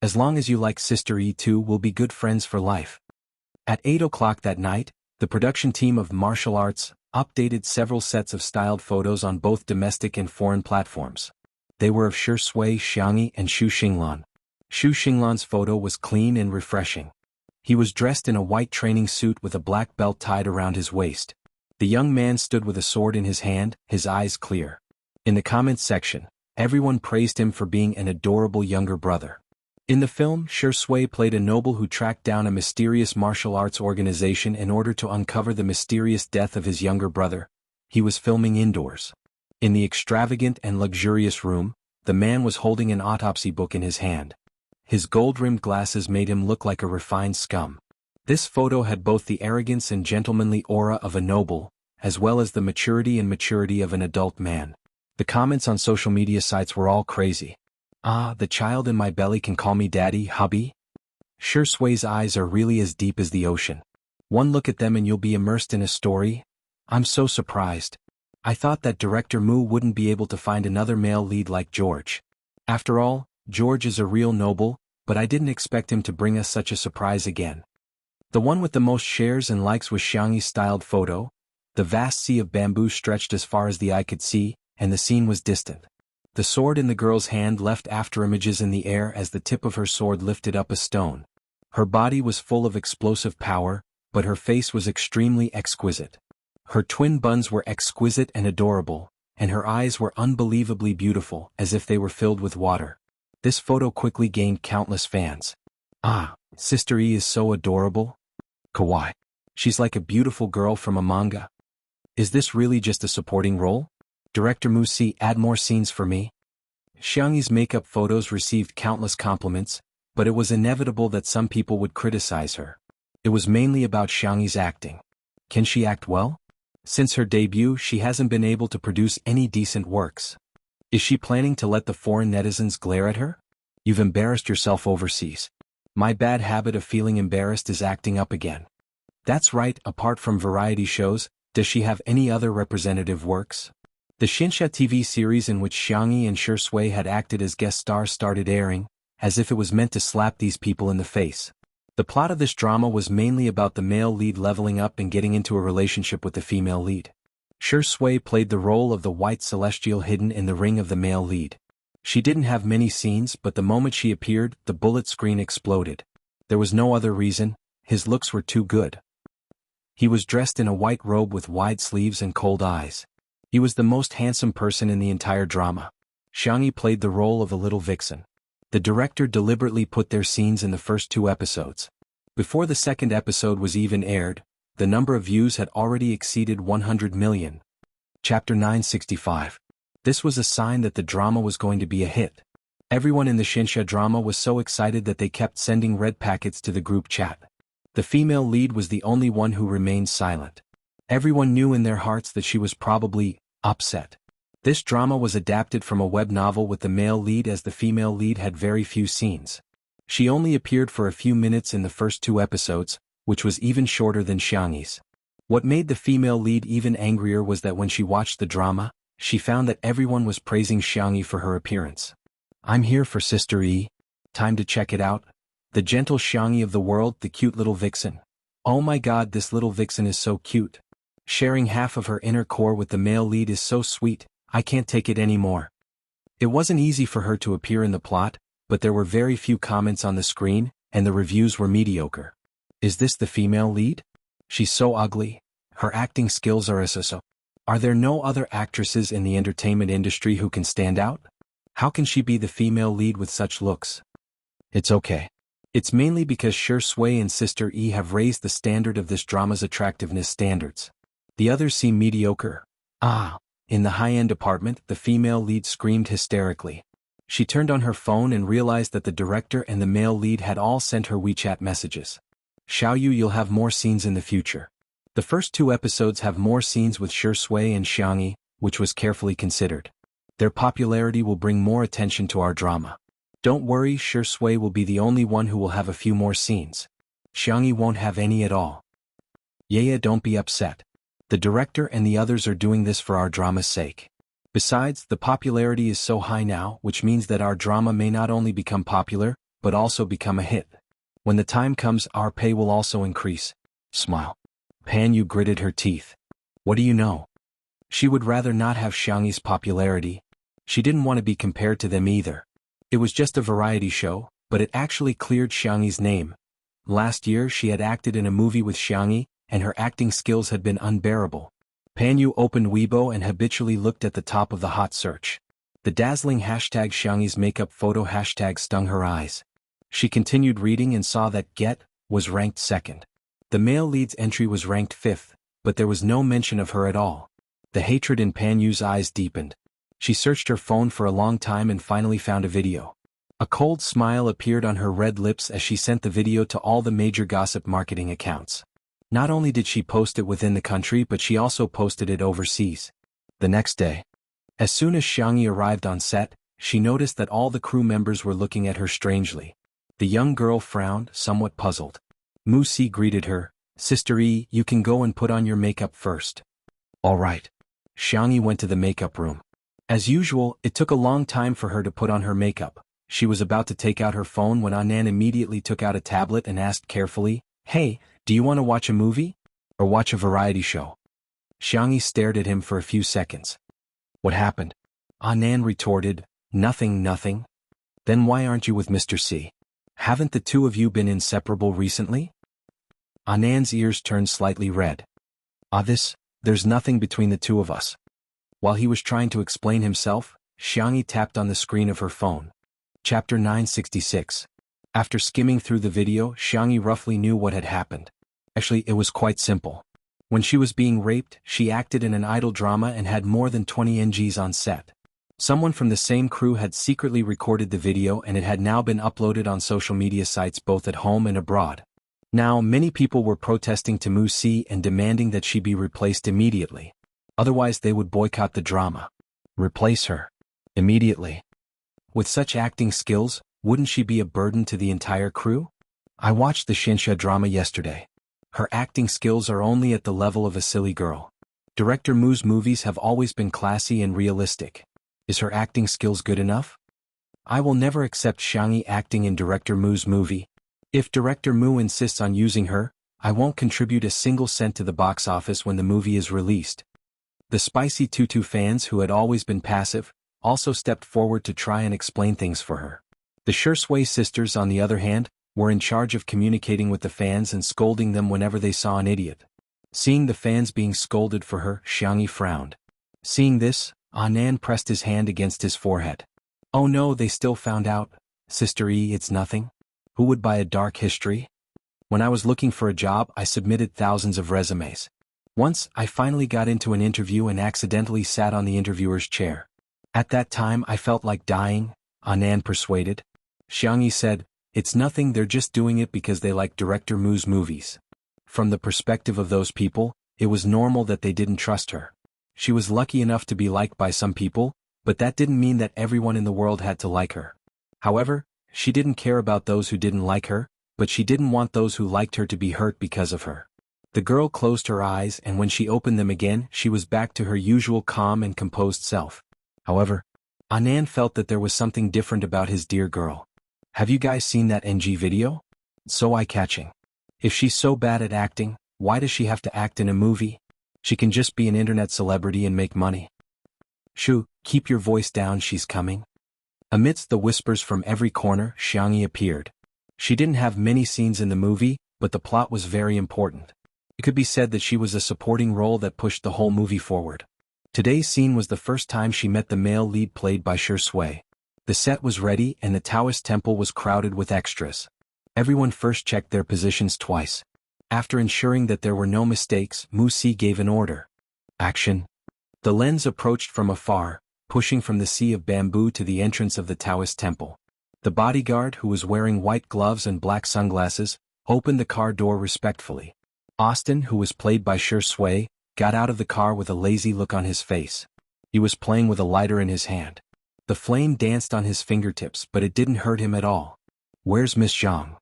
As long as you like Sister E too, we'll be good friends for life. At 8 o'clock that night, the production team of Martial Arts updated several sets of styled photos on both domestic and foreign platforms. They were of Shi Sui, Xiangxi and Xu Xinglan. Xu Xinglan's photo was clean and refreshing. He was dressed in a white training suit with a black belt tied around his waist. The young man stood with a sword in his hand, his eyes clear. In the comments section, everyone praised him for being an adorable younger brother. In the film, Shi Sui played a noble who tracked down a mysterious martial arts organization in order to uncover the mysterious death of his younger brother. He was filming indoors. In the extravagant and luxurious room, the man was holding an autopsy book in his hand. His gold-rimmed glasses made him look like a refined scum. This photo had both the arrogance and gentlemanly aura of a noble, as well as the maturity of an adult man. The comments on social media sites were all crazy. The child in my belly can call me daddy, hubby? Shi Sui's eyes are really as deep as the ocean. One look at them and you'll be immersed in a story. I'm so surprised. I thought that Director Mu wouldn't be able to find another male lead like George. After all, George is a real noble, but I didn't expect him to bring us such a surprise again. The one with the most shares and likes was Xiangxi's styled photo. The vast sea of bamboo stretched as far as the eye could see, and the scene was distant. The sword in the girl's hand left afterimages in the air as the tip of her sword lifted up a stone. Her body was full of explosive power, but her face was extremely exquisite. Her twin buns were exquisite and adorable, and her eyes were unbelievably beautiful, as if they were filled with water. This photo quickly gained countless fans. Sister E is so adorable. Kawaii. She's like a beautiful girl from a manga. Is this really just a supporting role? Director Mu Si, add more scenes for me. Xiangxi's makeup photos received countless compliments, but it was inevitable that some people would criticize her. It was mainly about Xiangxi's acting. Can she act well? Since her debut, she hasn't been able to produce any decent works. Is she planning to let the foreign netizens glare at her? You've embarrassed yourself overseas. My bad habit of feeling embarrassed is acting up again. That's right, apart from variety shows, does she have any other representative works? The Xianxia TV series in which Xiangxi and Shi Sui had acted as guest stars started airing, as if it was meant to slap these people in the face. The plot of this drama was mainly about the male lead leveling up and getting into a relationship with the female lead. Shi Sui played the role of the white celestial hidden in the ring of the male lead. She didn't have many scenes, but the moment she appeared, the bullet screen exploded. There was no other reason, his looks were too good. He was dressed in a white robe with wide sleeves and cold eyes. He was the most handsome person in the entire drama. Xiangxi played the role of a little vixen. The director deliberately put their scenes in the first 2 episodes. Before the second episode was even aired, the number of views had already exceeded 100 million. Chapter 965. This was a sign that the drama was going to be a hit. Everyone in the Xianxia drama was so excited that they kept sending red packets to the group chat. The female lead was the only one who remained silent. Everyone knew in their hearts that she was probably upset. This drama was adapted from a web novel with the male lead, as the female lead had very few scenes. She only appeared for a few minutes in the first 2 episodes, which was even shorter than Xianxi's. What made the female lead even angrier was that when she watched the drama, she found that everyone was praising Xianxia for her appearance. "I'm here for Sister E. Time to check it out. The gentle Xianxia of the world, the cute little vixen. Oh my god, this little vixen is so cute. Sharing half of her inner core with the male lead is so sweet, I can't take it anymore." It wasn't easy for her to appear in the plot, but there were very few comments on the screen, and the reviews were mediocre. Is this the female lead? She's so ugly. Her acting skills are so. Are there no other actresses in the entertainment industry who can stand out? How can she be the female lead with such looks? It's okay. It's mainly because Shui and Sister E have raised the standard of this drama's attractiveness standards. The others seem mediocre. In the high-end department, the female lead screamed hysterically. She turned on her phone and realized that the director and the male lead had all sent her WeChat messages. "Xiaoyu, you'll have more scenes in the future." The first 2 episodes have more scenes with Shui and Xianxia, which was carefully considered. Their popularity will bring more attention to our drama. Don't worry, Shui will be the only one who will have a few more scenes. Xianxia won't have any at all. Yeah, don't be upset. The director and the others are doing this for our drama's sake. Besides, the popularity is so high now, which means that our drama may not only become popular, but also become a hit. When the time comes, our pay will also increase. Smile. Panyu gritted her teeth. What do you know? She would rather not have Xianxi's popularity. She didn't want to be compared to them either. It was just a variety show, but it actually cleared Xianxi's name. Last year she had acted in a movie with Xianxia, and her acting skills had been unbearable. Panyu opened Weibo and habitually looked at the top of the hot search. The dazzling hashtag Xianxi's makeup photo hashtag stung her eyes. She continued reading and saw that Get was ranked 2nd. The male lead's entry was ranked 5th, but there was no mention of her at all. The hatred in Panyu's eyes deepened. She searched her phone for a long time and finally found a video. A cold smile appeared on her red lips as she sent the video to all the major gossip marketing accounts. Not only did she post it within the country, but she also posted it overseas. The next day, as soon as Xianxia arrived on set, she noticed that all the crew members were looking at her strangely. The young girl frowned, somewhat puzzled. Mu Si greeted her. "Sister E, you can go and put on your makeup first." "All right." Xianxia went to the makeup room. As usual, it took a long time for her to put on her makeup. She was about to take out her phone when Anand immediately took out a tablet and asked carefully, "Hey, do you want to watch a movie? Or watch a variety show?" Xianxia stared at him for a few seconds. "What happened?" Anand retorted, Nothing. "Then why aren't you with Mr. C? Haven't the two of you been inseparable recently?" Anand's ears turned slightly red. There's nothing between the two of us." While he was trying to explain himself, Xianxia tapped on the screen of her phone. Chapter 966. After skimming through the video, Xianxia roughly knew what had happened. Actually, it was quite simple. When she was being raped, she acted in an idol drama and had more than 20 NGs on set. Someone from the same crew had secretly recorded the video and it had now been uploaded on social media sites both at home and abroad. Now, many people were protesting to Mu Si and demanding that she be replaced immediately. Otherwise they would boycott the drama. Replace her. Immediately. With such acting skills, wouldn't she be a burden to the entire crew? I watched the Xianxia drama yesterday. Her acting skills are only at the level of a silly girl. Director Mu's movies have always been classy and realistic. Is her acting skills good enough? I will never accept Xianxia acting in Director Mu's movie. If Director Mu insists on using her, I won't contribute a single cent to the box office when the movie is released. The Spicy Tutu fans, who had always been passive, also stepped forward to try and explain things for her. The Shui sisters, on the other hand, were in charge of communicating with the fans and scolding them whenever they saw an idiot. Seeing the fans being scolded for her, Xianxia frowned. Seeing this, Anand pressed his hand against his forehead. Oh no, they still found out. Sister E, it's nothing. Who would buy a dark history? When I was looking for a job, I submitted thousands of resumes. Once, I finally got into an interview and accidentally sat on the interviewer's chair. At that time I felt like dying, Anand persuaded. Xianxia said, it's nothing, they're just doing it because they like Director Mu's movies. From the perspective of those people, it was normal that they didn't trust her. She was lucky enough to be liked by some people, but that didn't mean that everyone in the world had to like her. However, she didn't care about those who didn't like her, but she didn't want those who liked her to be hurt because of her. The girl closed her eyes, and when she opened them again, she was back to her usual calm and composed self. However, Anand felt that there was something different about his dear girl. Have you guys seen that NG video? So eye-catching. If she's so bad at acting, why does she have to act in a movie? She can just be an internet celebrity and make money. Shoo, keep your voice down, she's coming. Amidst the whispers from every corner, Xianxia appeared. She didn't have many scenes in the movie, but the plot was very important. It could be said that she was a supporting role that pushed the whole movie forward. Today's scene was the first time she met the male lead played by Shui. The set was ready and the Taoist temple was crowded with extras. Everyone first checked their positions twice. After ensuring that there were no mistakes, Wuxia gave an order. Action. The lens approached from afar, pushing from the sea of bamboo to the entrance of the Taoist temple. The bodyguard, who was wearing white gloves and black sunglasses, opened the car door respectfully. Austin, who was played by Shui, got out of the car with a lazy look on his face. He was playing with a lighter in his hand. The flame danced on his fingertips, but it didn't hurt him at all. Where's Miss Jianghu?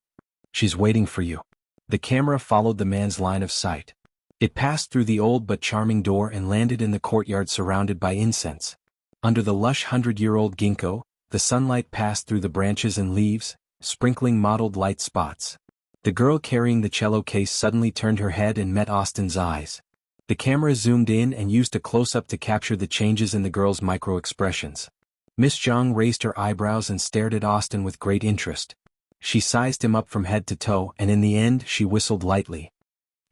She's waiting for you. The camera followed the man's line of sight. It passed through the old but charming door and landed in the courtyard surrounded by incense. Under the lush 100-year-old ginkgo, the sunlight passed through the branches and leaves, sprinkling mottled light spots. The girl carrying the cello case suddenly turned her head and met Austin's eyes. The camera zoomed in and used a close-up to capture the changes in the girl's micro-expressions. Miss Jianghu raised her eyebrows and stared at Austin with great interest. She sized him up from head to toe, and in the end she whistled lightly.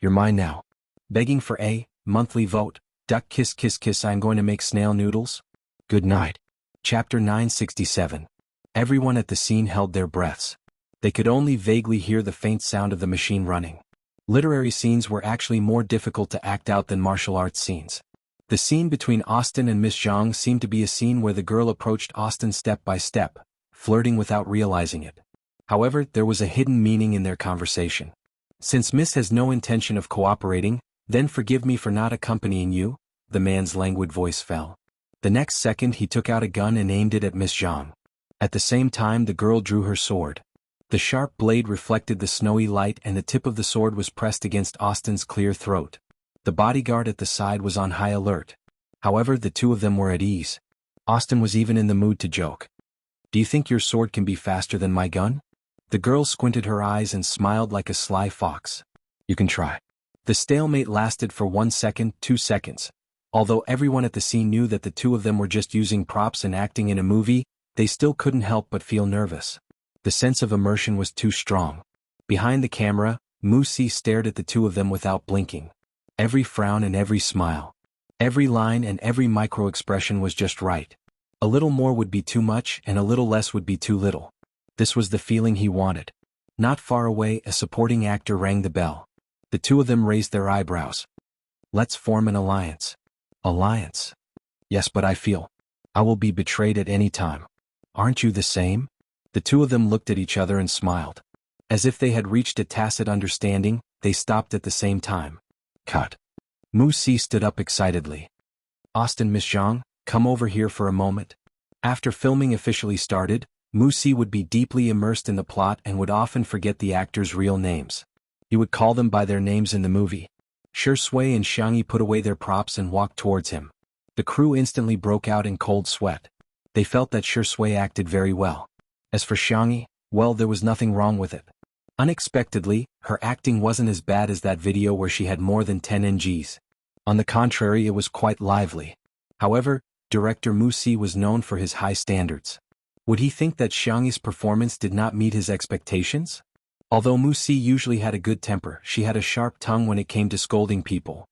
You're mine now. Begging for a monthly vote. Duck kiss kiss kiss, I'm going to make snail noodles. Good night. Chapter 967. Everyone at the scene held their breaths. They could only vaguely hear the faint sound of the machine running. Literary scenes were actually more difficult to act out than martial arts scenes. The scene between Austin and Miss Jianghu seemed to be a scene where the girl approached Austin step by step, flirting without realizing it. However, there was a hidden meaning in their conversation. Since Miss has no intention of cooperating, then forgive me for not accompanying you, the man's languid voice fell. The next second he took out a gun and aimed it at Miss Jianghu. At the same time the girl drew her sword. The sharp blade reflected the snowy light and the tip of the sword was pressed against Austin's clear throat. The bodyguard at the side was on high alert. However, the two of them were at ease. Austin was even in the mood to joke. Do you think your sword can be faster than my gun? The girl squinted her eyes and smiled like a sly fox. You can try. The stalemate lasted for 1 second, 2 seconds. Although everyone at the scene knew that the two of them were just using props and acting in a movie, they still couldn't help but feel nervous. The sense of immersion was too strong. Behind the camera, Wuxia stared at the two of them without blinking. Every frown and every smile. Every line and every micro-expression was just right. A little more would be too much and a little less would be too little. This was the feeling he wanted. Not far away, a supporting actor rang the bell. The two of them raised their eyebrows. Let's form an alliance. Alliance? Yes, but I feel I will be betrayed at any time. Aren't you the same? The two of them looked at each other and smiled. As if they had reached a tacit understanding, they stopped at the same time. Cut. Wuxia stood up excitedly. Austin, Miss Jianghu, come over here for a moment. After filming officially started, Wuxia would be deeply immersed in the plot and would often forget the actors' real names. He would call them by their names in the movie. Shui and Xianxia put away their props and walked towards him. The crew instantly broke out in cold sweat. They felt that Shui acted very well. As for Xianxia, well, there was nothing wrong with it. Unexpectedly, her acting wasn't as bad as that video where she had more than 10 NGs. On the contrary, it was quite lively. However, director Wuxia was known for his high standards. Would he think that Xianxia's performance did not meet his expectations? Although Wuxia usually had a good temper, she had a sharp tongue when it came to scolding people.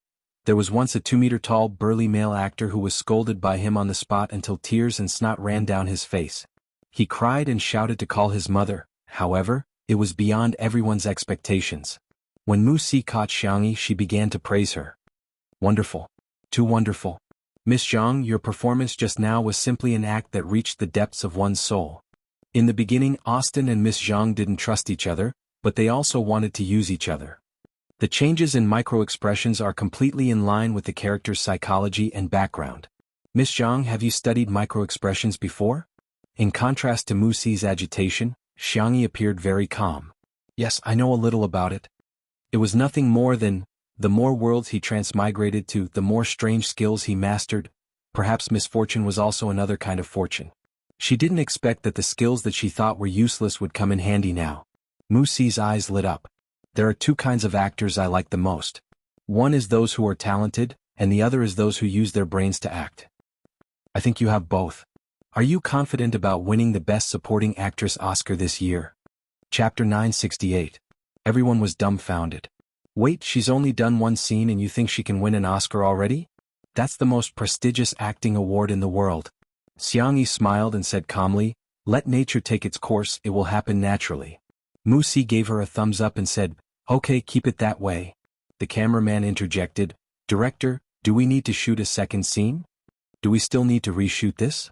There was once a 2-meter-tall burly male actor who was scolded by him on the spot until tears and snot ran down his face. He cried and shouted to call his mother. However, it was beyond everyone's expectations. When Wuxia caught Xianxia, she began to praise her. Wonderful. Too wonderful. Miss Jianghu, your performance just now was simply an act that reached the depths of one's soul. In the beginning, Austin and Miss Jianghu didn't trust each other, but they also wanted to use each other. The changes in micro-expressions are completely in line with the character's psychology and background. Miss Zhang, have you studied micro-expressions before? In contrast to Muxi's agitation, Xianxia appeared very calm. Yes, I know a little about it. It was nothing more than, the more worlds he transmigrated to, the more strange skills he mastered. Perhaps misfortune was also another kind of fortune. She didn't expect that the skills that she thought were useless would come in handy now. Muxi's eyes lit up. There are two kinds of actors I like the most. One is those who are talented, and the other is those who use their brains to act. I think you have both. Are you confident about winning the Best Supporting Actress Oscar this year? Chapter 968. Everyone was dumbfounded. Wait, she's only done one scene and you think she can win an Oscar already? That's the most prestigious acting award in the world. Xianxia smiled and said calmly, let nature take its course, it will happen naturally. Muxi gave her a thumbs up and said, okay, keep it that way. The cameraman interjected, Director, do we need to shoot a second scene? Do we still need to reshoot this?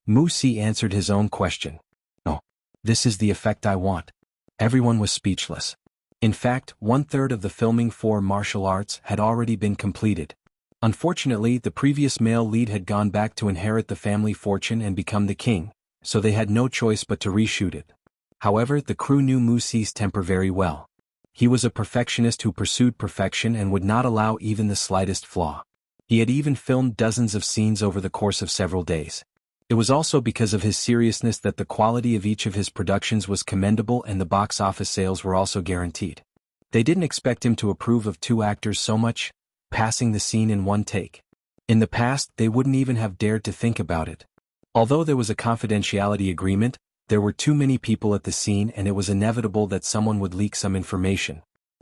Muxi answered his own question. No. This is the effect I want. Everyone was speechless. In fact, 1/3 of the filming for martial arts had already been completed. Unfortunately, the previous male lead had gone back to inherit the family fortune and become the king, so they had no choice but to reshoot it. However, the crew knew Muxi's temper very well. He was a perfectionist who pursued perfection and would not allow even the slightest flaw. He had even filmed dozens of scenes over the course of several days. It was also because of his seriousness that the quality of each of his productions was commendable and the box office sales were also guaranteed. They didn't expect him to approve of two actors so much, passing the scene in one take. In the past, they wouldn't even have dared to think about it. Although there was a confidentiality agreement, there were too many people at the scene and it was inevitable that someone would leak some information.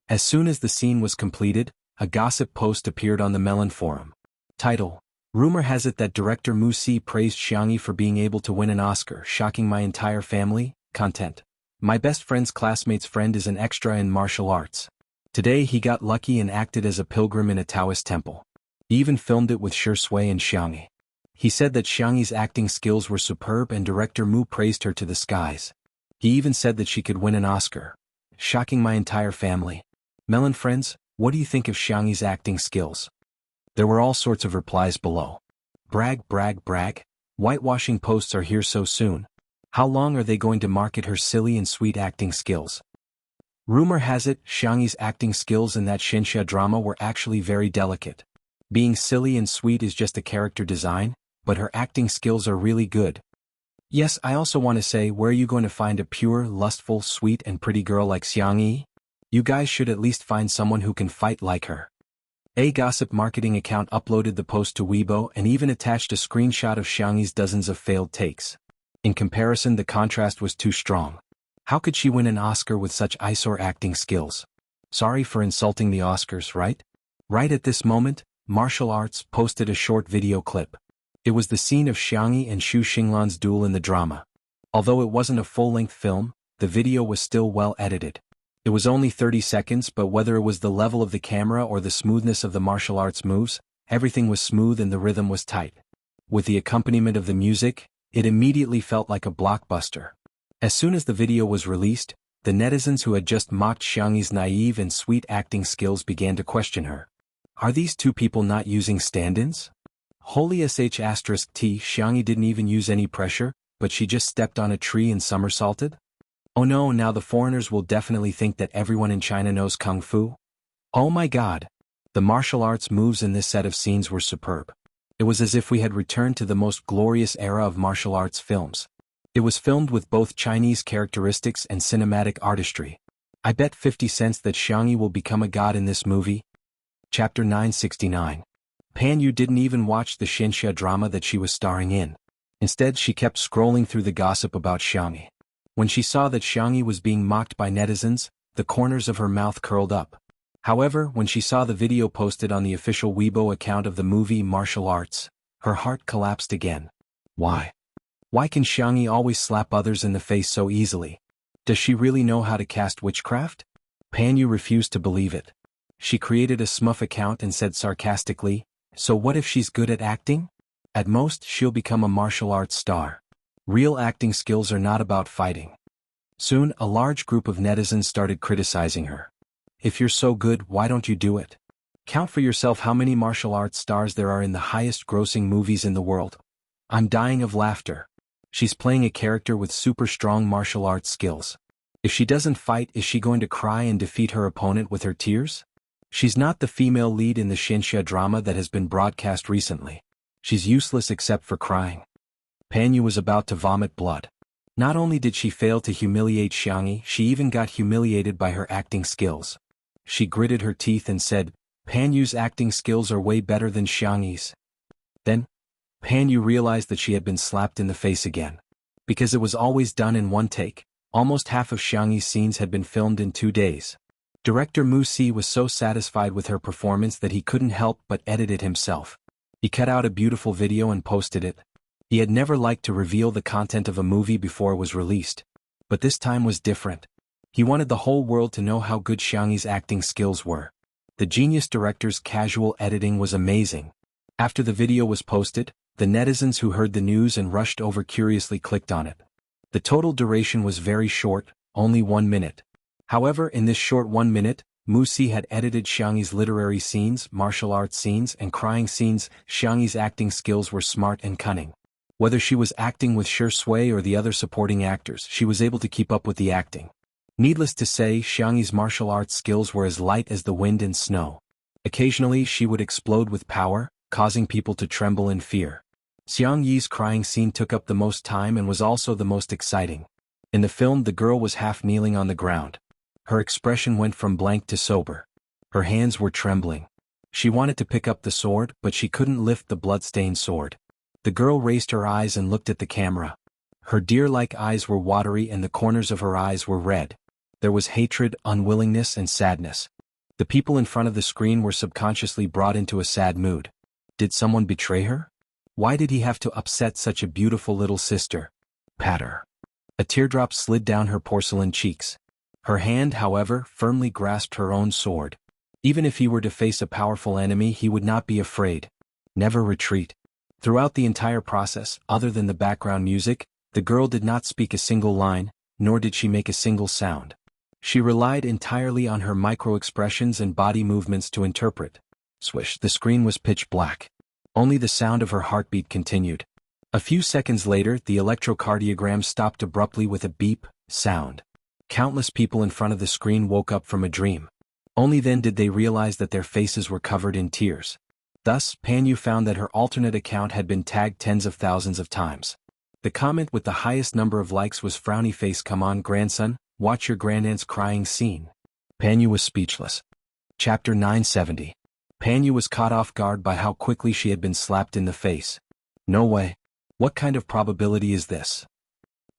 As soon as the scene was completed, a gossip post appeared on the Melon forum. Title: Rumor has it that director Muxi praised Xianxia for being able to win an Oscar, shocking my entire family. Content: My best friend's classmate's friend is an extra in martial arts. Today he got lucky and acted as a pilgrim in a Taoist temple. He even filmed it with Shui and Xianxia. He said that Xianxia's acting skills were superb and director Mu praised her to the skies. He even said that she could win an Oscar. Shocking my entire family. Melon friends, what do you think of Xianxia's acting skills? There were all sorts of replies below. Brag, brag, brag. Whitewashing posts are here so soon. How long are they going to market her silly and sweet acting skills? Rumor has it, Xianxia's acting skills in that Xianxia drama were actually very delicate. Being silly and sweet is just a character design, but her acting skills are really good. Yes, I also want to say, where are you going to find a pure, lustful, sweet and pretty girl like Xianxia? You guys should at least find someone who can fight like her. A gossip marketing account uploaded the post to Weibo and even attached a screenshot of Xianxia's dozens of failed takes. In comparison, the contrast was too strong. How could she win an Oscar with such eyesore acting skills? Sorry for insulting the Oscars, right? Right at this moment, Martial Arts posted a short video clip. It was the scene of Xianxia and Xu Xinglan's duel in the drama. Although it wasn't a full-length film, the video was still well edited. It was only 30 seconds, but whether it was the level of the camera or the smoothness of the martial arts moves, everything was smooth and the rhythm was tight. With the accompaniment of the music, it immediately felt like a blockbuster. As soon as the video was released, the netizens who had just mocked Xianxia's naive and sweet acting skills began to question her. Are these two people not using stand-ins? Holy sh**t, Xianxia didn't even use any pressure, but she just stepped on a tree and somersaulted? Oh no, now the foreigners will definitely think that everyone in China knows Kung Fu. Oh my god. The martial arts moves in this set of scenes were superb. It was as if we had returned to the most glorious era of martial arts films. It was filmed with both Chinese characteristics and cinematic artistry. I bet 50 cents that Xianxia will become a god in this movie. Chapter 969. Pan Yu didn't even watch the Xianxia drama that she was starring in. Instead, she kept scrolling through the gossip about Xianxia. When she saw that Xianxia was being mocked by netizens, the corners of her mouth curled up. However, when she saw the video posted on the official Weibo account of the movie Martial Arts, her heart collapsed again. Why? Why can Xianxia always slap others in the face so easily? Does she really know how to cast witchcraft? Pan Yu refused to believe it. She created a Smurf account and said sarcastically, so what if she's good at acting? At most, she'll become a martial arts star. Real acting skills are not about fighting. Soon, a large group of netizens started criticizing her. If you're so good, why don't you do it? Count for yourself how many martial arts stars there are in the highest-grossing movies in the world. I'm dying of laughter. She's playing a character with super strong martial arts skills. If she doesn't fight, is she going to cry and defeat her opponent with her tears? She's not the female lead in the Xianxia drama that has been broadcast recently. She's useless except for crying. Pan Yu was about to vomit blood. Not only did she fail to humiliate Xianxia, she even got humiliated by her acting skills. She gritted her teeth and said, Pan Yu's acting skills are way better than Xianxia's. Then, Pan Yu realized that she had been slapped in the face again. Because it was always done in one take, almost half of Xianxia's scenes had been filmed in 2 days. Director Wuxia was so satisfied with her performance that he couldn't help but edit it himself. He cut out a beautiful video and posted it. He had never liked to reveal the content of a movie before it was released. But this time was different. He wanted the whole world to know how good Xianxia's acting skills were. The genius director's casual editing was amazing. After the video was posted, the netizens who heard the news and rushed over curiously clicked on it. The total duration was very short, only 1 minute. However, in this short 1 minute, Wuxia had edited Xianxia's literary scenes, martial arts scenes, and crying scenes. Xianxia's acting skills were smart and cunning. Whether she was acting with Shui or the other supporting actors, she was able to keep up with the acting. Needless to say, Xianxia's martial arts skills were as light as the wind and snow. Occasionally she would explode with power, causing people to tremble in fear. Xianxia's crying scene took up the most time and was also the most exciting. In the film, the girl was half kneeling on the ground. Her expression went from blank to sober. Her hands were trembling. She wanted to pick up the sword, but she couldn't lift the blood-stained sword. The girl raised her eyes and looked at the camera. Her deer-like eyes were watery and the corners of her eyes were red. There was hatred, unwillingness, and sadness. The people in front of the screen were subconsciously brought into a sad mood. Did someone betray her? Why did he have to upset such a beautiful little sister? Patter. A teardrop slid down her porcelain cheeks. Her hand, however, firmly grasped her own sword. Even if he were to face a powerful enemy, he would not be afraid. Never retreat. Throughout the entire process, other than the background music, the girl did not speak a single line, nor did she make a single sound. She relied entirely on her micro-expressions and body movements to interpret. Swish, the screen was pitch black. Only the sound of her heartbeat continued. A few seconds later, the electrocardiogram stopped abruptly with a beep sound. Countless people in front of the screen woke up from a dream. Only then did they realize that their faces were covered in tears. Thus, Pan Yu found that her alternate account had been tagged tens of thousands of times. The comment with the highest number of likes was frowny face. Come on, grandson, watch your grandaunt's crying scene. Pan Yu was speechless. Chapter 970. Pan Yu was caught off guard by how quickly she had been slapped in the face. No way. What kind of probability is this?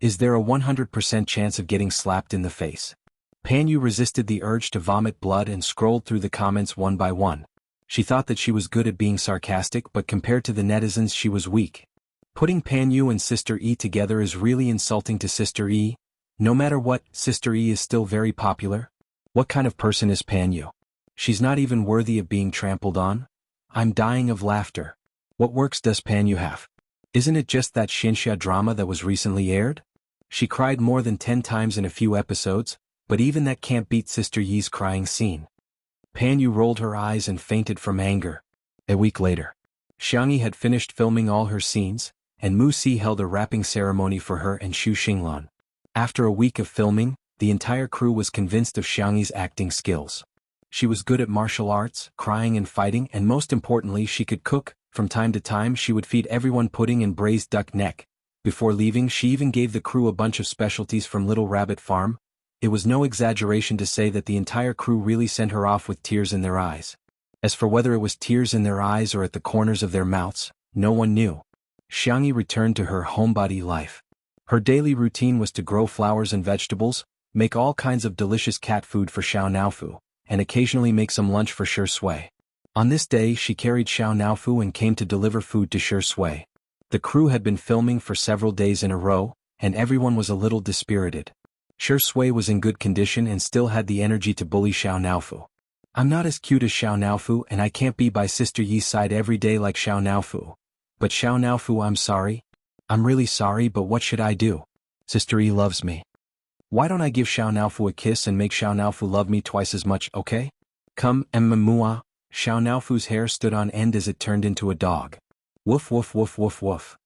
Is there a 100% chance of getting slapped in the face? Pan Yu resisted the urge to vomit blood and scrolled through the comments one by one. She thought that she was good at being sarcastic, but compared to the netizens she was weak. Putting Pan Yu and Sister E together is really insulting to Sister E. No matter what, Sister E is still very popular. What kind of person is Pan Yu? She's not even worthy of being trampled on. I'm dying of laughter. What works does Pan Yu have? Isn't it just that Xianxia drama that was recently aired? She cried more than 10 times in a few episodes, but even that can't beat Sister Yi's crying scene. Pan Yu rolled her eyes and fainted from anger. A week later, Xianxia had finished filming all her scenes, and Wuxia held a wrapping ceremony for her and Xu Xinglan. After a week of filming, the entire crew was convinced of Xianxia's acting skills. She was good at martial arts, crying and fighting, and most importantly, she could cook. From time to time, she would feed everyone pudding and braised duck neck. Before leaving, she even gave the crew a bunch of specialties from Little Rabbit Farm. It was no exaggeration to say that the entire crew really sent her off with tears in their eyes. As for whether it was tears in their eyes or at the corners of their mouths, no one knew. Xianxia returned to her homebody life. Her daily routine was to grow flowers and vegetables, make all kinds of delicious cat food for Xiao, and occasionally make some lunch for Shui. On this day, she carried Xiao and came to deliver food to Shui. The crew had been filming for several days in a row, and everyone was a little dispirited. Shui was in good condition and still had the energy to bully Xiao. I'm not as cute as Xiao, and I can't be by Sister Yi's side every day like Xiao. But Xiao, I'm sorry. I'm really sorry, but what should I do? Sister Yi loves me. Why don't I give Xiao Naofu a kiss and make Xiao Naofu love me twice as much, okay? Come, Mua. Xiao Naofu's hair stood on end as it turned into a dog. Woof woof woof woof woof.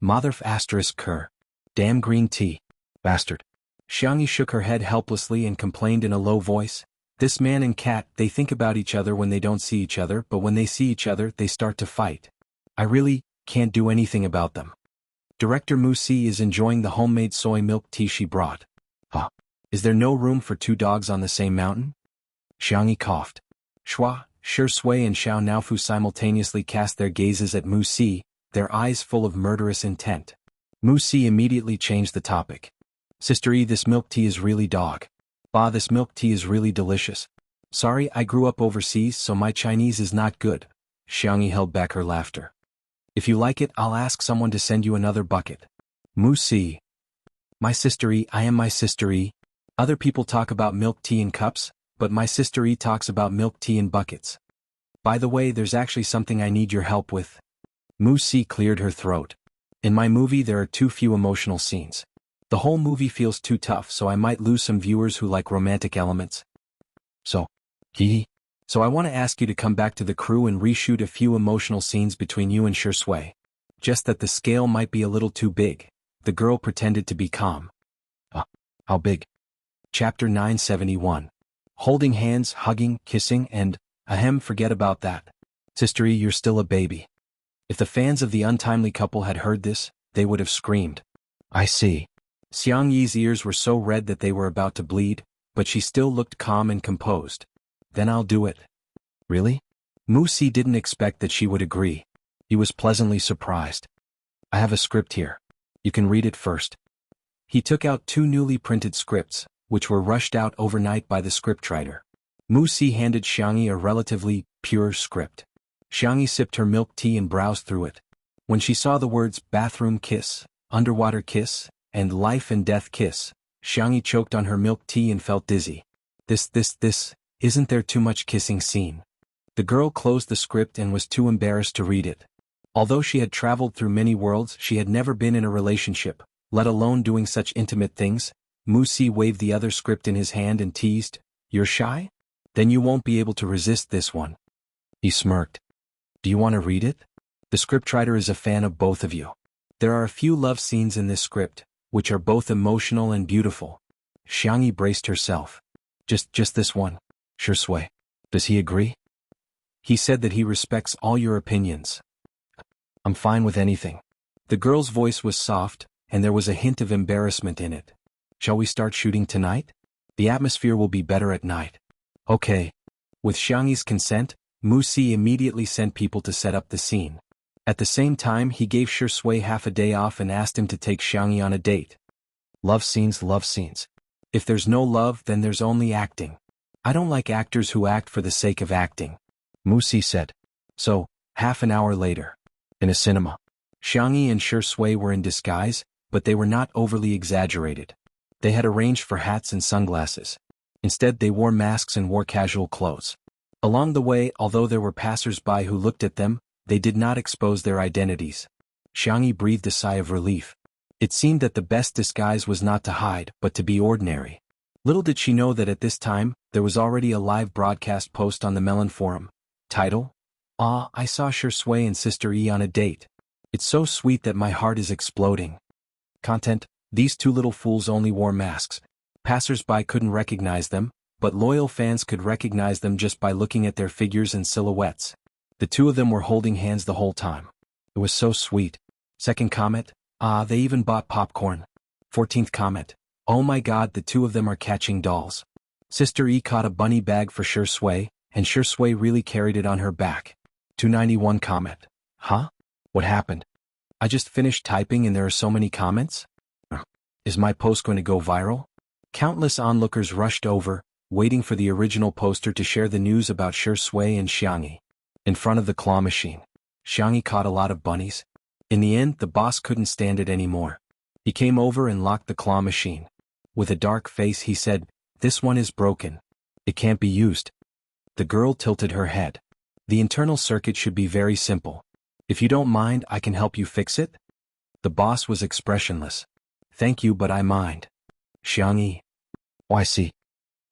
Motherf asterisk cur. Damn green tea. Bastard. Xiangyi shook her head helplessly and complained in a low voice. This man and cat, they think about each other when they don't see each other, but when they see each other, they start to fight. I really can't do anything about them. Director Wuxia is enjoying the homemade soy milk tea she brought. Huh. Is there no room for two dogs on the same mountain? Xiangyi coughed. Shua, Shui and Xiao Naofu simultaneously cast their gazes at Wuxia, their eyes full of murderous intent. Wuxia immediately changed the topic. Sister E, this milk tea is really dog. Bah, this milk tea is really delicious. Sorry, I grew up overseas, so my Chinese is not good. Xiangyi held back her laughter. If you like it, I'll ask someone to send you another bucket. Wuxia. My sister E, I am my sister E. Other people talk about milk tea in cups, but my sister E talks about milk tea in buckets. By the way, there's actually something I need your help with. Wuxia cleared her throat. In my movie there are too few emotional scenes. The whole movie feels too tough, so I might lose some viewers who like romantic elements. So I want to ask you to come back to the crew and reshoot a few emotional scenes between you and Shui. Just that the scale might be a little too big. The girl pretended to be calm. How big? Chapter 971. Holding hands, hugging, kissing, and, forget about that. Sister E, you're still a baby. If the fans of the untimely couple had heard this, they would have screamed. I see. Xiangyi's ears were so red that they were about to bleed, but she still looked calm and composed. Then I'll do it. Really? Wuxia didn't expect that she would agree. He was pleasantly surprised. I have a script here. You can read it first. He took out 2 newly printed scripts, which were rushed out overnight by the scriptwriter. Wuxia handed Xiangyi a relatively pure script. Xiangyi sipped her milk tea and browsed through it. When she saw the words bathroom kiss, underwater kiss, and life and death kiss, Xiangyi choked on her milk tea and felt dizzy. This, isn't there too much kissing scene? The girl closed the script and was too embarrassed to read it. Although she had traveled through many worlds, she had never been in a relationship, let alone doing such intimate things. Wuxia waved the other script in his hand and teased, You're shy? Then you won't be able to resist this one. He smirked. Do you want to read it? The scriptwriter is a fan of both of you. There are a few love scenes in this script, which are both emotional and beautiful. Xiangyi braced herself. Just this one. Shui. Does he agree? He said that he respects all your opinions. I'm fine with anything. The girl's voice was soft, and there was a hint of embarrassment in it. Shall we start shooting tonight? The atmosphere will be better at night. Okay. With Xiangyi's consent, Wuxia immediately sent people to set up the scene. At the same time, he gave Shui half a day off and asked him to take Xiangyi on a date. Love scenes. If there's no love, then there's only acting. I don't like actors who act for the sake of acting, Wuxia said. So, half an hour later. In a cinema. Xiangyi and Shui were in disguise, but they were not overly exaggerated. They had arranged for hats and sunglasses. Instead, they wore masks and wore casual clothes. Along the way, although there were passers-by who looked at them, they did not expose their identities. Xiangyi breathed a sigh of relief. It seemed that the best disguise was not to hide, but to be ordinary. Little did she know that at this time, there was already a live broadcast post on the Melon Forum. Title? I saw Shui and Sister E on a date. It's so sweet that my heart is exploding. Content: these 2 little fools only wore masks. Passers-by couldn't recognize them, but loyal fans could recognize them just by looking at their figures and silhouettes. The 2 of them were holding hands the whole time. It was so sweet. Second comment: they even bought popcorn. 14th comment: oh my god, the 2 of them are catching dolls. Sister E caught a bunny bag for Shui, and Shui really carried it on her back. 291 comment: huh? What happened? I just finished typing and there are so many comments? Is my post going to go viral? Countless onlookers rushed over, waiting for the original poster to share the news about Shui and Xiangyi. In front of the claw machine, Xiangyi caught a lot of bunnies. In the end, the boss couldn't stand it anymore. He came over and locked the claw machine. With a dark face he said, "This one is broken. It can't be used." The girl tilted her head. "The internal circuit should be very simple. If you don't mind, I can help you fix it?" The boss was expressionless. "Thank you, but I mind." Xianxia. YC.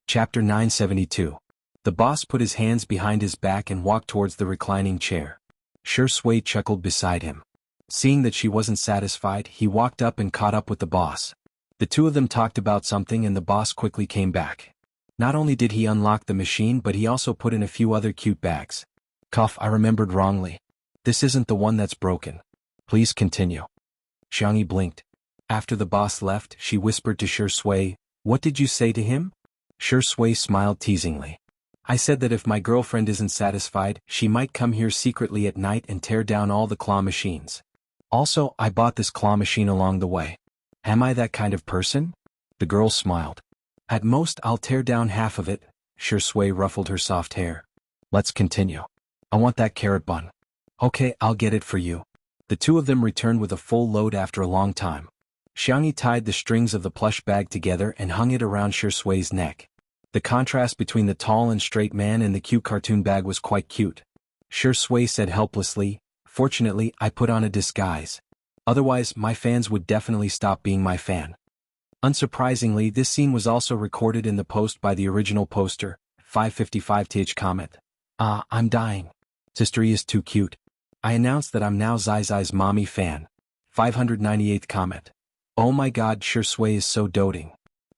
Chapter 972. The boss put his hands behind his back and walked towards the reclining chair. Shui chuckled beside him. Seeing that she wasn't satisfied, he walked up and caught up with the boss. The two of them talked about something and the boss quickly came back. Not only did he unlock the machine but he also put in a few other cute bags. Cough, I remembered wrongly. This isn't the one that's broken. Please continue. Xianxia blinked. After the boss left, she whispered to Shui, "What did you say to him?" Shui smiled teasingly. "I said that if my girlfriend isn't satisfied, she might come here secretly at night and tear down all the claw machines. Also, I bought this claw machine along the way. Am I that kind of person?" The girl smiled. "At most I'll tear down half of it." Shui ruffled her soft hair. "Let's continue. I want that carrot bun." "Okay, I'll get it for you." The two of them returned with a full load after a long time. Xianxia tied the strings of the plush bag together and hung it around Shui's neck. The contrast between the tall and straight man and the cute cartoon bag was quite cute. Shui said helplessly, "Fortunately, I put on a disguise. Otherwise, my fans would definitely stop being my fan." Unsurprisingly, this scene was also recorded in the post by the original poster, 555th comment. I'm dying. Sister E is too cute. I announced that I'm now Zai's mommy fan. 598th comment. Oh my god, Shui is so doting.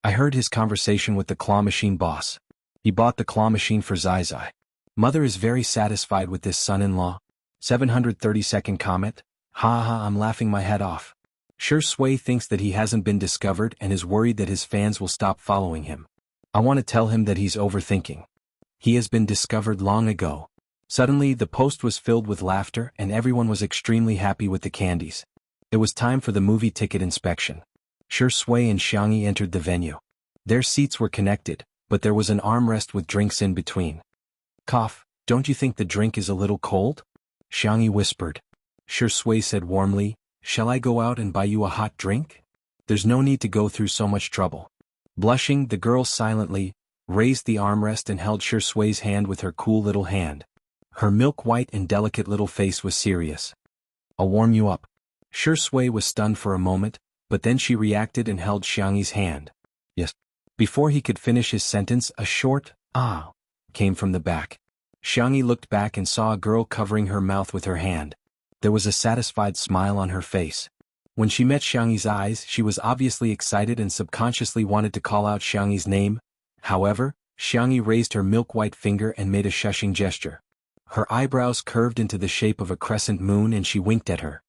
I heard his conversation with the claw machine boss. He bought the claw machine for Zai. Mother is very satisfied with this son-in-law. 732nd comment. Ha ha, I'm laughing my head off. Shui thinks that he hasn't been discovered and is worried that his fans will stop following him. I want to tell him that he's overthinking. He has been discovered long ago. Suddenly, the post was filled with laughter and everyone was extremely happy with the candies. It was time for the movie ticket inspection. Shui and Xianxia entered the venue. Their seats were connected, but there was an armrest with drinks in between. Cough, don't you think the drink is a little cold? Xianxia whispered. Shui said warmly, shall I go out and buy you a hot drink? There's no need to go through so much trouble. Blushing, the girl silently raised the armrest and held Shui's hand with her cool little hand. Her milk-white and delicate little face was serious. I'll warm you up. Shui was stunned for a moment, but then she reacted and held Xianxi's hand. Yes. Before he could finish his sentence, a short, ah, came from the back. Xianxia looked back and saw a girl covering her mouth with her hand. There was a satisfied smile on her face. When she met Xianxi's eyes, she was obviously excited and subconsciously wanted to call out Xianxi's name. However, Xianxia raised her milk-white finger and made a shushing gesture. Her eyebrows curved into the shape of a crescent moon and she winked at her.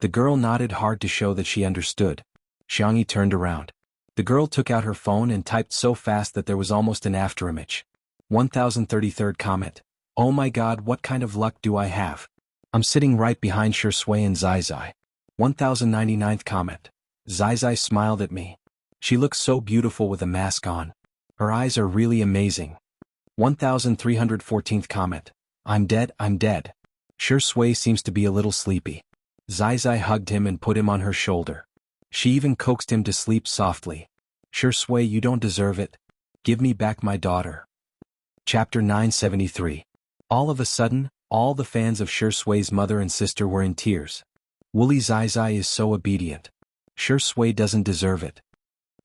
The girl nodded hard to show that she understood. Xianxia turned around. The girl took out her phone and typed so fast that there was almost an afterimage. 1033rd comment. Oh my god, what kind of luck do I have? I'm sitting right behind Shui and Zai. 1099th comment. Zai smiled at me. She looks so beautiful with a mask on. Her eyes are really amazing. 1314th comment. I'm dead. Shui seems to be a little sleepy. Zai hugged him and put him on her shoulder. She even coaxed him to sleep softly. Shui, you don't deserve it. Give me back my daughter. Chapter 973. All of a sudden, all the fans of Shui's mother and sister were in tears. Woolly Zai is so obedient. Shui doesn't deserve it.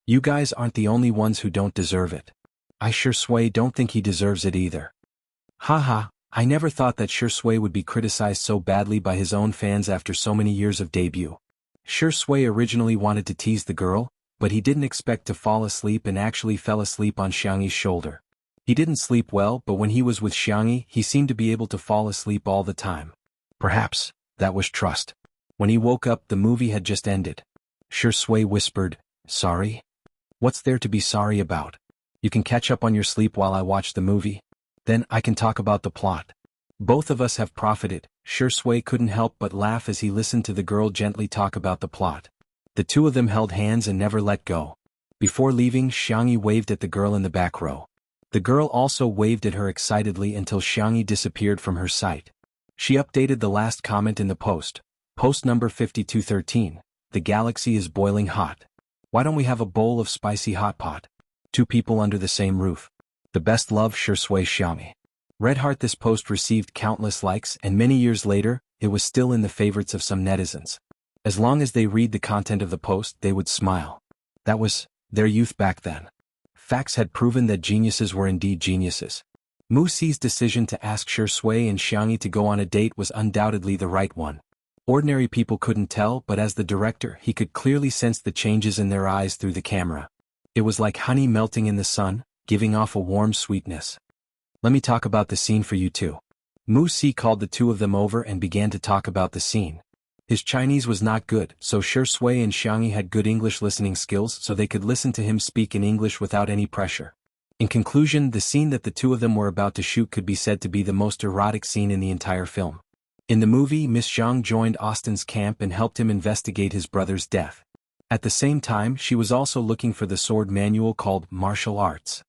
You guys aren't the only ones who don't deserve it. I Shui don't think he deserves it either. Haha. I never thought that Shui would be criticized so badly by his own fans after so many years of debut. Shui originally wanted to tease the girl, but he didn't expect to fall asleep and actually fell asleep on Xianxi's shoulder. He didn't sleep well, but when he was with Xianxia, he seemed to be able to fall asleep all the time. Perhaps that was trust. When he woke up, the movie had just ended. Shui whispered, sorry? What's there to be sorry about? You can catch up on your sleep while I watch the movie. Then I can talk about the plot. Both of us have profited. Shui couldn't help but laugh as he listened to the girl gently talk about the plot. The two of them held hands and never let go. Before leaving, Xianxia waved at the girl in the back row. The girl also waved at her excitedly until Xianxia disappeared from her sight. She updated the last comment in the post. Post number 5213. The galaxy is boiling hot. Why don't we have a bowl of spicy hot pot? Two people under the same roof. The best love, Shui Xiaomi. Red heart. This post received countless likes and many years later, it was still in the favorites of some netizens. As long as they read the content of the post, they would smile. That was Their youth back then. Facts had proven that geniuses were indeed geniuses. Wuxia's decision to ask Shui and Xianxia to go on a date was undoubtedly the right one. Ordinary people couldn't tell, but as the director he could clearly sense the changes in their eyes through the camera. It was like honey melting in the sun, giving off a warm sweetness. Let me talk about the scene for you too. Wuxia called the two of them over and began to talk about the scene. His Chinese was not good, so Shui and Xianxia had good English listening skills so they could listen to him speak in English without any pressure. In conclusion, the scene that the two of them were about to shoot could be said to be the most erotic scene in the entire film. In the movie, Miss Jianghu joined Austin's camp and helped him investigate his brother's death. At the same time, she was also looking for the sword manual called Martial Arts.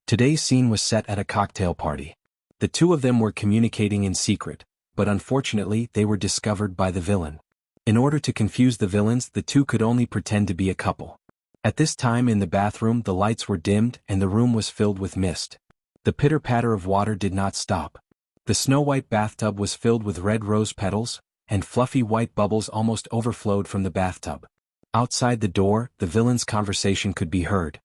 Today's scene was set at a cocktail party. The two of them were communicating in secret, but unfortunately they were discovered by the villain. In order to confuse the villains, the two could only pretend to be a couple. At this time in the bathroom the lights were dimmed and the room was filled with mist. The pitter-patter of water did not stop. The snow-white bathtub was filled with red rose petals, and fluffy white bubbles almost overflowed from the bathtub. Outside the door, the villains' conversation could be heard.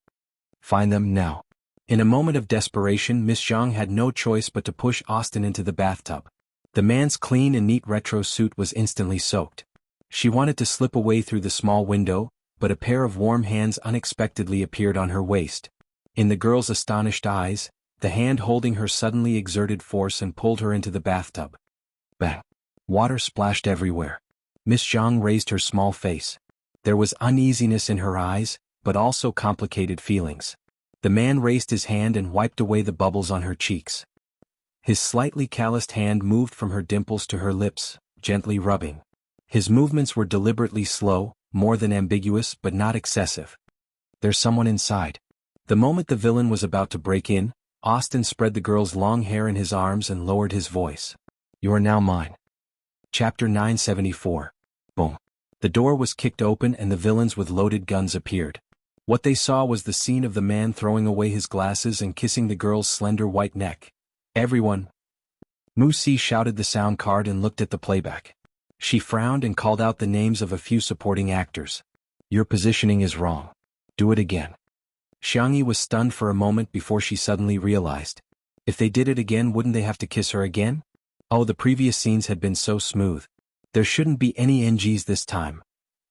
Find them now. In a moment of desperation, Miss Jianghu had no choice but to push Austin into the bathtub. The man's clean and neat retro suit was instantly soaked. She wanted to slip away through the small window, but a pair of warm hands unexpectedly appeared on her waist. In the girl's astonished eyes, the hand holding her suddenly exerted force and pulled her into the bathtub. Bang! Water splashed everywhere. Miss Jianghu raised her small face. There was uneasiness in her eyes, but also complicated feelings. The man raised his hand and wiped away the bubbles on her cheeks. His slightly calloused hand moved from her dimples to her lips, gently rubbing. His movements were deliberately slow, more than ambiguous but not excessive. There's someone inside. The moment the villain was about to break in, Austin spread the girl's long hair in his arms and lowered his voice. You are now mine. Chapter 974. Boom. The door was kicked open and the villains with loaded guns appeared. What they saw was the scene of the man throwing away his glasses and kissing the girl's slender white neck. Everyone. Wuxia shouted the sound card and looked at the playback. She frowned and called out the names of a few supporting actors. Your positioning is wrong. Do it again. Xianxia was stunned for a moment before she suddenly realized. If they did it again, wouldn't they have to kiss her again? Oh, the previous scenes had been so smooth. There shouldn't be any NGs this time.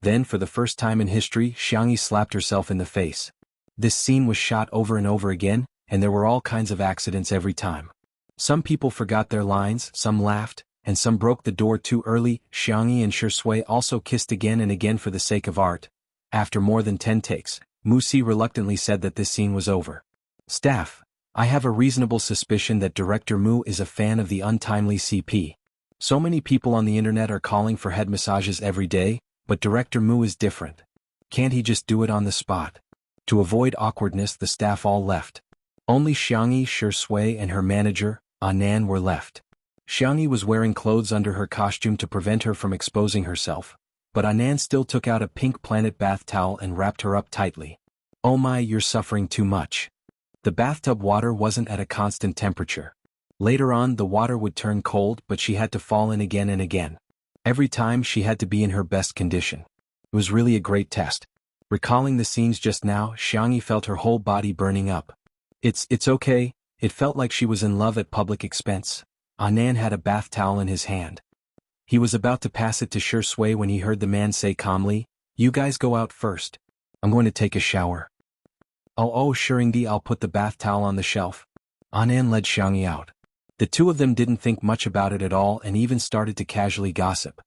Then, for the first time in history, Xianxia slapped herself in the face. This scene was shot over and over again, and there were all kinds of accidents every time. Some people forgot their lines, some laughed, and some broke the door too early. Xianxia and Shui also kissed again and again for the sake of art. After more than 10 takes, Wuxia reluctantly said that this scene was over. Staff, I have a reasonable suspicion that Director Mu is a fan of the untimely CP. So many people on the internet are calling for head massages every day, but Director Mu is different. Can't he just do it on the spot? To avoid awkwardness, the staff all left. Only Xianxia, Shui, and her manager, Anan, were left. Xianxia was wearing clothes under her costume to prevent her from exposing herself, but Anan still took out a pink planet bath towel and wrapped her up tightly. Oh my, you're suffering too much. The bathtub water wasn't at a constant temperature. Later on, the water would turn cold, but she had to fall in again and again. Every time she had to be in her best condition. It was really a great test. Recalling the scenes just now, Xianxia felt her whole body burning up. It's okay. It felt like she was in love at public expense. Anan had a bath towel in his hand. He was about to pass it to Shui when he heard the man say calmly, "You guys go out first. I'm going to take a shower." Oh, Xianxia, I'll put the bath towel on the shelf. Anan led Xianxia out. The two of them didn't think much about it at all and even started to casually gossip.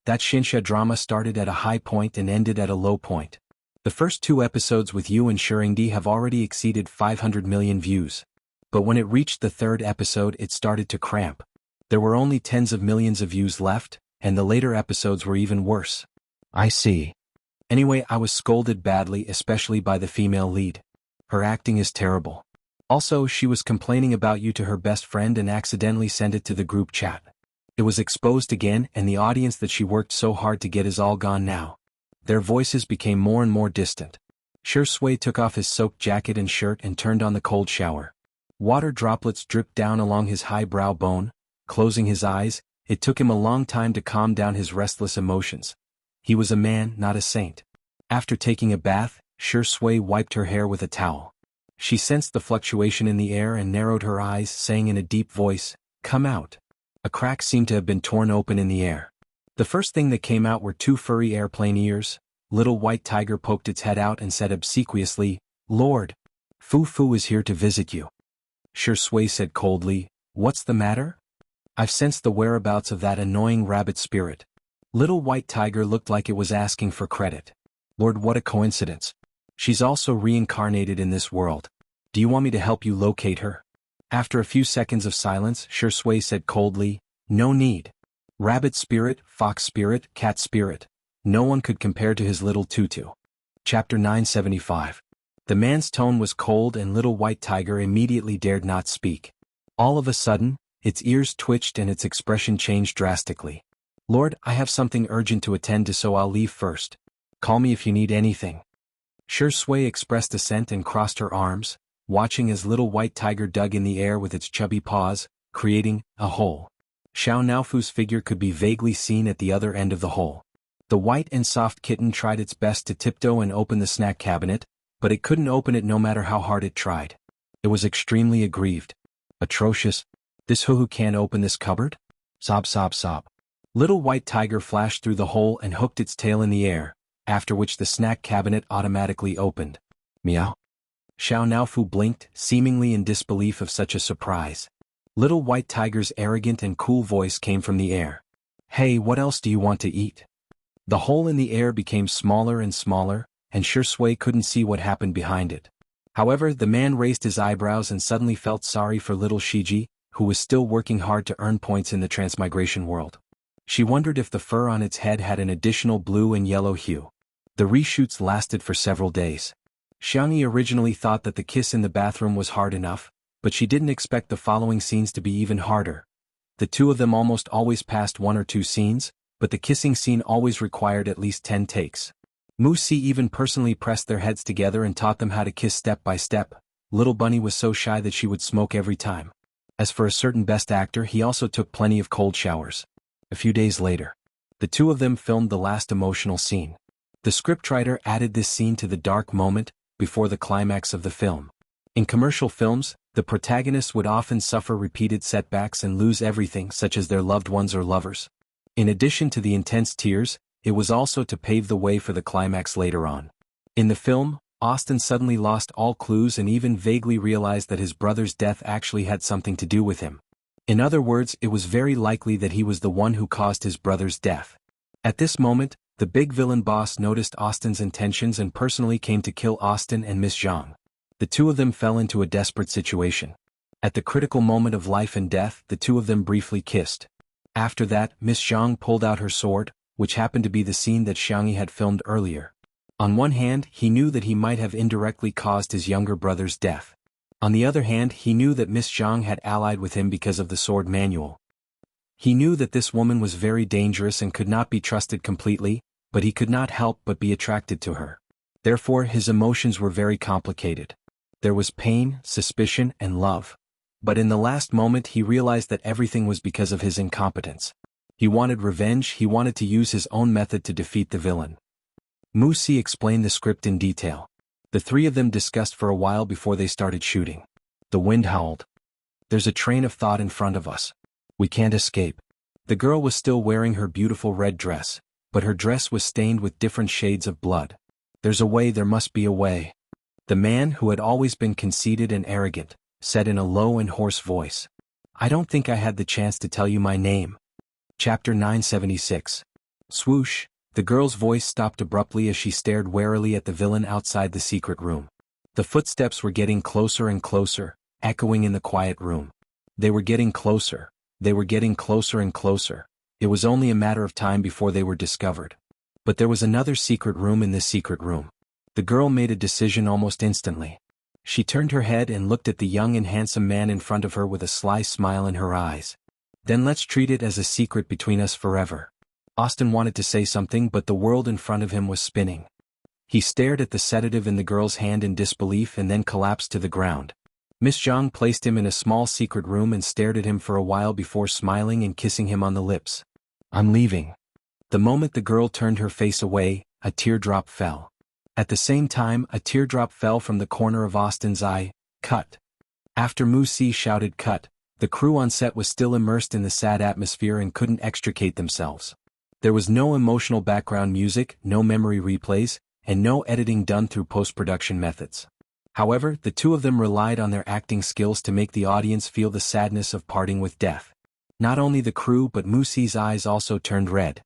That Xianxia drama started at a high point and ended at a low point. The first 2 episodes with you and Xianxia have already exceeded 500 million views. But when it reached the 3rd episode, it started to cramp. There were only tens of millions of views left, and the later episodes were even worse. I see. Anyway, I was scolded badly, especially by the female lead. Her acting is terrible. Also, she was complaining about you to her best friend and accidentally sent it to the group chat. It was exposed again, and the audience that she worked so hard to get is all gone now. Their voices became more and more distant. Shui took off his soaked jacket and shirt and turned on the cold shower. Water droplets dripped down along his high brow bone. Closing his eyes, it took him a long time to calm down his restless emotions. He was a man, not a saint. After taking a bath, Shui wiped her hair with a towel. She sensed the fluctuation in the air and narrowed her eyes, saying in a deep voice, "Come out." A crack seemed to have been torn open in the air. The first thing that came out were two furry airplane ears. Little White Tiger poked its head out and said obsequiously, "Lord, Fu Fu is here to visit you." Shui said coldly, "What's the matter?" "I've sensed the whereabouts of that annoying rabbit spirit." Little White Tiger looked like it was asking for credit. "Lord, what a coincidence. She's also reincarnated in this world. Do you want me to help you locate her?" After a few seconds of silence, Shui said coldly, "No need. Rabbit spirit, fox spirit, cat spirit. No one could compare to his little tutu." Chapter 975. The man's tone was cold and Little White Tiger immediately dared not speak. All of a sudden, its ears twitched and its expression changed drastically. "Lord, I have something urgent to attend to, so I'll leave first. Call me if you need anything." Shui expressed assent and crossed her arms, watching as Little White Tiger dug in the air with its chubby paws, creating a hole. Xiao Naofu's figure could be vaguely seen at the other end of the hole. The white and soft kitten tried its best to tiptoe and open the snack cabinet, but it couldn't open it no matter how hard it tried. It was extremely aggrieved. "Atrocious. This hoo-hoo can't open this cupboard?" Sob sob sob. Little White Tiger flashed through the hole and hooked its tail in the air, after which the snack cabinet automatically opened. Meow. Xiao Naofu blinked, seemingly in disbelief of such a surprise. Little White Tiger's arrogant and cool voice came from the air. "Hey, what else do you want to eat?" The hole in the air became smaller and smaller, and Shui couldn't see what happened behind it. However, the man raised his eyebrows and suddenly felt sorry for little Shiji, who was still working hard to earn points in the transmigration world. She wondered if the fur on its head had an additional blue and yellow hue. The reshoots lasted for several days. Xianxia originally thought that the kiss in the bathroom was hard enough, but she didn't expect the following scenes to be even harder. The two of them almost always passed one or two scenes, but the kissing scene always required at least 10 takes. Wuxia even personally pressed their heads together and taught them how to kiss step by step. Little Bunny was so shy that she would smoke every time. As for a certain best actor, he also took plenty of cold showers. A few days later, the two of them filmed the last emotional scene. The scriptwriter added this scene to the dark moment before the climax of the film. In commercial films, the protagonists would often suffer repeated setbacks and lose everything, such as their loved ones or lovers. In addition to the intense tears, it was also to pave the way for the climax later on. In the film, Austin suddenly lost all clues and even vaguely realized that his brother's death actually had something to do with him. In other words, it was very likely that he was the one who caused his brother's death. At this moment, the big villain boss noticed Austin's intentions and personally came to kill Austin and Miss Zhang. The two of them fell into a desperate situation. At the critical moment of life and death, the two of them briefly kissed. After that, Miss Zhang pulled out her sword, which happened to be the scene that Xianxia had filmed earlier. On one hand, he knew that he might have indirectly caused his younger brother's death. On the other hand, he knew that Miss Zhang had allied with him because of the sword manual. He knew that this woman was very dangerous and could not be trusted completely, but he could not help but be attracted to her. Therefore, his emotions were very complicated. There was pain, suspicion, and love. But in the last moment he realized that everything was because of his incompetence. He wanted revenge, he wanted to use his own method to defeat the villain. Wuxia explained the script in detail. The three of them discussed for a while before they started shooting. The wind howled. "There's a train of thought in front of us. We can't escape." The girl was still wearing her beautiful red dress, but her dress was stained with different shades of blood. "There's a way, there must be a way." The man, who had always been conceited and arrogant, said in a low and hoarse voice. "I don't think I had the chance to tell you my name." Chapter 976. Swoosh, the girl's voice stopped abruptly as she stared warily at the villain outside the secret room. The footsteps were getting closer and closer, echoing in the quiet room. They were getting closer. They were getting closer and closer. It was only a matter of time before they were discovered. But there was another secret room in this secret room. The girl made a decision almost instantly. She turned her head and looked at the young and handsome man in front of her with a sly smile in her eyes. "Then let's treat it as a secret between us forever." Austin wanted to say something, but the world in front of him was spinning. He stared at the sedative in the girl's hand in disbelief and then collapsed to the ground. Miss Zhang placed him in a small secret room and stared at him for a while before smiling and kissing him on the lips. "I'm leaving." The moment the girl turned her face away, a teardrop fell. At the same time, a teardrop fell from the corner of Austin's eye. Cut. After Wuxia shouted cut, the crew on set was still immersed in the sad atmosphere and couldn't extricate themselves. There was no emotional background music, no memory replays, and no editing done through post-production methods. However, the two of them relied on their acting skills to make the audience feel the sadness of parting with death. Not only the crew but Wuxia's eyes also turned red.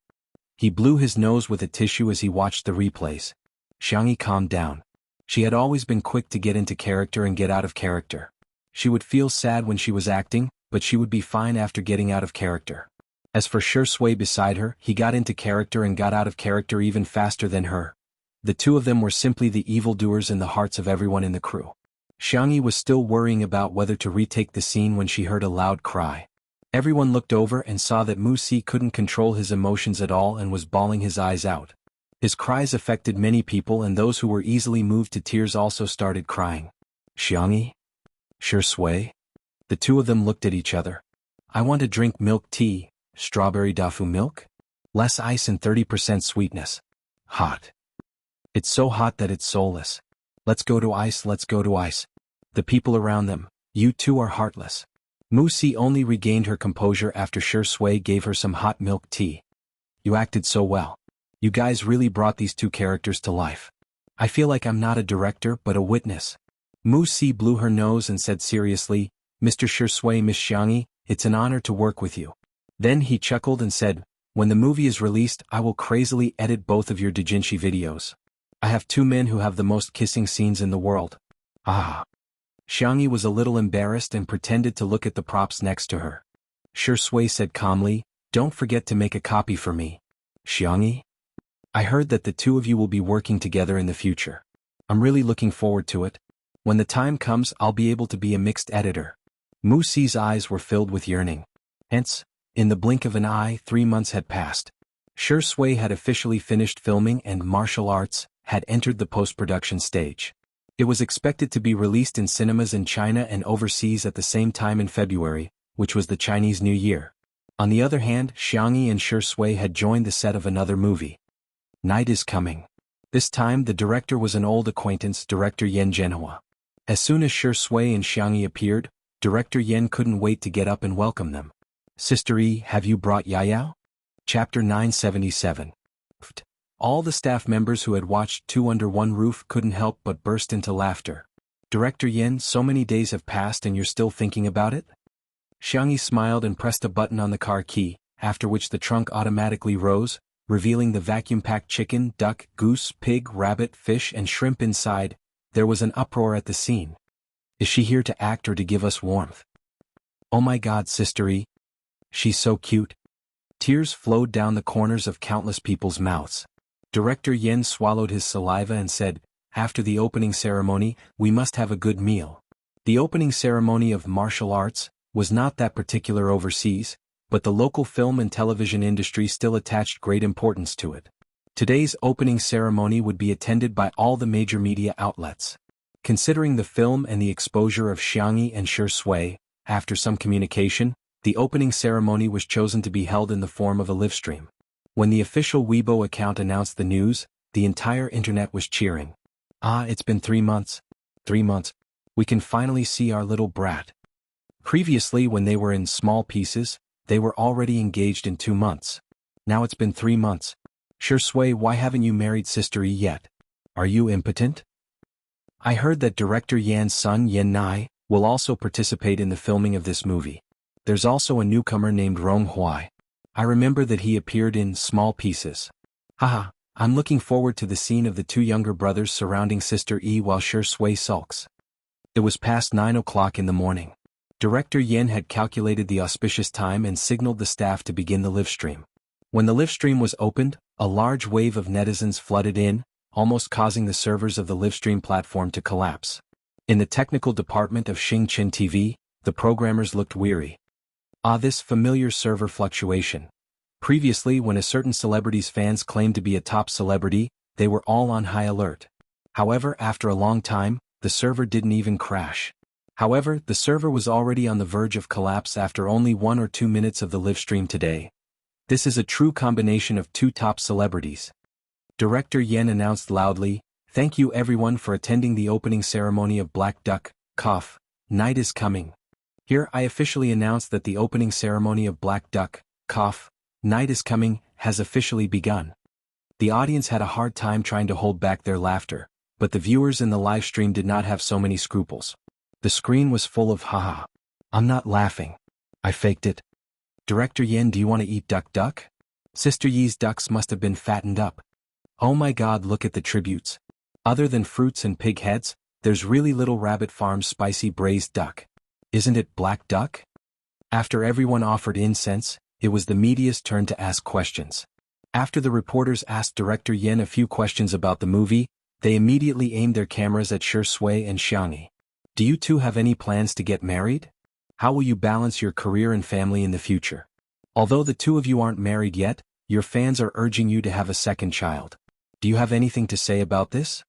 He blew his nose with a tissue as he watched the replays. Xianxia calmed down. She had always been quick to get into character and get out of character. She would feel sad when she was acting, but she would be fine after getting out of character. As for Shui beside her, he got into character and got out of character even faster than her. The two of them were simply the evildoers in the hearts of everyone in the crew. Xianxia was still worrying about whether to retake the scene when she heard a loud cry. Everyone looked over and saw that Wuxia couldn't control his emotions at all and was bawling his eyes out. His cries affected many people, and those who were easily moved to tears also started crying. Xianxia? Shui? The two of them looked at each other. I want to drink milk tea, strawberry tofu milk? Less ice and 30% sweetness. Hot. It's so hot that it's soulless. Let's go to ice, let's go to ice. The people around them, you two are heartless. Wuxia only regained her composure after Shui gave her some hot milk tea. You acted so well. You guys really brought these two characters to life. I feel like I'm not a director but a witness. Wuxia blew her nose and said seriously, Mr. Shui, Miss Xianxia, it's an honor to work with you. Then he chuckled and said, when the movie is released I will crazily edit both of your doujinshi videos. I have two men who have the most kissing scenes in the world. Ah. Xianxia was a little embarrassed and pretended to look at the props next to her. Shui said calmly, don't forget to make a copy for me. Xianxia? I heard that the two of you will be working together in the future. I'm really looking forward to it. When the time comes I'll be able to be a mixed editor. Wuxia's eyes were filled with yearning. Hence, in the blink of an eye 3 months had passed. Shui had officially finished filming and martial arts had entered the post-production stage. It was expected to be released in cinemas in China and overseas at the same time in February, which was the Chinese New Year. On the other hand, Xianxia and Shui had joined the set of another movie. Night is coming. This time the director was an old acquaintance, director Yan Zhenhua. As soon as Shui and Xianxia appeared, director Yan couldn't wait to get up and welcome them. Sister E, have you brought Yayao? Chapter 977. All the staff members who had watched Two Under One Roof couldn't help but burst into laughter. Director Yen, so many days have passed and you're still thinking about it? Xianxia smiled and pressed a button on the car key, after which the trunk automatically rose, revealing the vacuum-packed chicken, duck, goose, pig, rabbit, fish and shrimp inside. There was an uproar at the scene. Is she here to act or to give us warmth? Oh my God, Sister E. She's so cute. Tears flowed down the corners of countless people's mouths. Director Yen swallowed his saliva and said, after the opening ceremony, we must have a good meal. The opening ceremony of martial arts was not that particular overseas, but the local film and television industry still attached great importance to it. Today's opening ceremony would be attended by all the major media outlets. Considering the film and the exposure of Xianxia and Shui, after some communication, the opening ceremony was chosen to be held in the form of a livestream. When the official Weibo account announced the news, the entire internet was cheering. Ah, it's been 3 months. 3 months. We can finally see our little brat. Previously, when they were in small pieces, they were already engaged in 2 months. Now it's been 3 months. Shui, why haven't you married Sister E yet? Are you impotent? I heard that director Yan's son Yan Nai will also participate in the filming of this movie. There's also a newcomer named Rong Huai. I remember that he appeared in small pieces. Haha, I'm looking forward to the scene of the two younger brothers surrounding Sister E while Shui sulks. It was past 9 o'clock in the morning. Director Yen had calculated the auspicious time and signaled the staff to begin the livestream. When the livestream was opened, a large wave of netizens flooded in, almost causing the servers of the livestream platform to collapse. In the technical department of Xingqian TV, the programmers looked weary. Ah, this familiar server fluctuation. Previously, when a certain celebrity's fans claimed to be a top celebrity, they were all on high alert. However, after a long time, the server didn't even crash. However, the server was already on the verge of collapse after only 1 or 2 minutes of the live stream today. This is a true combination of two top celebrities. Director Yen announced loudly, Thank you everyone for attending the opening ceremony of Black Duck, Night is coming. Here I officially announce that the opening ceremony of Black Duck, Night is coming, has officially begun. The audience had a hard time trying to hold back their laughter, but the viewers in the live stream did not have so many scruples. The screen was full of haha. I'm not laughing. I faked it. Director Yin, do you want to eat duck? Sister Yi's ducks must have been fattened up. Oh my god, look at the tributes. Other than fruits and pig heads, there's really Little Rabbit Farm's spicy braised duck. Isn't it Black Duck? After everyone offered incense, it was the media's turn to ask questions. After the reporters asked Director Yin a few questions about the movie, they immediately aimed their cameras at Shui and Xianxia. Do you two have any plans to get married? How will you balance your career and family in the future? Although the two of you aren't married yet, your fans are urging you to have a second child. Do you have anything to say about this?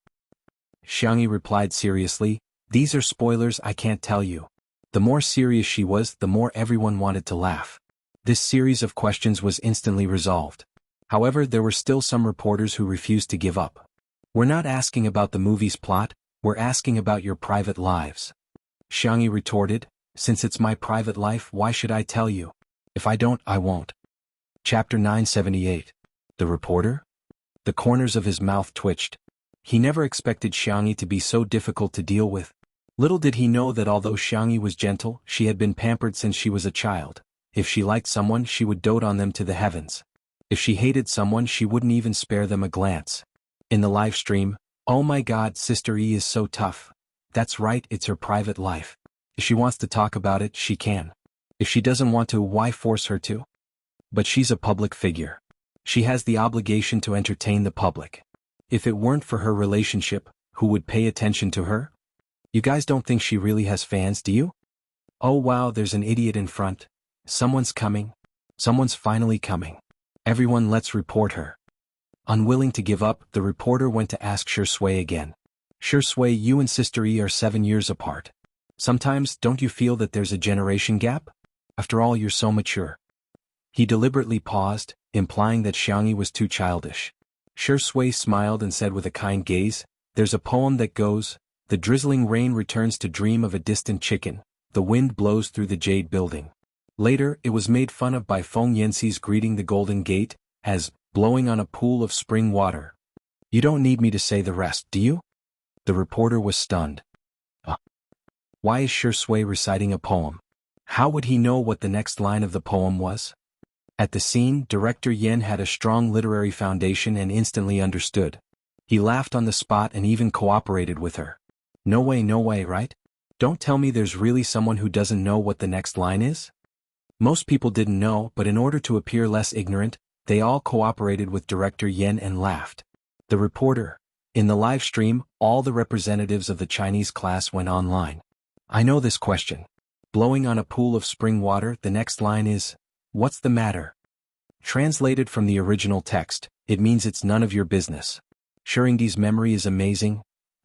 Xianxia replied seriously, these are spoilers, I can't tell you. The more serious she was, the more everyone wanted to laugh. This series of questions was instantly resolved. However, there were still some reporters who refused to give up. We're not asking about the movie's plot, we're asking about your private lives. Xianxia retorted, since it's my private life, why should I tell you? If I don't, I won't. Chapter 978. The reporter? The corners of his mouth twitched. He never expected Xianxia to be so difficult to deal with. Little did he know that although Xianxia was gentle, she had been pampered since she was a child. If she liked someone, she would dote on them to the heavens. If she hated someone, she wouldn't even spare them a glance. In the live stream, oh my god, Sister E is so tough. That's right, it's her private life. If she wants to talk about it, she can. If she doesn't want to, why force her to? But she's a public figure. She has the obligation to entertain the public. If it weren't for her relationship, who would pay attention to her? You guys don't think she really has fans, do you? Oh wow, there's an idiot in front. Someone's coming. Someone's finally coming. Everyone, let's report her. Unwilling to give up, the reporter went to ask Shui again. Shui, you and Sister E are 7 years apart. Sometimes, don't you feel that there's a generation gap? After all, you're so mature. He deliberately paused, implying that Xianxia was too childish. Shui smiled and said with a kind gaze, there's a poem that goes, the drizzling rain returns to dream of a distant chicken, the wind blows through the jade building. Later, it was made fun of by Feng Yanxi's greeting the Golden Gate, as, blowing on a pool of spring water. You don't need me to say the rest, do you? The reporter was stunned. Why is Shui reciting a poem? How would he know what the next line of the poem was? At the scene, Director Yin had a strong literary foundation and instantly understood. He laughed on the spot and even cooperated with her. No way, right? Don't tell me there's really someone who doesn't know what the next line is? Most people didn't know, but in order to appear less ignorant, they all cooperated with Director Yin and laughed. The reporter. In the live stream, all the representatives of the Chinese class went online. I know this question. Blowing on a pool of spring water, the next line is, what's the matter? Translated from the original text, it means it's none of your business. Shuringdi's memory is amazing.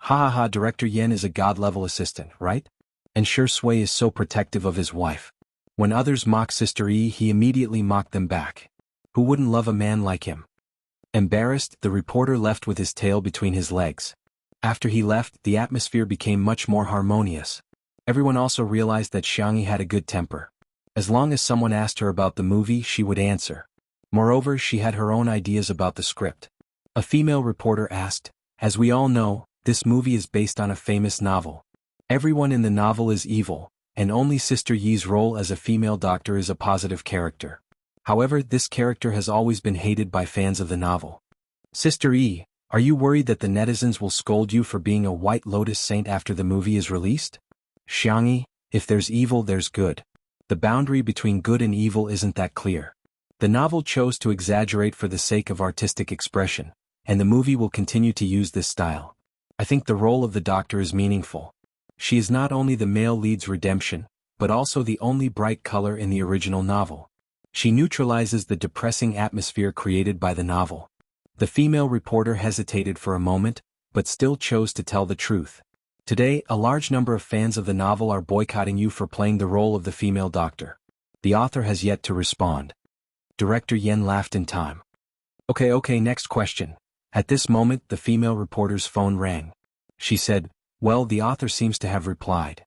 Director Yin is a god-level assistant, right? And Shui is so protective of his wife. When others mock Sister E, he immediately mocked them back. Who wouldn't love a man like him? Embarrassed, the reporter left with his tail between his legs. After he left, the atmosphere became much more harmonious. Everyone also realized that Xianxia had a good temper. As long as someone asked her about the movie, she would answer. Moreover, she had her own ideas about the script. A female reporter asked, as we all know, this movie is based on a famous novel. Everyone in the novel is evil, and only Sister Yi's role as a female doctor is a positive character. However, this character has always been hated by fans of the novel. Sister E, are you worried that the netizens will scold you for being a White Lotus saint after the movie is released? Xianxia, if there's evil, there's good. The boundary between good and evil isn't that clear. The novel chose to exaggerate for the sake of artistic expression, and the movie will continue to use this style. I think the role of the doctor is meaningful. She is not only the male lead's redemption, but also the only bright color in the original novel. She neutralizes the depressing atmosphere created by the novel. The female reporter hesitated for a moment, but still chose to tell the truth. Today, a large number of fans of the novel are boycotting you for playing the role of the female doctor. The author has yet to respond. Director Yin laughed in time. Okay, next question. At this moment the female reporter's phone rang. She said, "Well, the author seems to have replied.